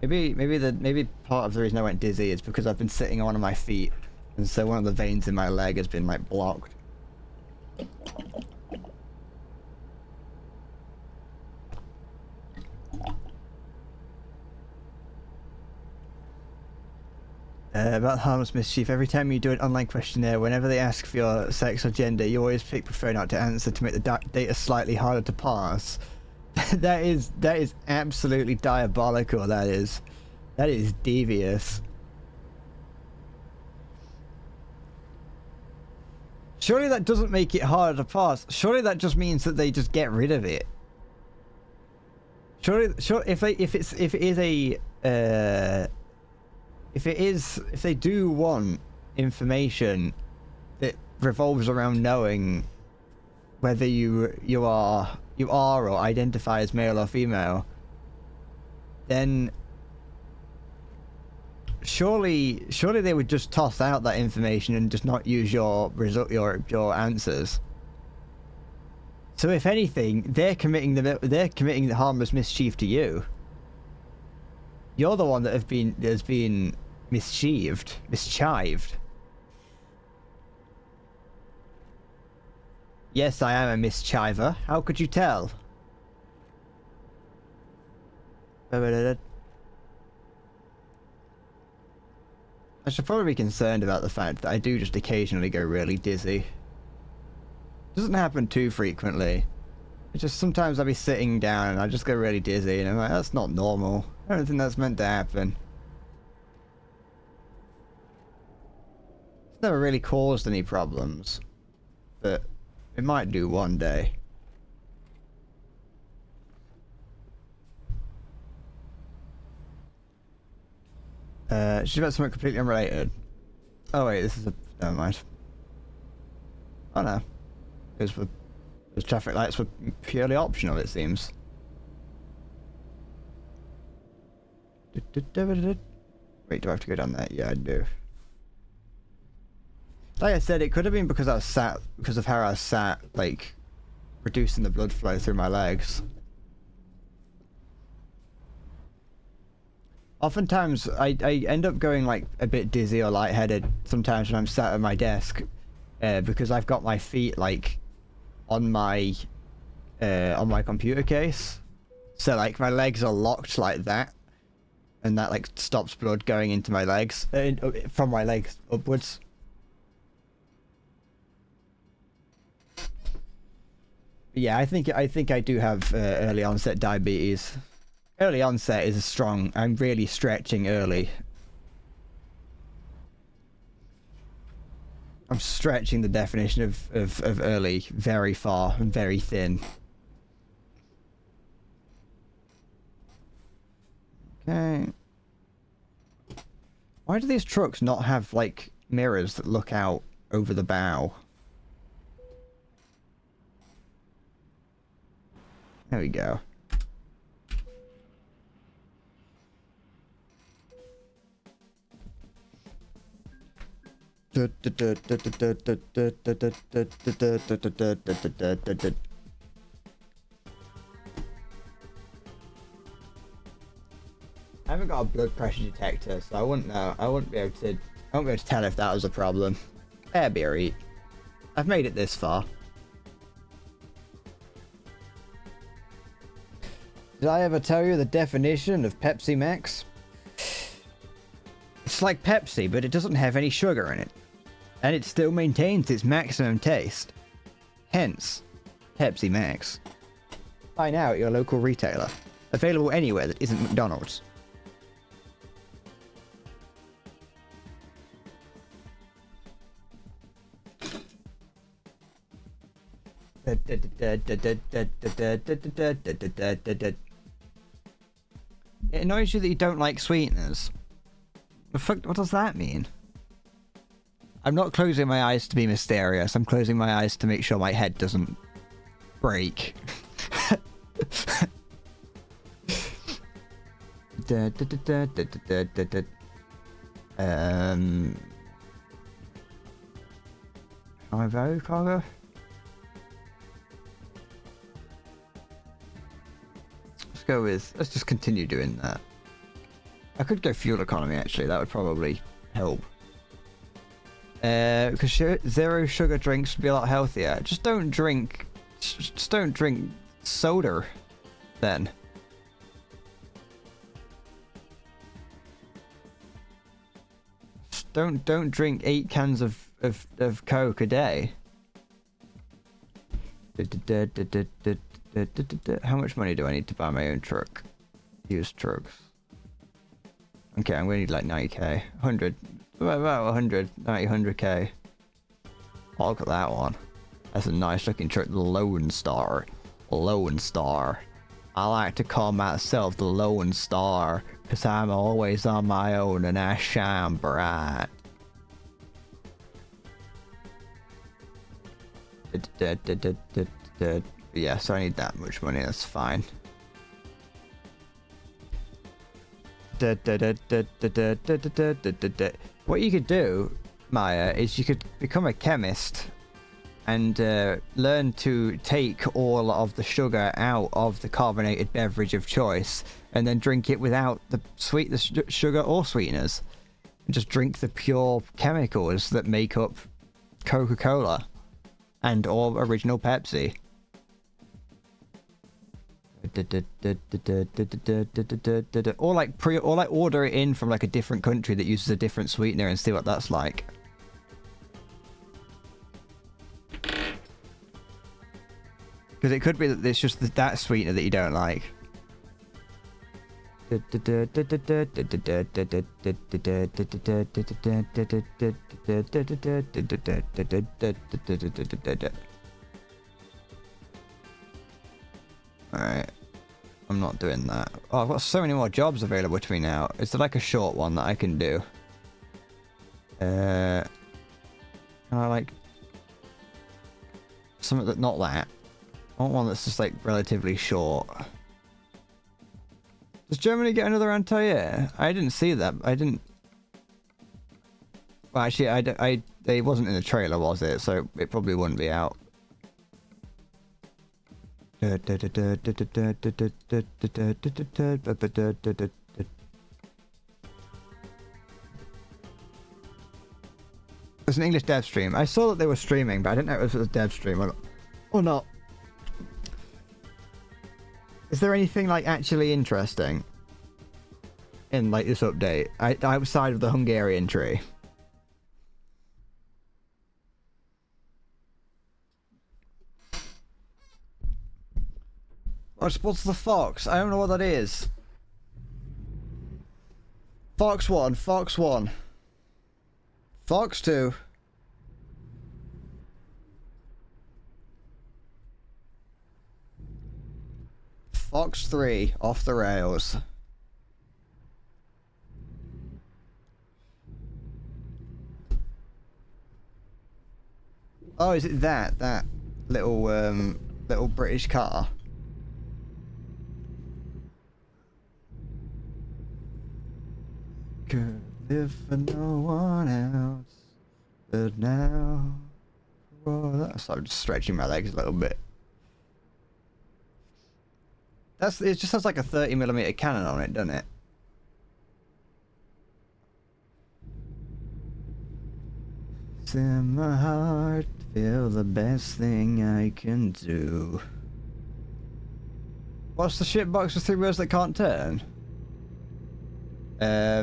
Maybe part of the reason I went dizzy is because I've been sitting on one of my feet, and so one of the veins in my leg has been like blocked. About harmless mischief, every time you do an online questionnaire, whenever they ask for your sex or gender, you always pick prefer not to answer to make the data slightly harder to parse. That is absolutely diabolical. That is devious. Surely that doesn't make it harder to parse. Surely that just means that they just get rid of it. Surely if they do want information that revolves around knowing whether you are or identify as male or female, then surely they would just toss out that information and just not use your answers. So if anything, they're committing the harmless mischief to you. You're the one that has been mischived. Yes, I am a mischiver. How could you tell? I should probably be concerned about the fact that I do just occasionally go really dizzy. It doesn't happen too frequently. It's just sometimes I'll be sitting down and I just go really dizzy and I'm like, that's not normal. I don't think that's meant to happen. never really caused any problems, but it might do one day. She's about something completely unrelated. Oh wait, this is a... Never mind. Oh no. Those traffic lights were purely optional, it seems. Wait, do I have to go down there? Yeah, I do. Like I said, it could have been because of how I was sat, like, reducing the blood flow through my legs. Oftentimes, I end up going, like, a bit dizzy or lightheaded sometimes when I'm sat at my desk, because I've got my feet, like, on my computer case. So, like, my legs are locked like that, and that, like, stops blood going into my legs, from my legs upwards. Yeah, I think I do have early onset diabetes. Early onset is strong. I'm really stretching early. I'm stretching the definition of early very far and very thin. Okay. Why do these trucks not have, like, mirrors that look out over the bow? There we go. I haven't got a blood pressure detector, so I wouldn't know. I won't be able to tell if that was a problem. Bear beer eat. I've made it this far. Did I ever tell you the definition of Pepsi Max? It's like Pepsi, but it doesn't have any sugar in it. And it still maintains its maximum taste. Hence, Pepsi Max. Buy now at your local retailer. Available anywhere that isn't McDonald's. It annoys you that you don't like sweeteners. What does that mean? I'm not closing my eyes to be mysterious. I'm closing my eyes to make sure my head doesn't break. High value cargo? Let's just continue doing that. I could go fuel economy, actually. That would probably help. Because zero sugar drinks would be a lot healthier. Just don't drink soda, then. Just don't drink 8 cans of Coke a day. How much money do I need to buy my own truck? Used trucks. Okay, I'm gonna need like 90k. 100. About 100. 90, 100k. Oh, look at that one. That's a nice looking truck. The Lone Star. Lone Star. I like to call myself the Lone Star, because I'm always on my own and I shine bright. Yeah, so I need that much money, that's fine. What you could do, Maya, is you could become a chemist and learn to take all of the sugar out of the carbonated beverage of choice and then drink it without the sugar or sweeteners. And just drink the pure chemicals that make up Coca-Cola and or original Pepsi. Or like order it in from like a different country that uses a different sweetener and see what that's like. Because it could be that it's just that sweetener that you don't like. Alright. I'm not doing that. Oh, I've got so many more jobs available to me now. Is there like a short one that I can do? Can I like... something that... not that. I want one that's just like relatively short. Does Germany get another anti-air? I didn't see that. I didn't... Well, actually, it wasn't in the trailer, was it? So it probably wouldn't be out. There's an English dev stream. I saw that they were streaming, but I didn't know if it was a dev stream or not. Is there anything like actually interesting in like this update outside of the Hungarian tree? What's the Fox? I don't know what that is. Fox 1, Fox 1. Fox 2. Fox 3, off the rails. Oh, is it that little British car? Could live for no one else, but now, so I'm just stretching my legs a little bit. It just has like a 30mm cannon on it, doesn't it? It's in my heart, feel the best thing I can do. What's the shitbox with 3 wheels that can't turn? I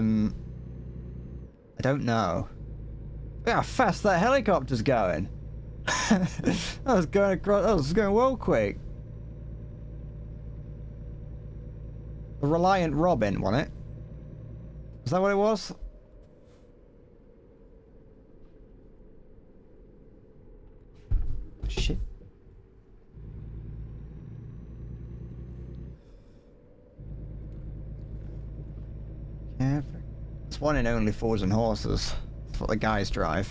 don't know. Look how fast that helicopter's going. That was going well quick. The Reliant Robin, wasn't it? Is that what it was? Shit. Yeah, it's one in only fours and horses. That's what the guys drive.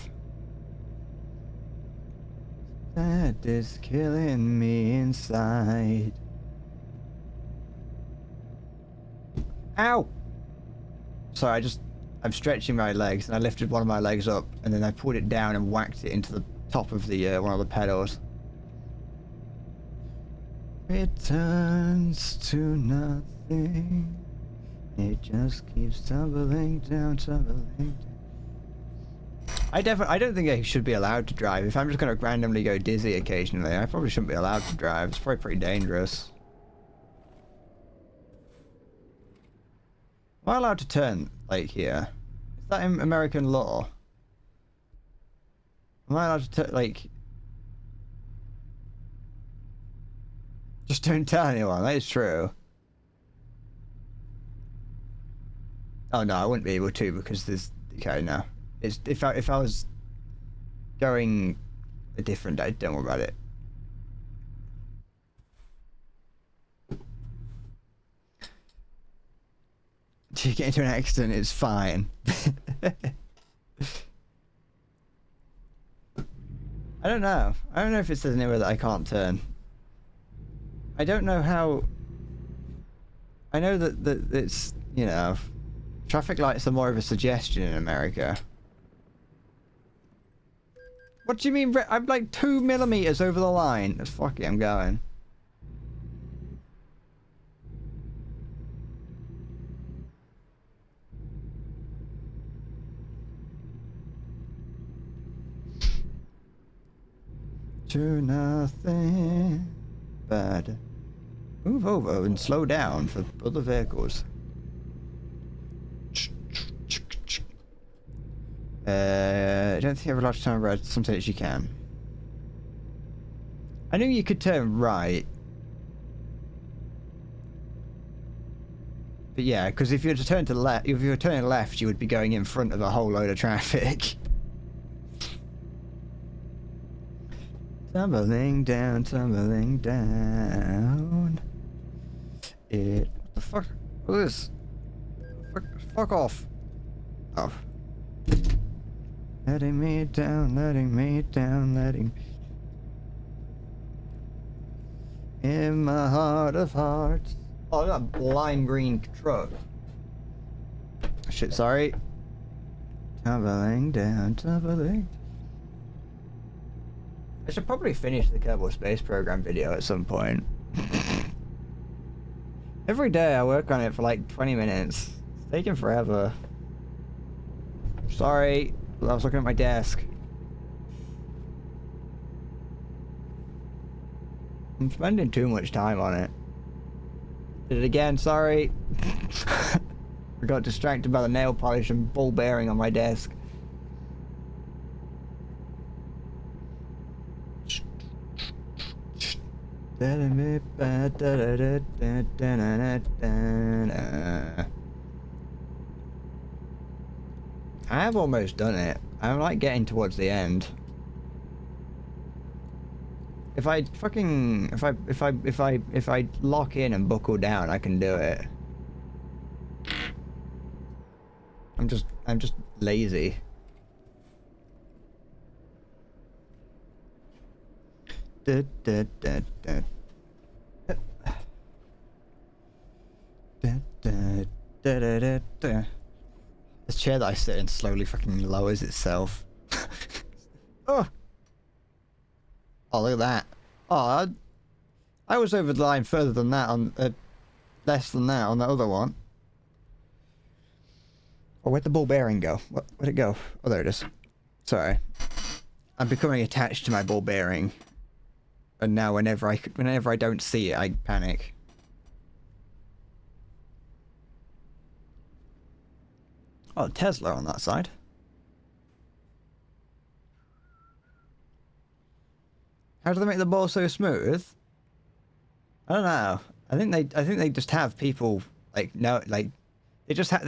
That is killing me inside. Ow! Sorry, I'm stretching my legs and I lifted one of my legs up and then I pulled it down and whacked it into the top of the one of the pedals. It turns to nothing. It just keeps tumbling down, tumbling down. I don't think I should be allowed to drive. If I'm just going to randomly go dizzy occasionally, I probably shouldn't be allowed to drive. It's probably pretty dangerous. Am I allowed to turn, like, here? Is that in American law? Am I allowed to, like... Just don't tell anyone, that is true. Oh no, I wouldn't be able to because there's... Okay, no. It's, if I was going a different day, don't worry about it. If you get into an accident, it's fine. I don't know. I don't know if it says anywhere that I can't turn. I don't know how... I know that it's, you know... Traffic lights are more of a suggestion in America. What do you mean? I'm like 2 millimeters over the line. Fuck it, I'm going. To nothing but move over and slow down for other vehicles. I don't think you have a lot of time red. Sometimes you can. I knew you could turn right. But yeah, because if you were to turn to the left, if you were turning left, you would be going in front of a whole load of traffic. Tumbling down, tumbling down. What the fuck? What is this? Fuck off. Oh. Letting me down, letting me down, letting... In my heart of hearts. Oh, I got a lime green truck. Shit, sorry. Tumbling down, tumbling. I should probably finish the Kerbal Space Program video at some point. Every day I work on it for like 20 minutes. It's taking forever. Sorry, I was looking at my desk. I'm spending too much time on it. Did it again, sorry. I got distracted by the nail polish and ball bearing on my desk. I have almost done it. I'm like getting towards the end. If I lock in and buckle down, I can do it. I'm just lazy. This chair that I sit in slowly fucking lowers itself. Oh, look at that. Oh, I was over the line further than that on less than that on the other one. Oh, where'd the ball bearing go? Where'd it go? Oh, there it is. Sorry, I'm becoming attached to my ball bearing. And now whenever I don't see it, I panic. Oh, Tesla on that side. How do they make the ball so smooth? I don't know. I think they just have people they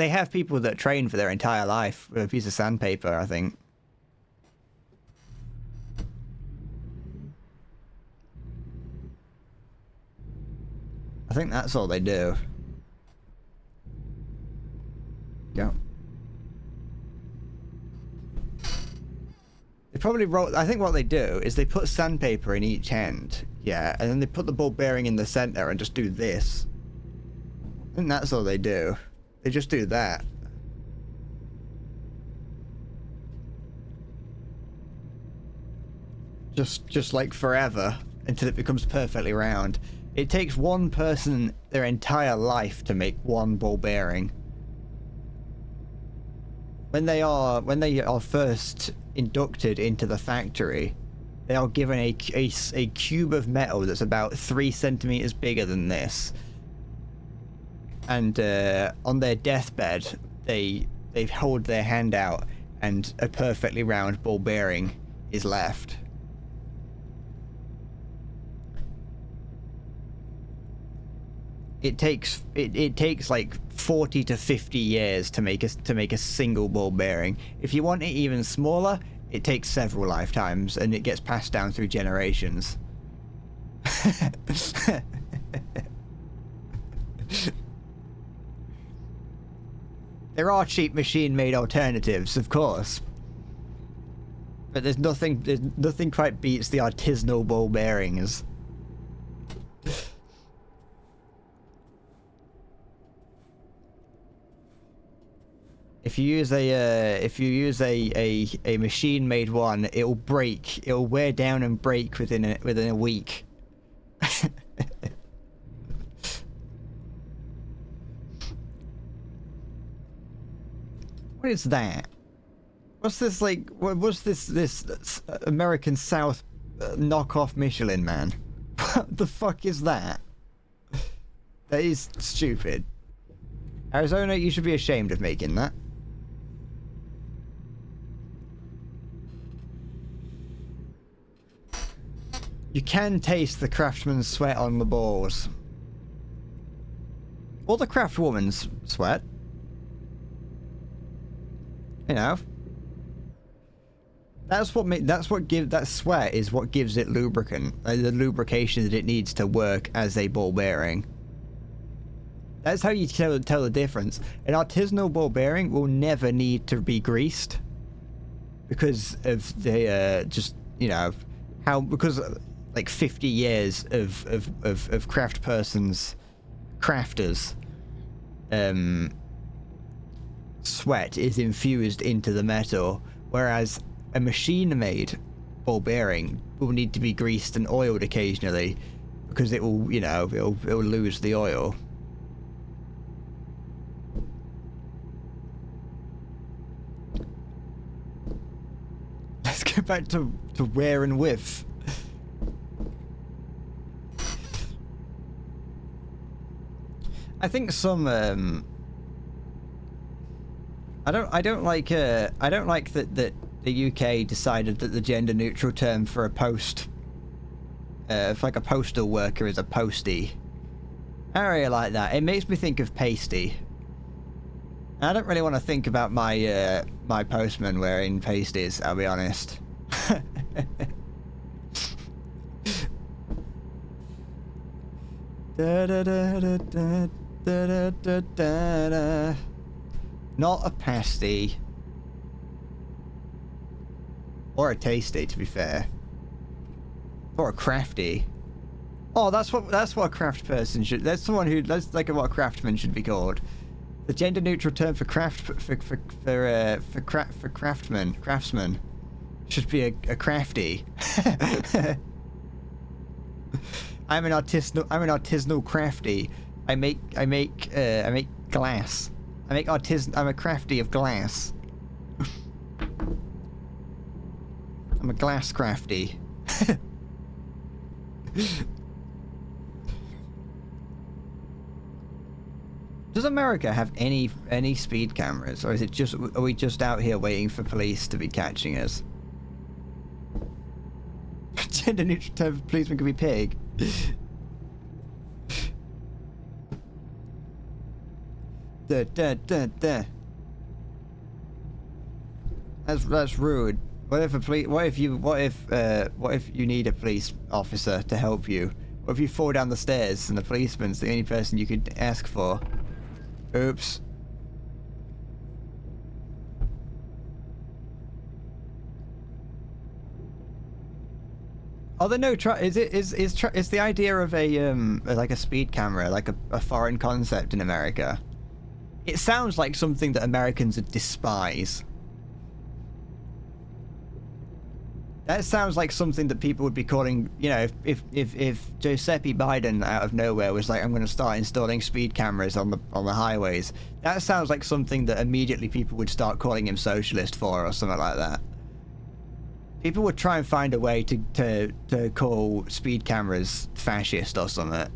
have people that train for their entire life with a piece of sandpaper, I think. I think that's all they do. Go. They probably wrote... I think what they do is they put sandpaper in each end. Yeah, and then they put the ball bearing in the center and just do this. I think that's all they do. They just do that. Just like forever until it becomes perfectly round. It takes one person their entire life to make one ball bearing. When they are first inducted into the factory, they are given a cube of metal that's about 3 centimeters bigger than this. And on their deathbed, they hold their hand out, and a perfectly round ball bearing is left. It takes like 40 to 50 years to make a single ball bearing. If you want it even smaller, it takes several lifetimes, and it gets passed down through generations. There are cheap machine-made alternatives, of course, but there's nothing quite beats the artisanal ball bearings. If you use a machine-made one, it'll break. It'll wear down and break within a week. What is that? What's this like? What's this American South knockoff Michelin Man? What the fuck is that? That is stupid. Arizona, you should be ashamed of making that. You can taste the craftsman's sweat on the balls. Or the craft woman's sweat. You know. That sweat is what gives it lubricant, the lubrication that it needs to work as a ball bearing. That's how you tell the difference. An artisanal ball bearing will never need to be greased because of the just, you know, because like 50 years of crafters sweat is infused into the metal, whereas a machine-made ball bearing will need to be greased and oiled occasionally because it will, you know, it'll lose the oil. Let's go back to wear and whiff. I think some I don't like that the UK decided that the gender neutral term for a like a postal worker is a postie. I don't really like that. It makes me think of pasty. I don't really want to think about my my postman wearing pasties, I'll be honest. Da, da, da, da, da, da, da, da, da. Not a pasty. Or a tasty, to be fair. Or a crafty. Oh, that's what a craft person should. That's like what a craftsman should be called. The gender neutral term for craftsman should be a crafty. I'm an artisanal crafty. I make glass. I'm a crafty of glass. I'm a glass crafty. Does America have any speed cameras, or are we just out here waiting for police to be catching us? Gender neutral term for policeman could be pig. Da, da, da, da. That's rude. What if you need a police officer to help you? What if you fall down the stairs and the policeman's the only person you could ask for? Oops. Are there no is the idea of a like a speed camera like a foreign concept in America? It sounds like something that Americans would despise. That sounds like something that people would be calling, you know, if Giuseppe Biden out of nowhere was like, I'm going to start installing speed cameras on the highways. That sounds like something that immediately people would start calling him socialist for, or something like that. People would try and find a way to call speed cameras fascist or something.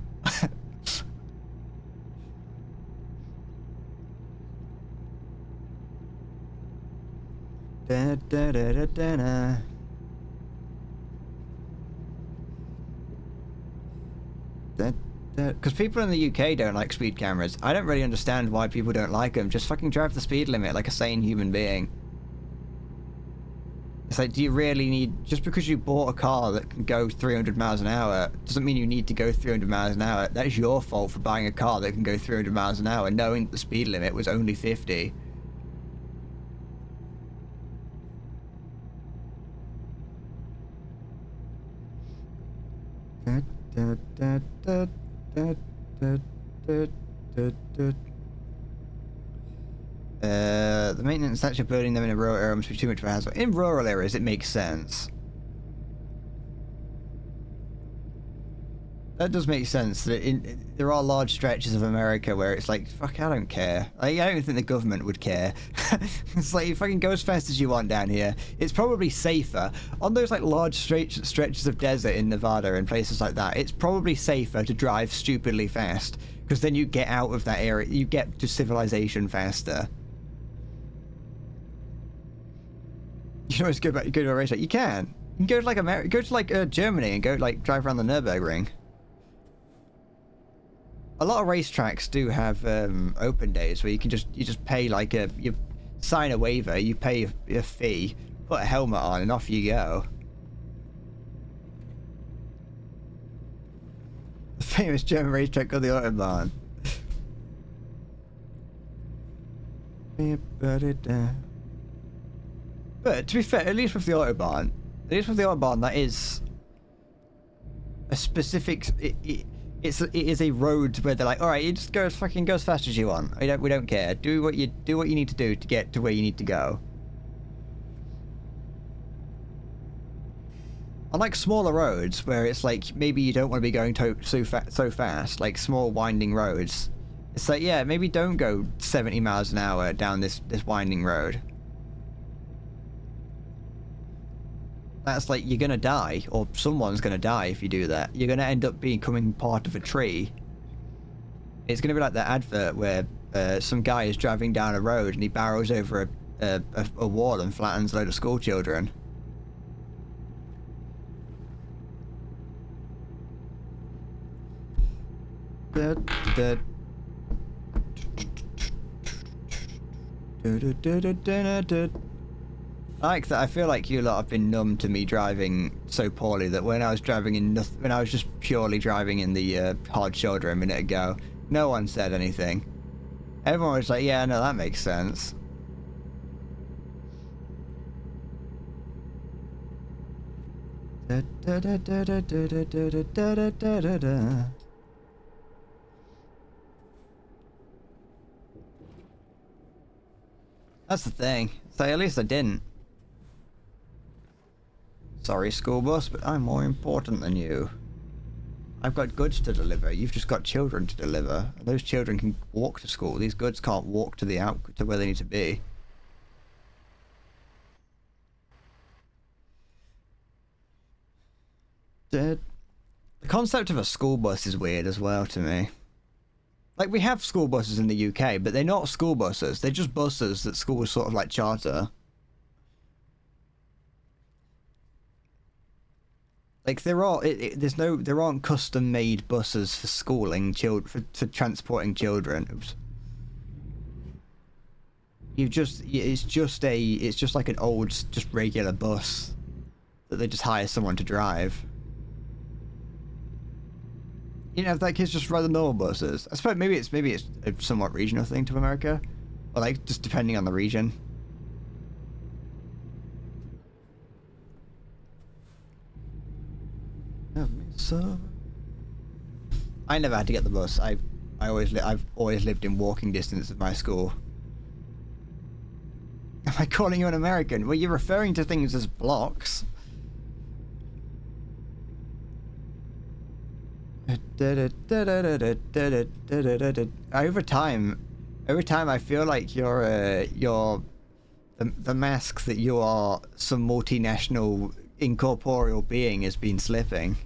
Da, da, da, da, da, da. Because people in the UK don't like speed cameras. I don't really understand why people don't like them. Just fucking drive the speed limit like a sane human being. It's like, do you really need... Just because you bought a car that can go 300 miles an hour doesn't mean you need to go 300 miles an hour. That is your fault for buying a car that can go 300 miles an hour knowing the speed limit was only 50. Da, da, da, da, da, da, da, da. The maintenance actually building them in a rural area must be too much of a hassle. In rural areas, it makes sense. That does make sense. That there are large stretches of America where it's like, fuck, I don't care. Like, I don't think the government would care. It's like, you fucking go as fast as you want down here. It's probably safer. On those like large stretches of desert in Nevada and places like that, it's probably safer to drive stupidly fast. Because then you get out of that area. You get to civilization faster. You can always go to a racetrack. You can. You can go to like America, go to like Germany and go like drive around the Nürburgring. a lot of racetracks do have open days where you just pay like you sign a waiver, you pay a fee, put a helmet on, and off you go. The famous German racetrack called the Autobahn. But to be fair, at least with the Autobahn, that is a specific. It is a road where they're like, all right, you just go as fast as you want. We don't care. Do what you need to do to get to where you need to go. Unlike smaller roads where it's like maybe you don't want to be going so fast, like small winding roads. It's like, yeah, maybe don't go 70 miles an hour down this winding road. That's like, you're gonna die, or someone's gonna die if you do that. You're gonna end up becoming part of a tree. It's gonna be like that advert where some guy is driving down a road and he barrels over a wall and flattens a load of school children. I like that. I feel like you lot have been numb to me driving so poorly that when I was just purely driving in the hard shoulder a minute ago, no one said anything. Everyone was like, yeah, no, that makes sense. That's the thing. So at least I didn't. Sorry, school bus, but I'm more important than you. I've got goods to deliver. You've just got children to deliver. Those children can walk to school. These goods can't walk to where they need to be. The concept of a school bus is weird as well to me. Like, we have school buses in the UK, but they're not school buses. They're just buses that schools sort of like charter. Like, there aren't custom-made buses for schooling for transporting children. Oops. It's just like an old, just regular bus that they just hire someone to drive. You know, like, it's just rather normal buses. I suppose maybe it's a somewhat regional thing to America, or like just depending on the region. So, I never had to get the bus. I've always lived in walking distance of my school. Am I calling you an American? Well, you're referring to things as blocks. Over time I feel like you're the mask that you are some multinational incorporeal being has been slipping.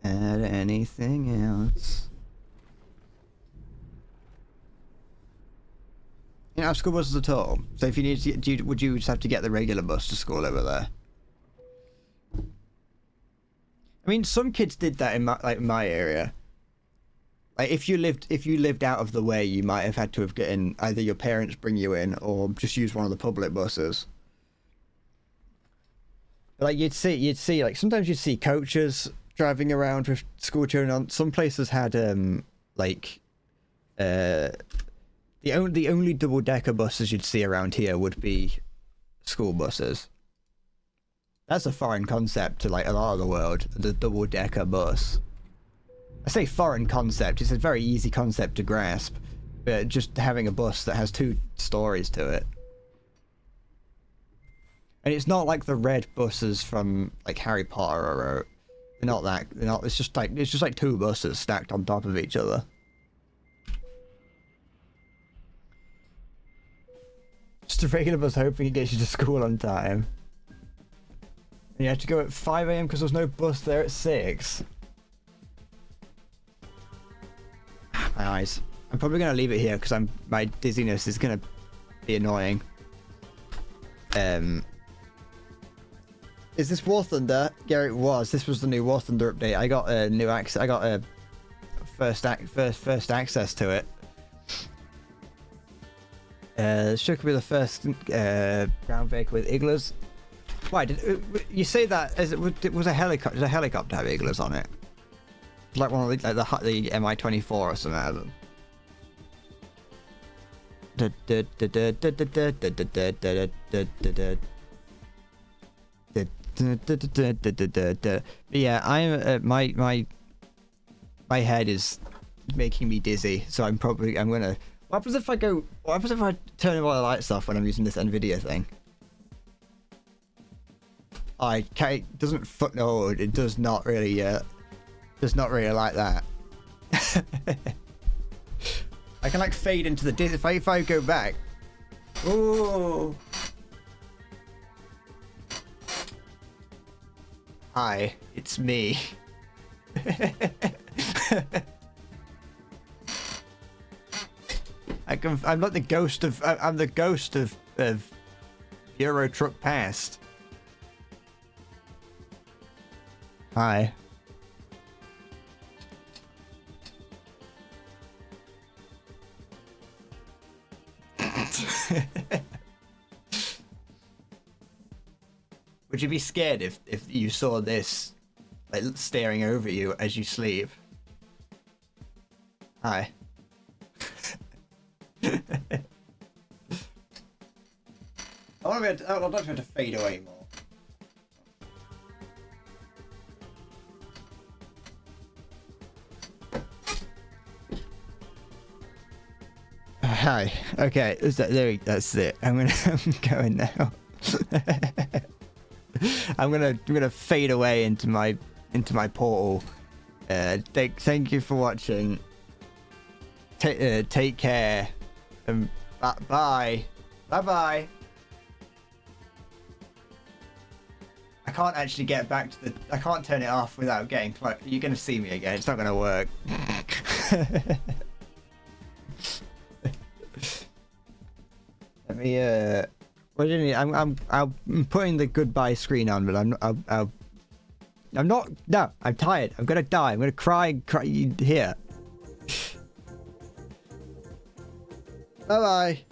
Add anything else? You don't have school buses at all. So if you need to, would you just have to get the regular bus to school over there? I mean, some kids did that in my area. Like, if you lived out of the way, you might have had to have gotten either your parents bring you in or just use one of the public buses. But like, you'd see like sometimes you'd see coaches driving around with school children on. Some places had the only double-decker buses you'd see around here would be school buses. That's a foreign concept to like a lot of the world, the double-decker bus. I say foreign concept, it's a very easy concept to grasp, but just having a bus that has 2 stories to it. And it's not like the red buses from like Harry Potter or it's just like 2 buses stacked on top of each other. Just a regular bus hoping it gets you to school on time. And you have to go at 5 AM because there's no bus there at 6. My eyes. I'm probably going to leave it here because my dizziness is going to be annoying. Is this War Thunder? Yeah, it was. This was the new War Thunder update. I got a new access. I got a first access to it. Should be the first ground vehicle with igloos. Why did you say that? As it was a helicopter? Did a helicopter have igloos on it? Like one of the Mi-24 or something out of them. Yeah, I'm my head is making me dizzy, so I'm gonna. What happens if I turn all the lights off when I'm using this Nvidia thing? It doesn't no, it does not really like that. I can like fade into the if I go back. Ooh. Hi, it's me. I'm not the ghost of. I'm the ghost of Euro Truck Past. Hi. Would you be scared if you saw this like staring over you as you sleep? Hi. I'm not trying to fade away more. Hi. Okay. That's it. I'm going now. I'm gonna fade away into my portal. Thank you for watching. Take care. Bye. Bye. I can't actually get back to the. I can't turn it off without getting close. You're gonna see me again. It's not gonna work. Let me. What do you need? I'm putting the goodbye screen on, but I'm not. No, I'm tired. I'm gonna die. I'm gonna cry here. Bye bye.